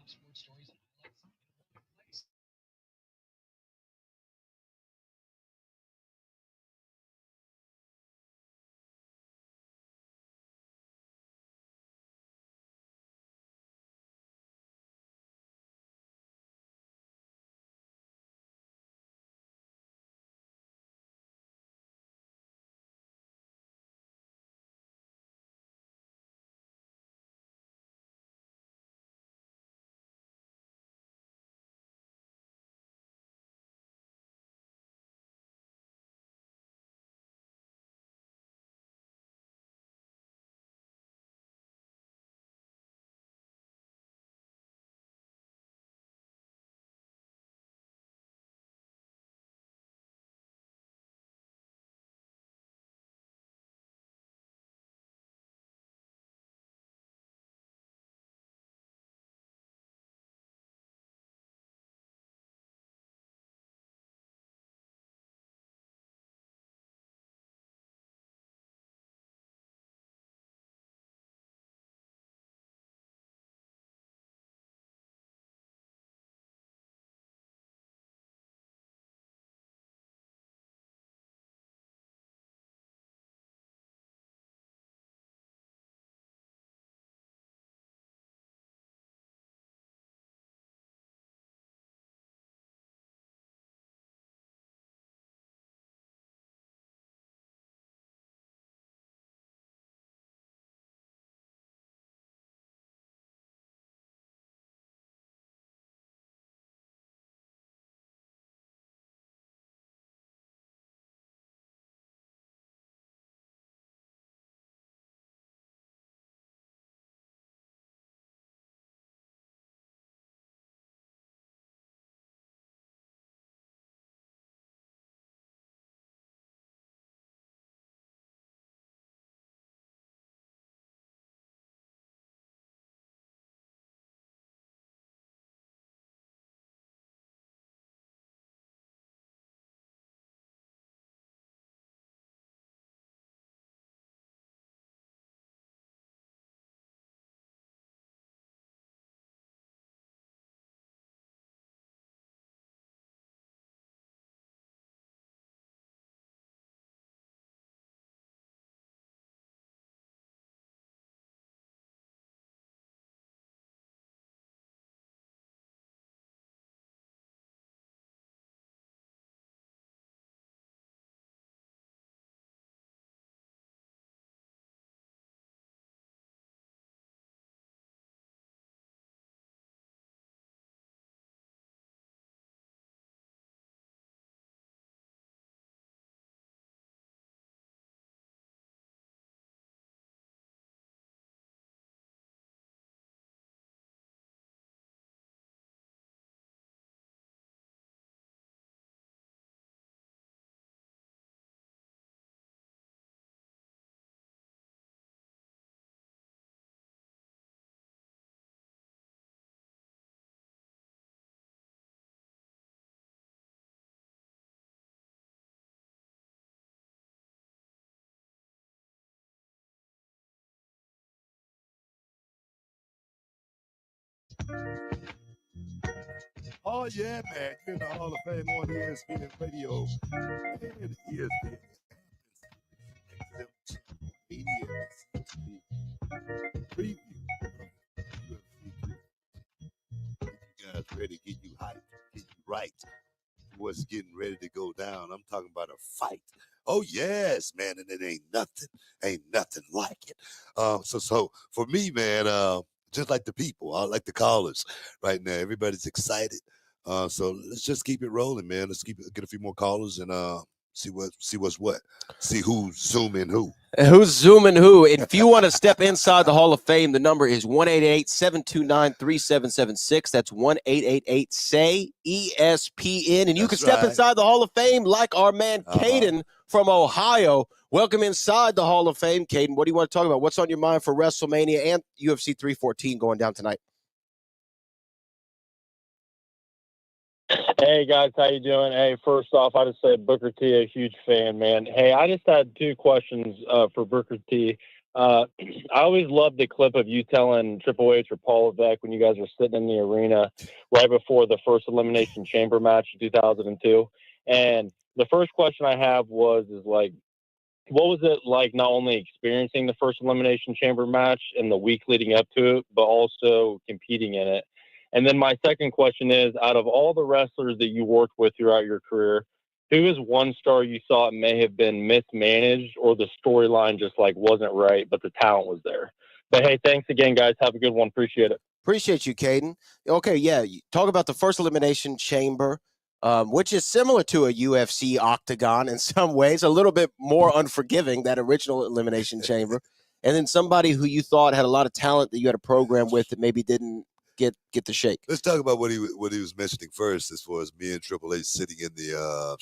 Oh, yeah, man. You're in the Hall of Fame on ESPN Radio and ESPN. Preview of UFC. You guys ready to get you hyped, get you right. What's getting ready to go down? I'm talking about a fight. Oh yes, man, and it ain't nothing like it. So for me, man, just like the people, I like the callers right now. Everybody's excited. So let's just keep it rolling, man. Let's get a few more callers and see what's what. See who's zooming who. Who's zooming who? And if you want to step inside the Hall of Fame, the number is 1-888-729-3776. That's 1-888-SAY-ESPN. And you can step inside the Hall of Fame like our man Caden from Ohio. Welcome inside the Hall of Fame, Caden. What do you want to talk about? What's on your mind for WrestleMania and UFC 314 going down tonight? Hey guys, how you doing? Hey, first off, I just said Booker T, a huge fan, man. Hey, I just had two questions for Booker T. I always loved the clip of you telling Triple H or Paul Levesque when you guys were sitting in the arena right before the first Elimination Chamber match in 2002. And the first question I have is like, what was it like not only experiencing the first Elimination Chamber match and the week leading up to it, but also competing in it? And then my second question is, out of all the wrestlers that you worked with throughout your career, who is one star you thought may have been mismanaged or the storyline just like wasn't right, but the talent was there? But hey, thanks again, guys. Have a good one. Appreciate it. Appreciate you, Caden. Okay, yeah, talk about the first Elimination Chamber, which is similar to a UFC Octagon in some ways, a little bit more unforgiving, that original Elimination Chamber. And then somebody who you thought had a lot of talent that you had a program with that maybe didn't get the shake. Let's talk about what he was mentioning first, as far as me and Triple H sitting in the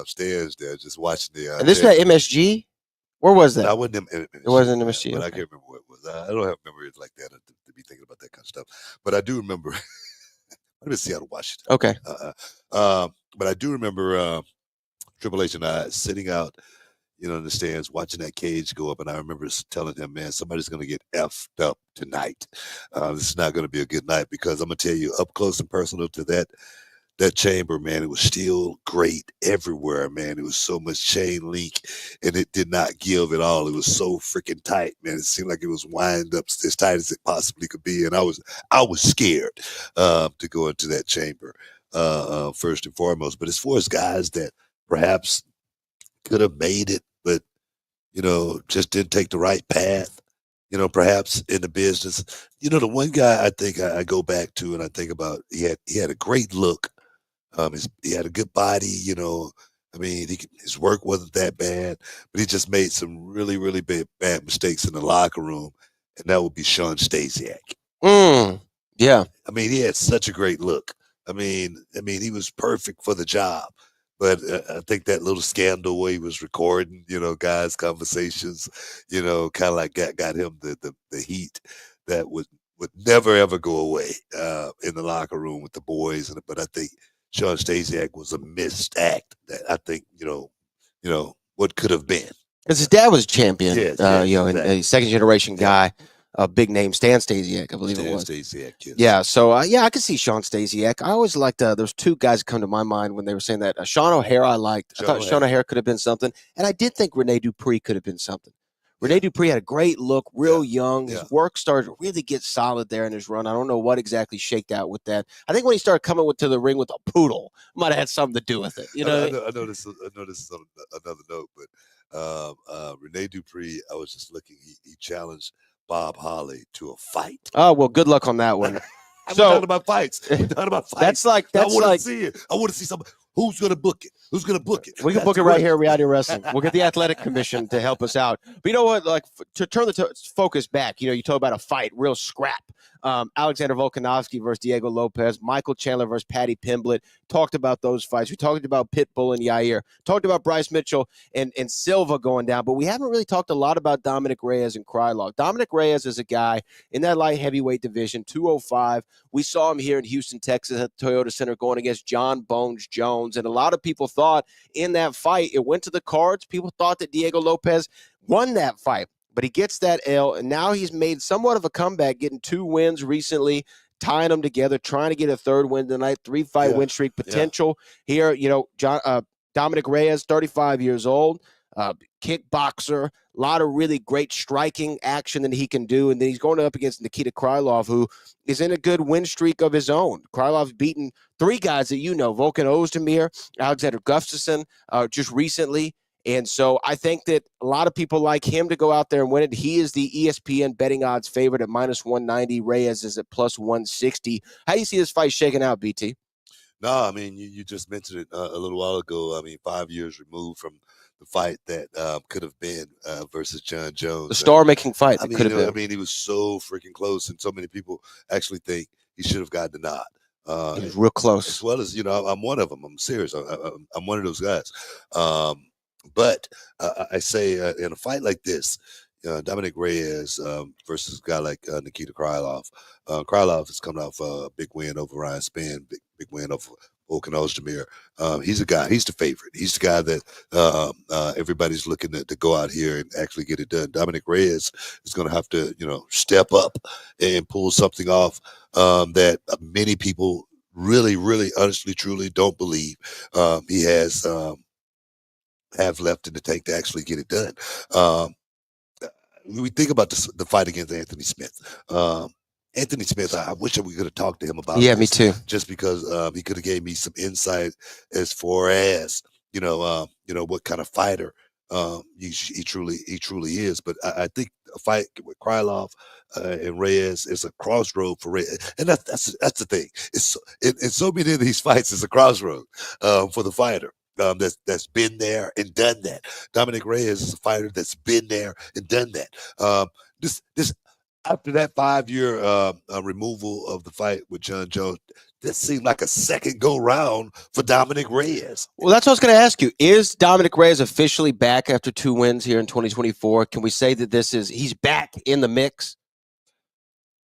stairs there, just watching the. And this was at MSG. Where was that? I wasn't MSG. It wasn't MSG. But Okay. I can't remember what it was. I don't have memories like that to be thinking about that kind of stuff. But I do remember. I'm in Seattle, Washington. Okay. But I do remember Triple H and I sitting out, in the stands, watching that cage go up. And I remember telling him, man, somebody's going to get effed up tonight. This is not going to be a good night, because I'm going to tell you, up close and personal to that chamber, man, it was still great everywhere, man. It was so much chain link, and it did not give at all. It was so freaking tight, man. It seemed like it was wind up as tight as it possibly could be. And I was scared to go into that chamber, first and foremost. But as far as guys that perhaps could have made it, but, just didn't take the right path, perhaps in the business. The one guy I think I go back to and I think about, he had a great look. He had a good body, his work wasn't that bad, but he just made some really, really bad mistakes in the locker room, and that would be Sean Stasiak. Yeah. He had such a great look. He was perfect for the job. But I think that little scandal where he was recording, guys' conversations, kind of like got him the heat that would never, ever go away in the locker room with the boys. But I think Sean Stasiak was a missed act that I think, what could have been. Because his dad was a champion, Yes, and exactly. a second-generation guy, a big name, Stan Stasiak, I believe it was. Stasiak, yes. Yeah, so, I could see Sean Stasiak. I always liked, there's two guys that come to my mind when they were saying that. Sean O'Hare I liked. I thought Sean O'Hare could have been something. And I did think Rene Dupree could have been something. Rene Dupree had a great look, real young. His work started to really get solid there in his run. I don't know what exactly shaked out with that. I think when he started coming to the ring with a poodle, might have had something to do with it. I know this is on another note, but Rene Dupree, I was just looking. He challenged Bob Holly to a fight. Oh, well, good luck on that one. We're talking about fights. We're talking about fights. I want to see it. I want to see somebody. Who's going to book it? Who's going to book it? We can book it right here at Reality Wrestling. We'll get the Athletic Commission to help us out. But you know what? Like, to turn the focus back, you talk about a fight, real scrap. Alexander Volkanovski versus Diego Lopez, Michael Chandler versus Patty Pimblett. Talked about those fights. We talked about Pitbull and Yair. Talked about Bryce Mitchell and Silva going down. But we haven't really talked a lot about Dominic Reyes and Krylov. Dominic Reyes is a guy in that light heavyweight division, 205. We saw him here in Houston, Texas at the Toyota Center going against John Bones Jones. And a lot of people thought in that fight, it went to the cards. People thought that Diego Lopez won that fight. But he gets that L, and now he's made somewhat of a comeback, getting 2 wins recently, tying them together, trying to get a third win tonight, 3-fight win streak potential here. Dominic Reyes, 35 years old, kickboxer, a lot of really great striking action that he can do. And then he's going up against Nikita Krylov, who is in a good win streak of his own. Krylov's beaten 3 guys that Volkan Ozdemir, Alexander Gustafsson, just recently. And so I think that a lot of people like him to go out there and win it. He is the ESPN betting odds favorite at -190. Reyes is at +160. How do you see this fight shaking out, BT? No, you just mentioned it a little while ago. 5 years removed from the fight that could have been versus John Jones. The star-making fight that could have been. He was so freaking close, and so many people actually think he should have gotten the nod. He was real close. As well as, I'm one of them. I'm serious. I'm one of those guys. But I say in a fight like this, Dominic Reyes versus a guy like Nikita Krylov. Krylov is coming off a big win over Ryan Spann, big win over Volkan Ozdemir. He's a guy. He's the favorite. He's the guy that everybody's looking to go out here and actually get it done. Dominic Reyes is going to have to, step up and pull something off that many people really, really, honestly, truly don't believe he has have left in the tank to actually get it done. When we think about the fight against Anthony Smith. Anthony Smith, I wish we could have talked to him about Yeah, this, me too. just because he could have gave me some insight as far as what kind of fighter he truly is. But I think a fight with Krylov and Reyes is a crossroad for Reyes, and that's the thing. In so many of these fights, it's a crossroad for the fighter. That's been there and done that. Dominic Reyes is a fighter that's been there and done that. This after that 5-year removal of the fight with John Jones, this seemed like a second go round for Dominic Reyes. Well, that's what I was going to ask you. Is Dominic Reyes officially back after 2 wins here in 2024? Can we say that he's back in the mix?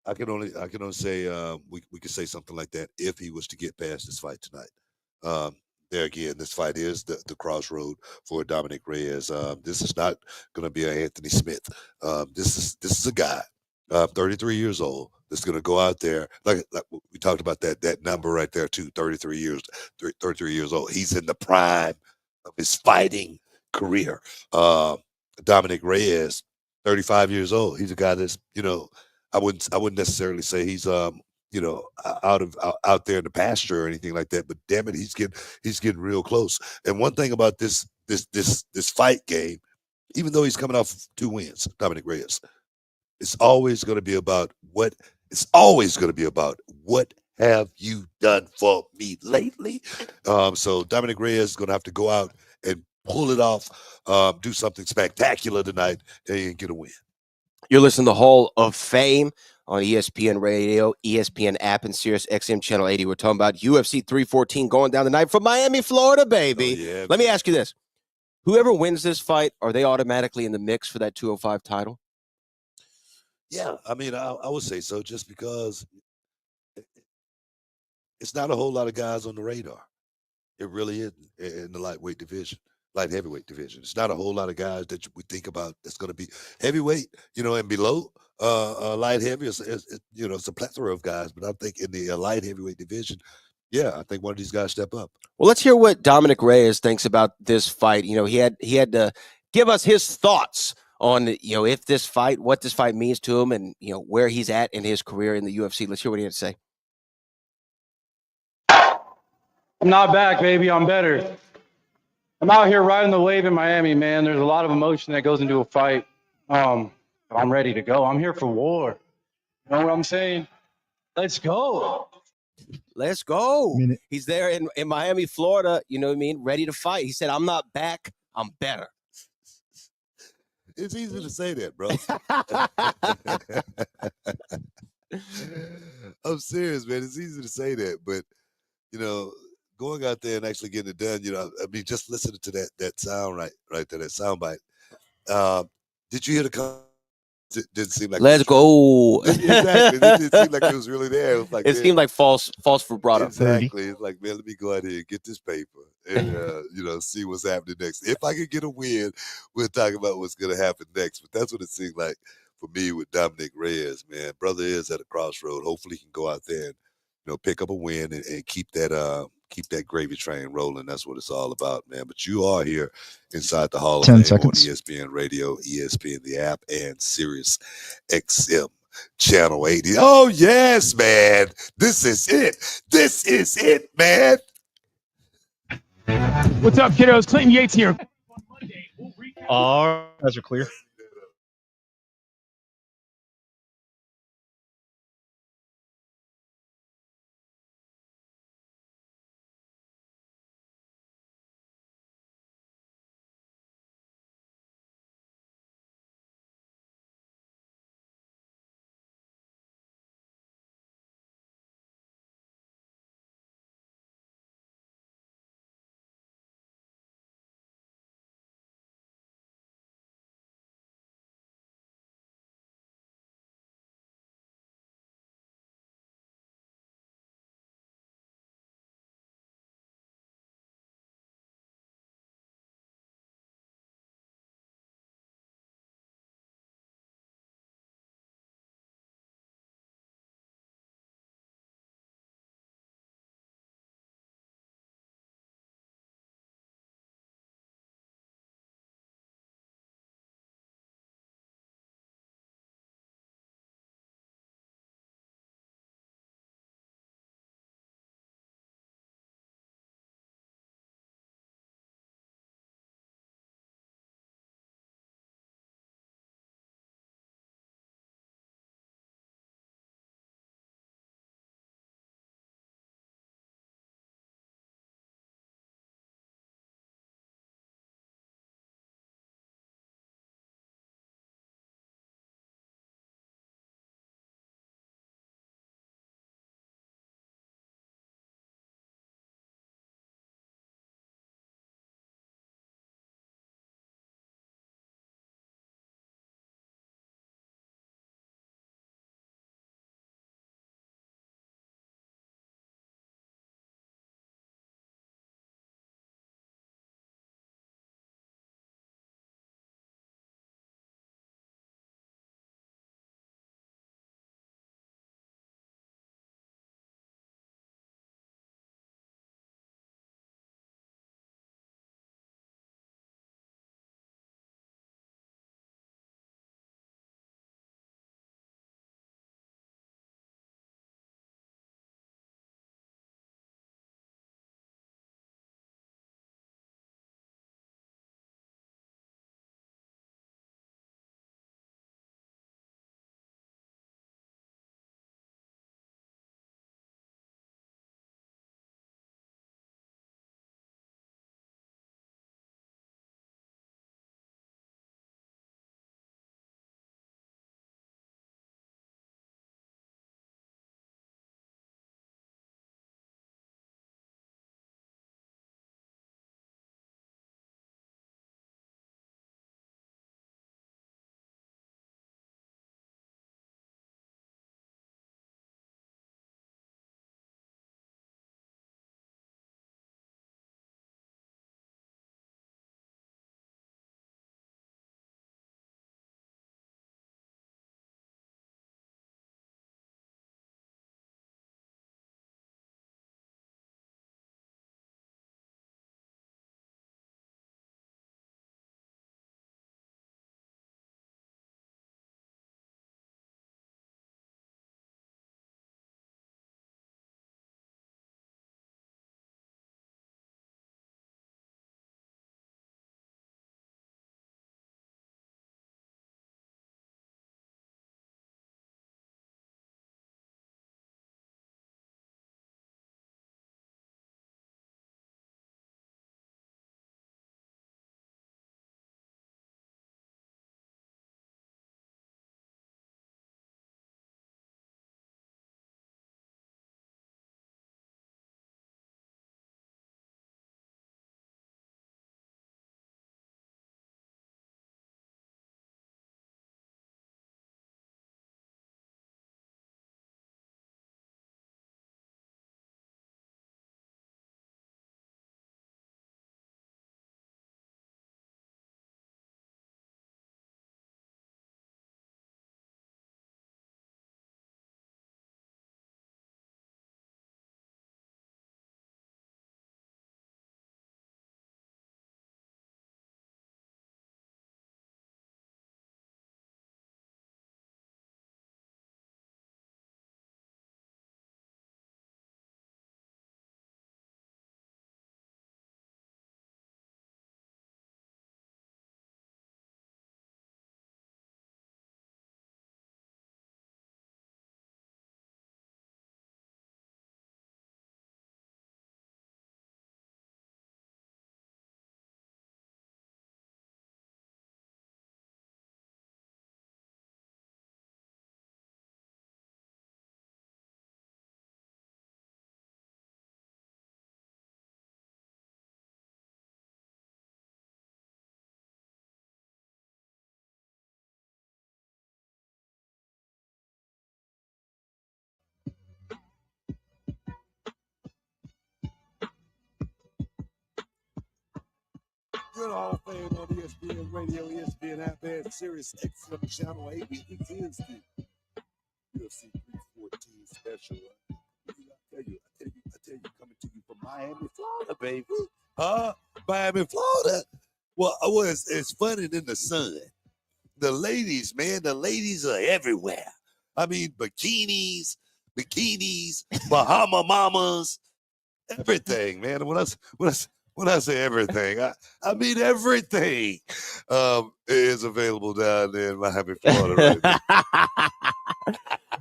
I can only say we could say something like that if he was to get past this fight tonight. There again, this fight is the crossroad for Dominic Reyes. This is not going to be an Anthony Smith. This is a guy, 33 years old, that's going to go out there like we talked about that number right there too. 33 years old. He's in the prime of his fighting career. Dominic Reyes, 35 years old. He's a guy that's I wouldn't necessarily say he's out there in the pasture or anything like that, but damn it, he's getting real close. And one thing about this fight game, even though he's coming off 2 wins, Dominic Reyes, it's always going to be about what have you done for me lately? So Dominic Reyes is going to have to go out and pull it off, do something spectacular tonight and get a win. You're listening to the Hall of Fame on ESPN Radio, ESPN app, and Sirius XM Channel 80. We're talking about UFC 314 going down tonight from Miami, Florida, baby. Oh, yeah, Let me ask you this. Whoever wins this fight, are they automatically in the mix for that 205 title? Yeah, I mean, I would say so, just because it's not a whole lot of guys on the radar. It really isn't in the light heavyweight division. It's not a whole lot of guys that we think about that's going to be heavyweight, and below light heavy. It's a plethora of guys, but I think in the light heavyweight division, yeah, I think one of these guys step up. Well, let's hear what Dominic Reyes thinks about this fight. He had to give us his thoughts on what this fight means to him, and where he's at in his career in the UFC. Let's hear what he had to say. I'm not back, baby. I'm better. I'm out here riding the wave in Miami, man. There's a lot of emotion that goes into a fight. But I'm ready to go. I'm here for war. You know what I'm saying? Let's go. Let's go. He's there in Miami, Florida, ready to fight. He said, I'm not back. I'm better. It's easy to say that, bro. I'm serious, man. It's easy to say that, but going out there and actually getting it done, just listening to that sound right there, that sound bite. Did you hear the didn't seem like let's go. Exactly. It didn't seem like it was really there. It was like it seemed like false vibrato. Exactly. It's like, man, let me go out here and get this paper and see what's happening next. If I could get a win, we'll talk about what's gonna happen next. But that's what it seemed like for me with Dominic Reyes, man. Brother is at a crossroad. Hopefully he can go out there and pick up a win and keep that gravy train rolling. That's what it's all about, man. But you are here inside the Hall of Fame on ESPN Radio, ESPN the app, and Sirius XM Channel 80. Oh, yes, man. This is it. This is it, man. What's up, kiddos? Clinton Yates here. All right, guys are clear. Good Hall of Fame on ESPN Radio, ESPN app, and Sirius XM Channel 80. This is the UFC 314 special. I tell you, coming to you from Miami, Florida, baby. Miami, Florida. Well, it's funny in the sun. The ladies, man, the ladies are everywhere. I mean, bikinis, Bahama mamas, everything, man. When I say everything, I mean everything is available down there in Miami, Florida right now.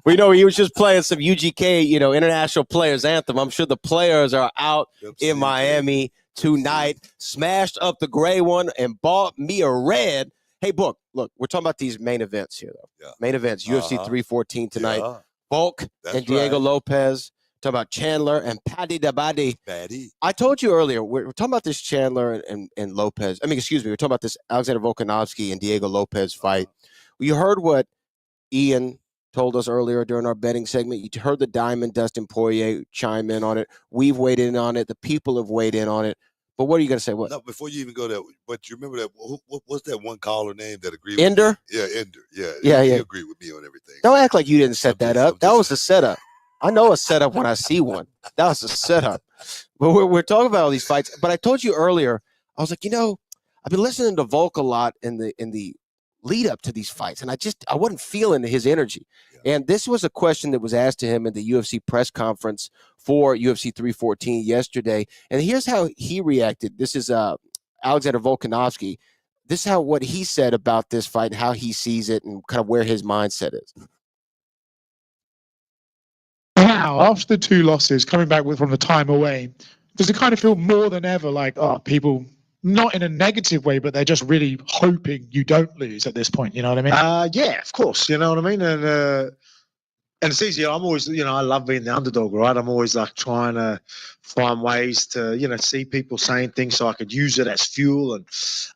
We know he was just playing some UGK, International Players Anthem. I'm sure the players are out in Miami tonight, smashed up the gray one and bought me a red. Hey, Book, look, we're talking about these main events here, though. Yeah. Main events, UFC 314 tonight. Yeah. Volk and Diego Lopez. Talking about Chandler and Paddy Dabadi. I told you earlier, we're talking about this Chandler and Lopez. We're talking about this Alexander Volkanovski and Diego Lopez fight. You heard what Ian told us earlier during our betting segment. You heard the Diamond Dustin Poirier chime in on it. We've weighed in on it. The people have weighed in on it. But what are you going to say? What? No, before you even go there, but you remember that, what's that one caller name that agreed Ender? with me? Yeah, Ender. Yeah. He agreed with me on everything. Don't act like you didn't set that up. That was a setup. I know a setup when I see one. That was a setup. But we're talking about all these fights. But I told you earlier, I was like, I've been listening to Volk a lot in the lead up to these fights, and I wasn't feeling his energy. Yeah. And this was a question that was asked to him in the UFC press conference for UFC 314 yesterday. And here's how he reacted. This is Alexander Volkanovski. This is what he said about this fight, how he sees it, and kind of where his mindset is. Now, after the 2 losses, coming back from the time away, does it kind of feel more than ever like, people, not in a negative way, but they're just really hoping you don't lose at this point? You know what I mean? Yeah, of course. You know what I mean? And it's easy. I'm always, I love being the underdog, right? I'm always like trying to find ways to, see people saying things so I could use it as fuel. And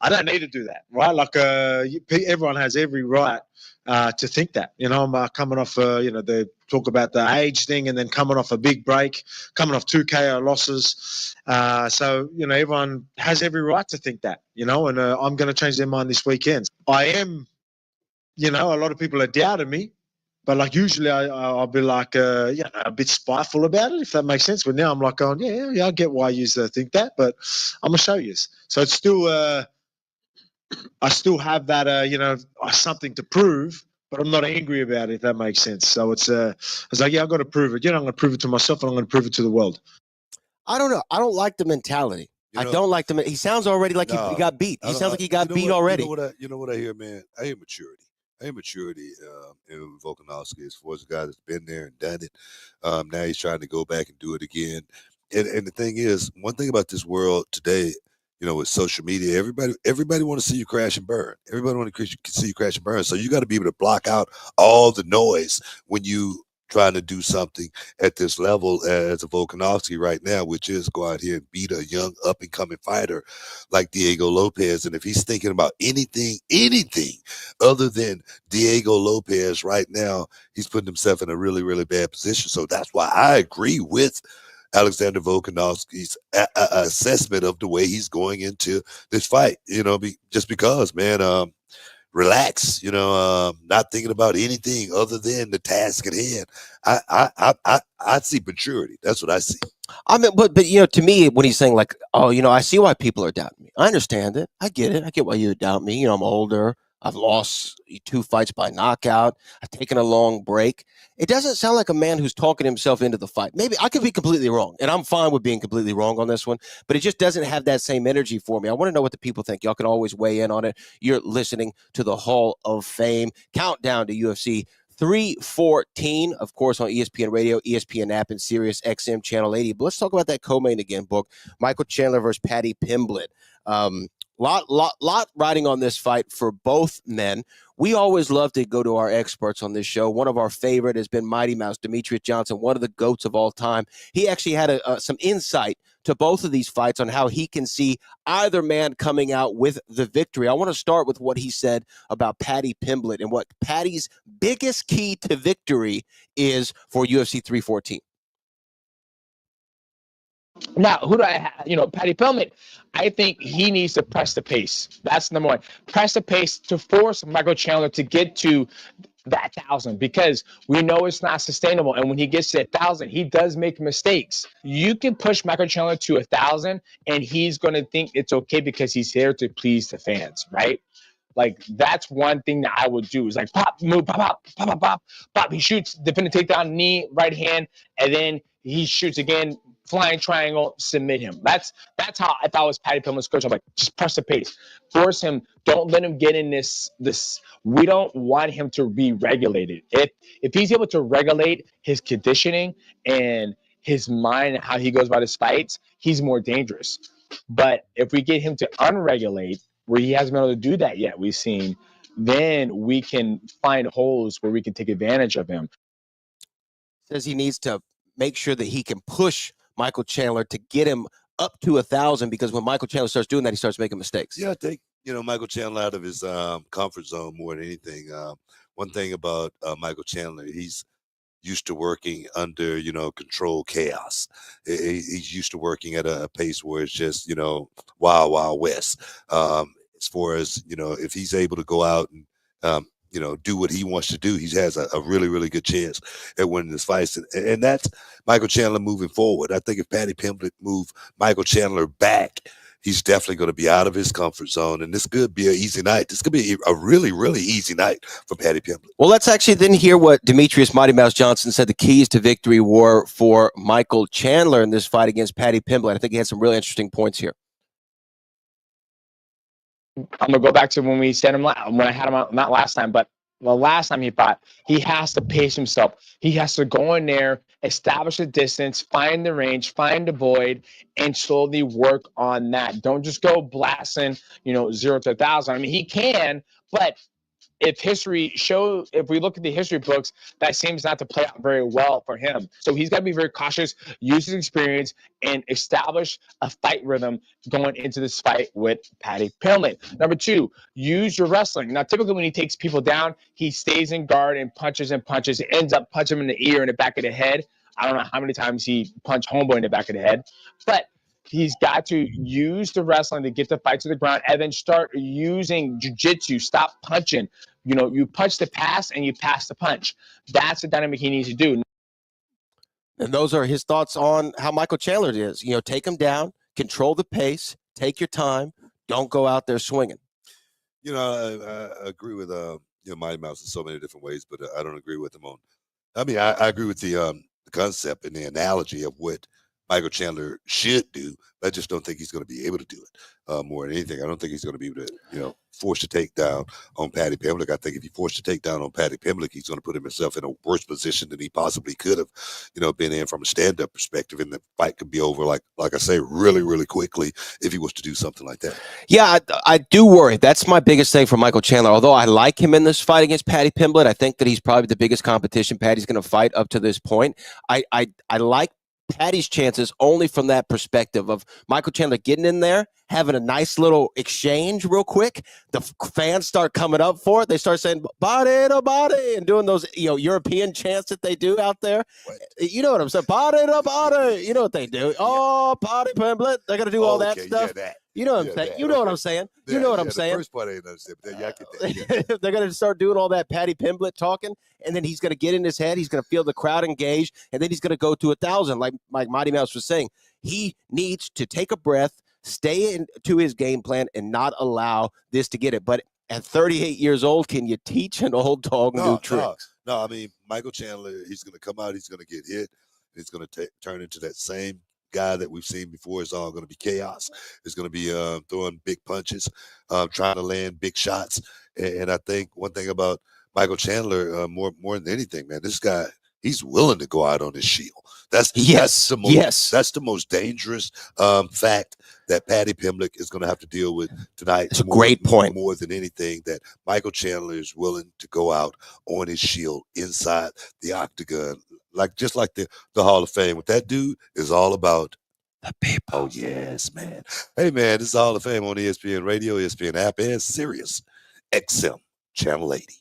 I don't need to do that, right? Like everyone has every right to think that. I'm coming off, they talk about the age thing and then coming off a big break, coming off 2 KO losses. So, everyone has every right to think that, and I'm going to change their mind this weekend. I am, a lot of people are doubting me, but like usually I'll be like, a bit spiteful about it, if that makes sense. But now I'm like going, yeah, I get why you think that, but I'm going to show you. So it's still, I still have that, something to prove, but I'm not angry about it, if that makes sense. So it's like, yeah, I've got to prove it. I'm going to prove it to myself, and I'm going to prove it to the world. I don't know. I don't like the mentality. I don't like the. He sounds already like he got beat. He sounds like he got beat already. You know what I hear, man? I hear maturity. In Volkanovski, as far as the guy that's been there and done it. Now he's trying to go back and do it again. And the thing is, one thing about this world today, with social media, everybody want to see you crash and burn. Everybody want to see you crash and burn. So you got to be able to block out all the noise when you trying to do something at this level as a Volkanovski right now, which is go out here and beat a young up-and-coming fighter like Diego Lopez. And if he's thinking about anything other than Diego Lopez right now, he's putting himself in a really, really bad position. So that's why I agree with Alexander Volkanovski's assessment of the way he's going into this fight, just because, man, relax, not thinking about anything other than the task at hand. I see maturity. That's what I see. I mean, but to me, when he's saying like, I see why people are doubting me. I understand it. I get it. I get why you doubt me. I'm older. I've lost 2 fights by knockout. I've taken a long break. It doesn't sound like a man who's talking himself into the fight. Maybe I could be completely wrong, and I'm fine with being completely wrong on this one, but it just doesn't have that same energy for me. I want to know what the people think. Y'all can always weigh in on it. You're listening to the Hall of Fame countdown to UFC 314, of course, on ESPN Radio, ESPN app, and Sirius XM Channel 80. But let's talk about that co-main again, Book. Michael Chandler versus Paddy Pimblett. Lot riding on this fight for both men. We always love to go to our experts on this show. One of our favorite has been Mighty Mouse, Demetrius Johnson, one of the GOATs of all time. He actually had some insight to both of these fights on how he can see either man coming out with the victory. I want to start with what he said about Paddy Pimblett and what Paddy's biggest key to victory is for UFC 314. Now, who do I have? Patty Pillman, I think he needs to press the pace. That's number one. Press the pace to force Michael Chandler to get to that 1,000 because we know it's not sustainable. And when he gets to 1,000, he does make mistakes. You can push Michael Chandler to 1,000 and he's going to think it's okay because he's here to please the fans, right? Like, that's one thing that I would do is like pop, move, pop, pop, pop, pop, pop, pop. He shoots, defend the takedown, knee, right hand, and then he shoots again, flying triangle, submit him. That's how, if I was Patty Pillman's coach, I'm like, just press the pace, force him. Don't let him get in this. We don't want him to be regulated. If he's able to regulate his conditioning and his mind and how he goes about his fights, he's more dangerous. But if we get him to unregulate, where he hasn't been able to do that yet, we've seen, then we can find holes where we can take advantage of him. Says he needs to make sure that he can push Michael Chandler to get him up to 1,000 because when Michael Chandler starts doing that, he starts making mistakes. Yeah, I think, Michael Chandler out of his comfort zone more than anything. One thing about Michael Chandler, he's used to working under, controlled chaos. He's used to working at a pace where it's just, wild, wild west. As far as, if he's able to go out and, do what he wants to do, he has a really, really good chance at winning this fight. And that's Michael Chandler moving forward. I think if Patty Pimblett move Michael Chandler back, he's definitely going to be out of his comfort zone. And this could be an easy night. This could be a really, really easy night for Patty Pimblett. Well, let's actually then hear what Demetrius Mighty Mouse Johnson said the keys to victory were for Michael Chandler in this fight against Patty Pimblett. I think he had some really interesting points here. I'm gonna go back to when we said him when I had him out, not last time, but the last time he fought. He has to pace himself. He has to go in there, establish the distance, find the range, find the void, and slowly work on that. Don't just go blasting, 0 to 1,000. I mean, he can, but if we look at the history books, that seems not to play out very well for him. So he's got to be very cautious, use his experience, and establish a fight rhythm going into this fight with Patty Pillman. Number two, use your wrestling. Now, typically when he takes people down, he stays in guard and punches, ends up punching him in the ear and the back of the head. I don't know how many times he punched Homeboy in the back of the head, but he's got to use the wrestling to get the fight to the ground and then start using jiu-jitsu. Stop punching. You punch the pass and you pass the punch. That's the dynamic he needs to do. And those are his thoughts on how Michael Chandler is. Take him down, control the pace, take your time, don't go out there swinging. I agree with Mighty Mouse in so many different ways, but I don't agree with him on. I agree with the concept and the analogy of what Michael Chandler should do. I just don't think he's going to be able to do it more than anything. I don't think he's going to be able to, force the takedown on Patty Pimblett. I think if he forced the takedown on Patty Pimblett, he's going to put himself in a worse position than he possibly could have, been in from a stand-up perspective. And the fight could be over, like I say, really, really quickly if he was to do something like that. Yeah, I do worry. That's my biggest thing for Michael Chandler. Although I like him in this fight against Patty Pimblett, I think that he's probably the biggest competition Patty's going to fight up to this point. I like Patty's chances only from that perspective of Michael Chandler getting in there, having a nice little exchange real quick. The fans start coming up for it. They start saying body to body and doing those European chants that they do out there. What? You know what I'm saying? Body to body. You know what they do. Oh, Patty Pimblett. They're going to do all that stuff. Yeah, that. You know what I'm saying? You know what I'm saying? You know what I'm saying? The first part I didn't understand, but I get that. Yeah. They're going to start doing all that Patty Pimblett talking, and then he's going to get in his head. He's going to feel the crowd engaged, and then he's going to go to 1,000. Like Mighty Mouse was saying, he needs to take a breath, stay into his game plan, and not allow this to get it. But at 38 years old, can you teach an old dog new tricks? No, Michael Chandler, he's going to come out, he's going to get hit, he's going to turn into that same guy that we've seen before. It's all going to be chaos. It's going to be throwing big punches, trying to land big shots. And I think one thing about Michael Chandler, more than anything, man, this guy, he's willing to go out on his shield. That's the most dangerous fact that Patty Pimblett is going to have to deal with tonight. It's a great point. More than anything, that Michael Chandler is willing to go out on his shield inside the octagon, just like the Hall of Fame. What that dude is all about. The people. Oh, yes, man. Hey, man, this is Hall of Fame on ESPN Radio, ESPN app, and Sirius XM Channel 80.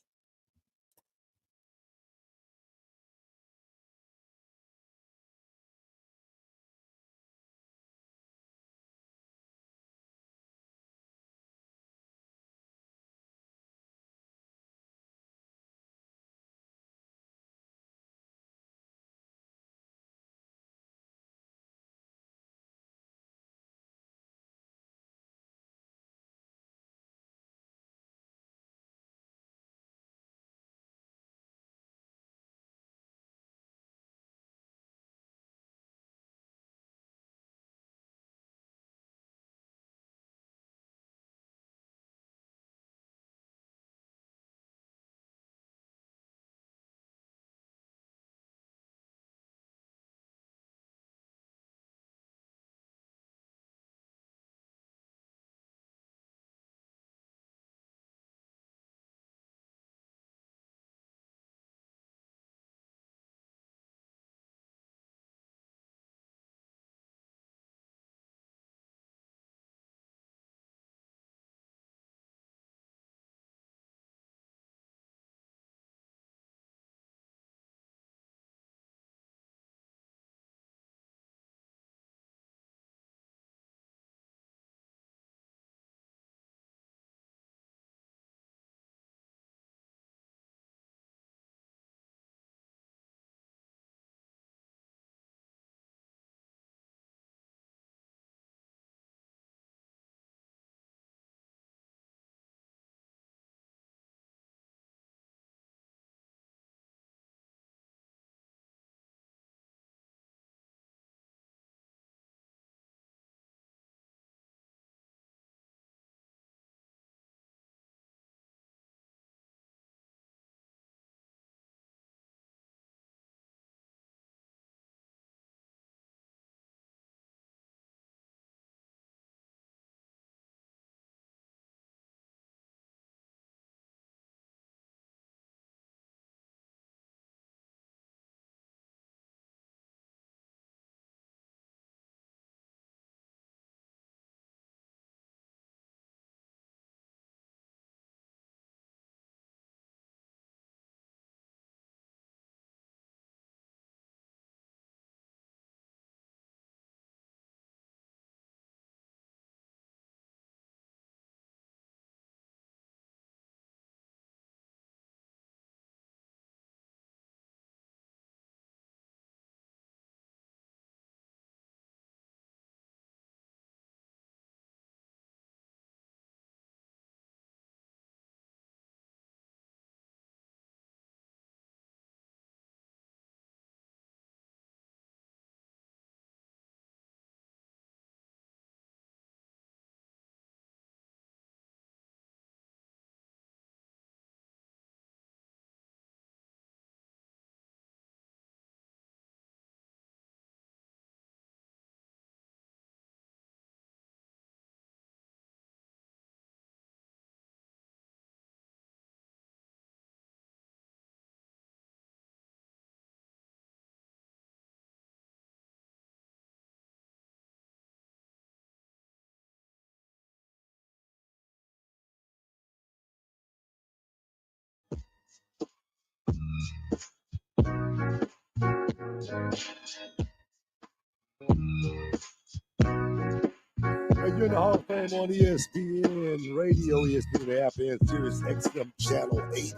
You're in the Hall of Fame on ESPN Radio, ESPN app, and Sirius XM Channel 8.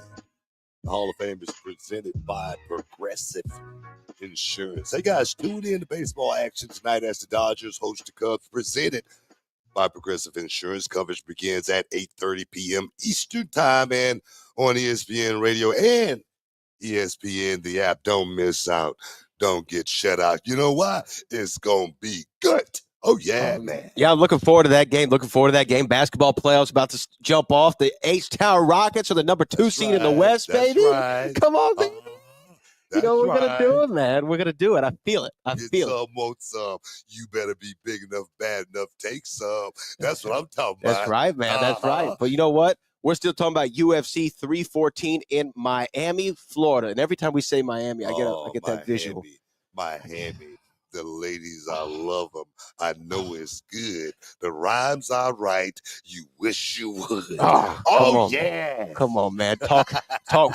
The Hall of Fame is presented by Progressive Insurance. Hey, guys, tune in to baseball action tonight as the Dodgers host the Cubs, presented by Progressive Insurance. Coverage begins at 8:30 p.m. Eastern Time and on ESPN Radio and ESPN, the app. Don't miss out. Don't get shut out. You know why? It's going to be good. Oh, yeah, man. Yeah, I'm looking forward to that game. Basketball playoffs about to jump off. The H-Town Rockets are the number 2 seed in the West, baby. Right. Come on, baby. That's we're right. going to do it, man. We're going to do it. I feel it. Want some. You better be big enough, bad enough, take some. That's what I'm talking about. That's right, man. That's right. But you know what? We're still talking about UFC 314 in Miami, Florida. And every time we say Miami, I get that visual. Miami. The ladies, I love them. I know it's good. The rhymes are right. You wish you would. Yeah. Come on, man. Talk,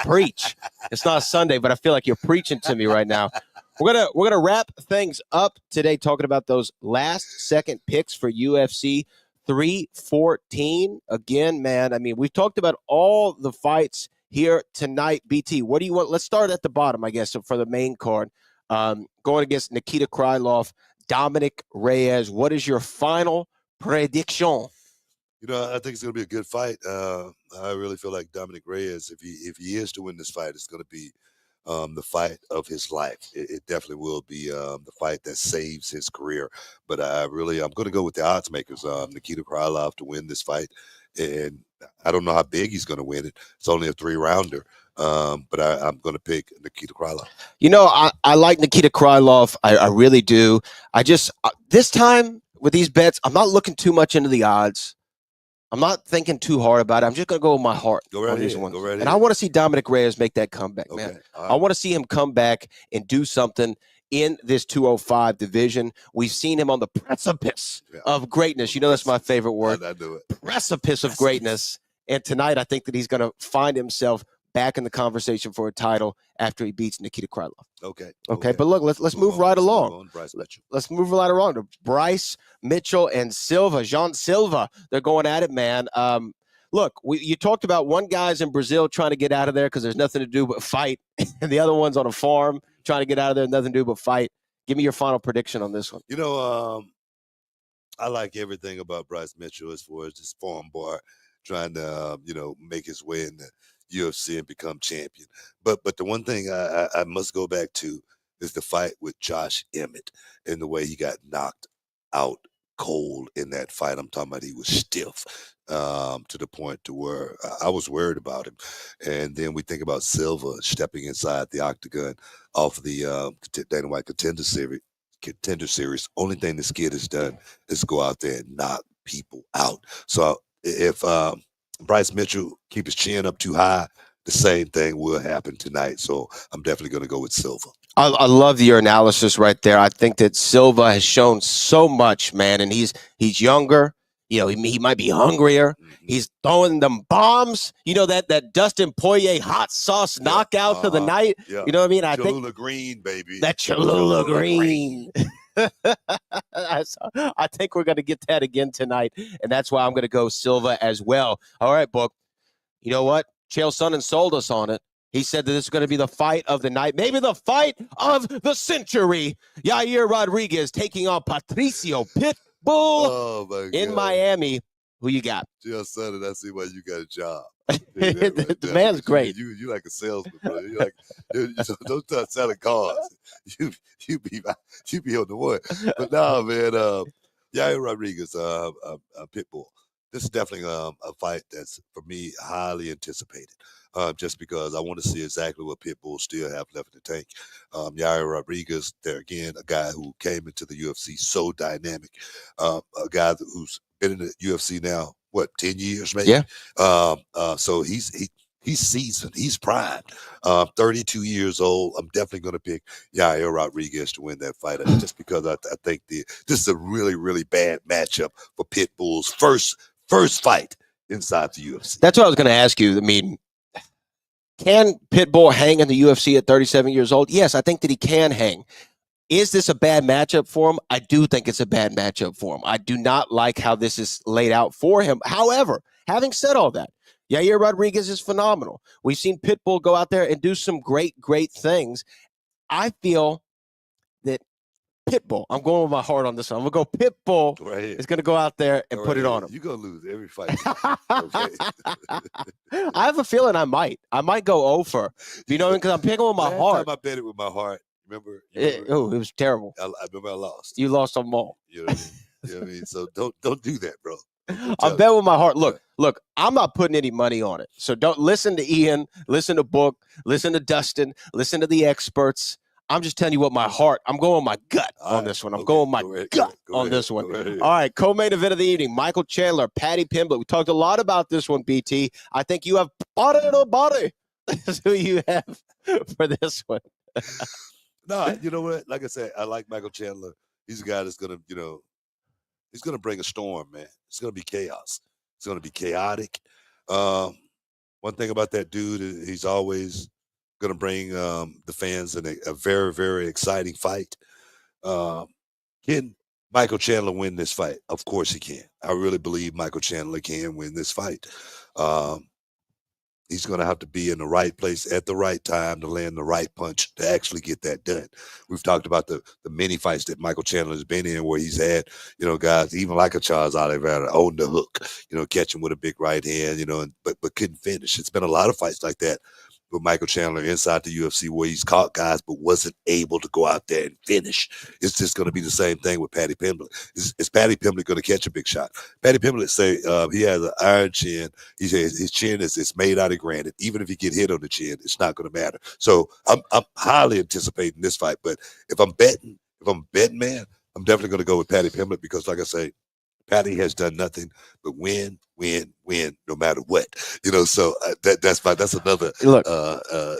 preach. It's not Sunday, but I feel like you're preaching to me right now. We're gonna wrap things up today talking about those last second picks for UFC 314. Again, man, I mean, we've talked about all the fights here tonight. BT, what do you want? Let's start at the bottom, I guess, for the main card. Going against Nikita Krylov, Dominic Reyes. What is your final prediction? You know, I think it's going to be a good fight. I really feel like Dominic Reyes, if he is to win this fight, it's going to be the fight of his life. It definitely will be the fight that saves his career. But I'm going to go with the odds makers, Nikita Krylov, to win this fight. And I don't know how big he's going to win it. It's only a 3-rounder. But I'm going to pick Nikita Krylov. You know, I like Nikita Krylov. I really do. I just, this time with these bets, I'm not looking too much into the odds. I'm not thinking too hard about it. I'm just going to go with my heart. Go right ahead. And I want to see Dominic Reyes make that comeback, man. Right. I want to see him come back and do something in this 205 division. We've seen him on the precipice of greatness. You know, that's my favorite word. I do it. Precipice of greatness. And tonight, I think that he's going to find himself back in the conversation for a title after he beats Nikita Krylov. Okay. But look, let's move right along. Let's move right along to Bryce Mitchell and Jean Silva. They're going at it, man. Look, you talked about one guy's in Brazil trying to get out of there because there's nothing to do but fight, and the other one's on a farm trying to get out of there, nothing to do but fight. Give me your final prediction on this one. You know, I like everything about Bryce Mitchell as far as this farm boy trying to, make his way in the UFC and become champion. But the one thing I must go back to is the fight with Josh Emmett and the way he got knocked out cold in that fight. I'm talking about he was stiff to the point to where I was worried about him. And then we think about Silva stepping inside the Octagon off of the Dana White Contender Series. Only thing this kid has done is go out there and knock people out. So if Bryce Mitchell keep his chin up too high, the same thing will happen tonight. So I'm definitely going to go with Silva. I love your analysis right there. I think that Silva has shown so much, man, and he's younger. You know, he might be hungrier. Mm-hmm. He's throwing them bombs. You know, that Dustin Poirier hot sauce knockout for the night. Yeah. You know what I mean? Cholula Green, baby. That Cholula Green. I think we're going to get that again tonight, and that's why I'm going to go Silva as well. All right, Book. You know what? Chael Sonnen sold us on it. He said that this is going to be the fight of the night, maybe the fight of the century. Yair Rodriguez taking on Patricio Pitbull in Miami. Who you got? Chael Sonnen, I see why you got a job. The man's great. You like a salesman, bro. You don't start selling cars. You be on the one. But no, man, Yair Rodriguez, Pitbull. This is definitely a fight that's, for me, highly anticipated. Just because I want to see exactly what Pitbull still have left in the tank. Yair Rodriguez, there again, a guy who came into the UFC so dynamic. A guy who's been in the UFC now, 10 years maybe? Yeah. So he's seasoned. He's primed. 32 years old. I'm definitely going to pick Yair Rodriguez to win that fight just because I think this is a really, really bad matchup for Pitbull's first fight inside the UFC. That's what I was going to ask you. I mean, Can Pitbull hang in the UFC at 37 years old? Yes, I think that he can hang. Is this a bad matchup for him? I do think it's a bad matchup for him. I do not like how this is laid out for him. However, having said all that, Yair Rodriguez is phenomenal. We've seen Pitbull go out there and do some great, great things. I feel that Pitbull, I'm going with my heart on this one. I'm going to go Pitbull is going to go out there and put it on him. You're going to lose every fight. I have a feeling I might. I might go over. You know, because I'm picking with my heart. I bet it with my heart. Remember? It was terrible. I remember I lost. You lost them all. You know what I mean? You know what I mean? So don't do that, bro. I bet with my heart. Look, I'm not putting any money on it. So don't listen to Ian, listen to Book, listen to Dustin, listen to the experts. I'm just telling you what my heart, I'm going my gut on this one. I'm going my gut on this one. All right, co-main event of the evening, Michael Chandler, Patty Pimblett. We talked a lot about this one, BT. I think you have body. That's who you have for this one. No, you know what? Like I said, I like Michael Chandler. He's a guy that's going to, he's going to bring a storm, man. It's going to be chaos. It's going to be chaotic. One thing about that dude is he's always going to bring the fans in a very, very exciting fight. Can Michael Chandler win this fight? Of course he can. I really believe Michael Chandler can win this fight. He's going to have to be in the right place at the right time to land the right punch to actually get that done. We've talked about the many fights that Michael Chandler has been in where he's had, guys, even like a Charles Oliveira on the hook, catch him with a big right hand, but couldn't finish. It's been a lot of fights like that with Michael Chandler inside the UFC where he's caught guys but wasn't able to go out there and finish. It's just going to be the same thing with Patty Pimblett. Is Patty Pimblett going to catch a big shot? Patty Pimblett say he has an iron chin. He says his chin is made out of granite. Even if he get hit on the chin, it's not going to matter. So I'm highly anticipating this fight. But if I'm betting, man, I'm definitely going to go with Patty Pimblett because, like I say, Patty has done nothing but win, no matter what. So that's another look.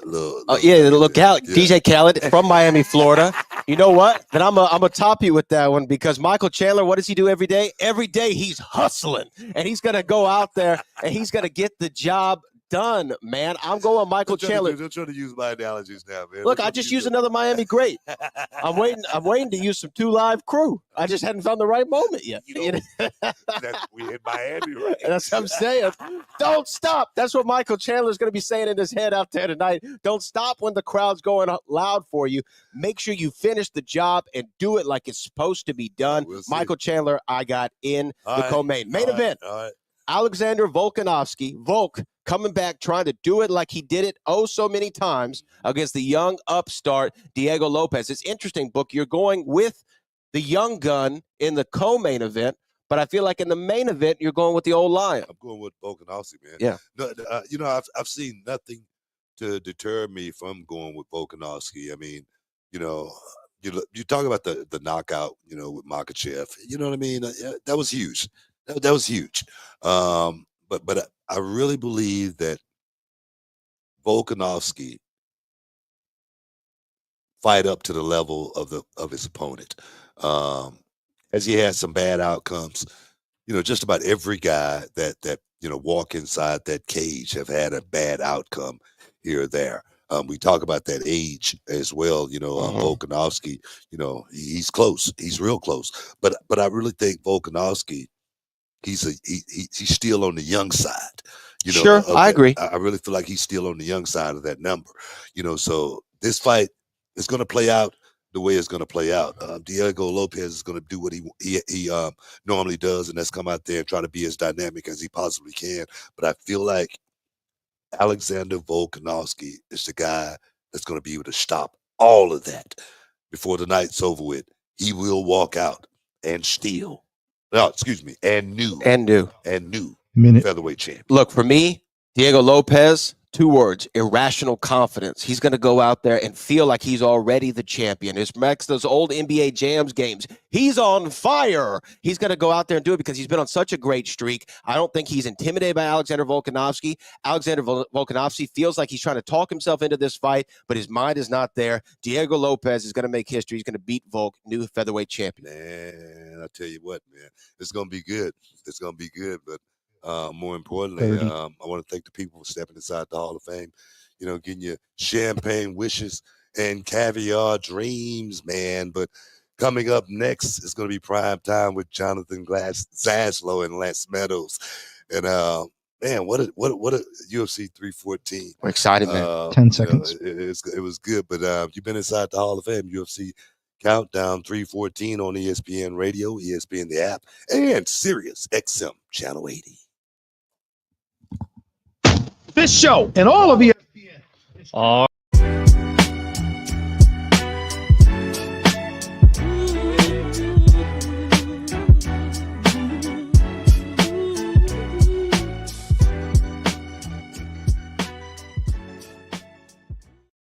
Look out, DJ Khaled from Miami, Florida. You know what? Then I'm gonna top you with that one because Michael Chandler, what does he do every day? Every day he's hustling, and he's gonna go out there and he's gonna get the job done, man. I'm going Michael Chandler. Don't try to use my analogies now, man. Look, I just used another Miami great. I'm waiting to use some 2 Live Crew. I just hadn't found the right moment yet. We in Miami, right? That's what I'm saying. Don't stop. That's what Michael Chandler's going to be saying in his head out there tonight. Don't stop when the crowd's going loud for you. Make sure you finish the job and do it like it's supposed to be done. Michael Chandler, I got in the co-main. Main event. All right. Alexander Volkanovski. Volk coming back, trying to do it like he did it so many times against the young upstart Diego Lopez. It's interesting, Book. You're going with the young gun in the co-main event, but I feel like in the main event, you're going with the old lion. I'm going with Volkanovski, man. Yeah. No, I've seen nothing to deter me from going with Volkanovski. I mean, you talk about the knockout, with Makhachev. You know what I mean? That was huge. That was huge. But I really believe that Volkanovski fight up to the level of his opponent. As he had some bad outcomes, just about every guy that walk inside that cage have had a bad outcome here or there. We talk about that age as well. Volkanovski, he's close. He's real close. But I really think Volkanovski, he's still on the young side. Sure, I agree. I really feel like he's still on the young side of that number. So this fight is going to play out the way it's going to play out. Diego Lopez is going to do what he normally does, and that's come out there and try to be as dynamic as he possibly can. But I feel like Alexander Volkanovski is the guy that's going to be able to stop all of that before the night's over with. He will walk out and steal. No, excuse me, and new featherweight champion. Look, for me, Diego Lopez, 2 words, irrational confidence. He's going to go out there and feel like he's already the champion. It's Max, those old NBA Jams games. He's on fire. He's going to go out there and do it because he's been on such a great streak. I don't think he's intimidated by Alexander Volkanovski. Alexander Volkanovski feels like he's trying to talk himself into this fight, but his mind is not there. Diego Lopez is going to make history. He's going to beat Volk, new featherweight champion. Man, I tell you what, man, it's going to be good. It's going to be good, but more importantly, I want to thank the people for stepping inside the Hall of Fame. getting your champagne wishes and caviar dreams, man. But coming up next is going to be prime time with Jonathan Zaslow and Les Meadows. And man, what a UFC 314. We're excited, man. 10 seconds. It was good, but you've been inside the Hall of Fame, UFC Countdown 314 on ESPN Radio, ESPN the app, and Sirius XM Channel 80. This show and all of ESPN.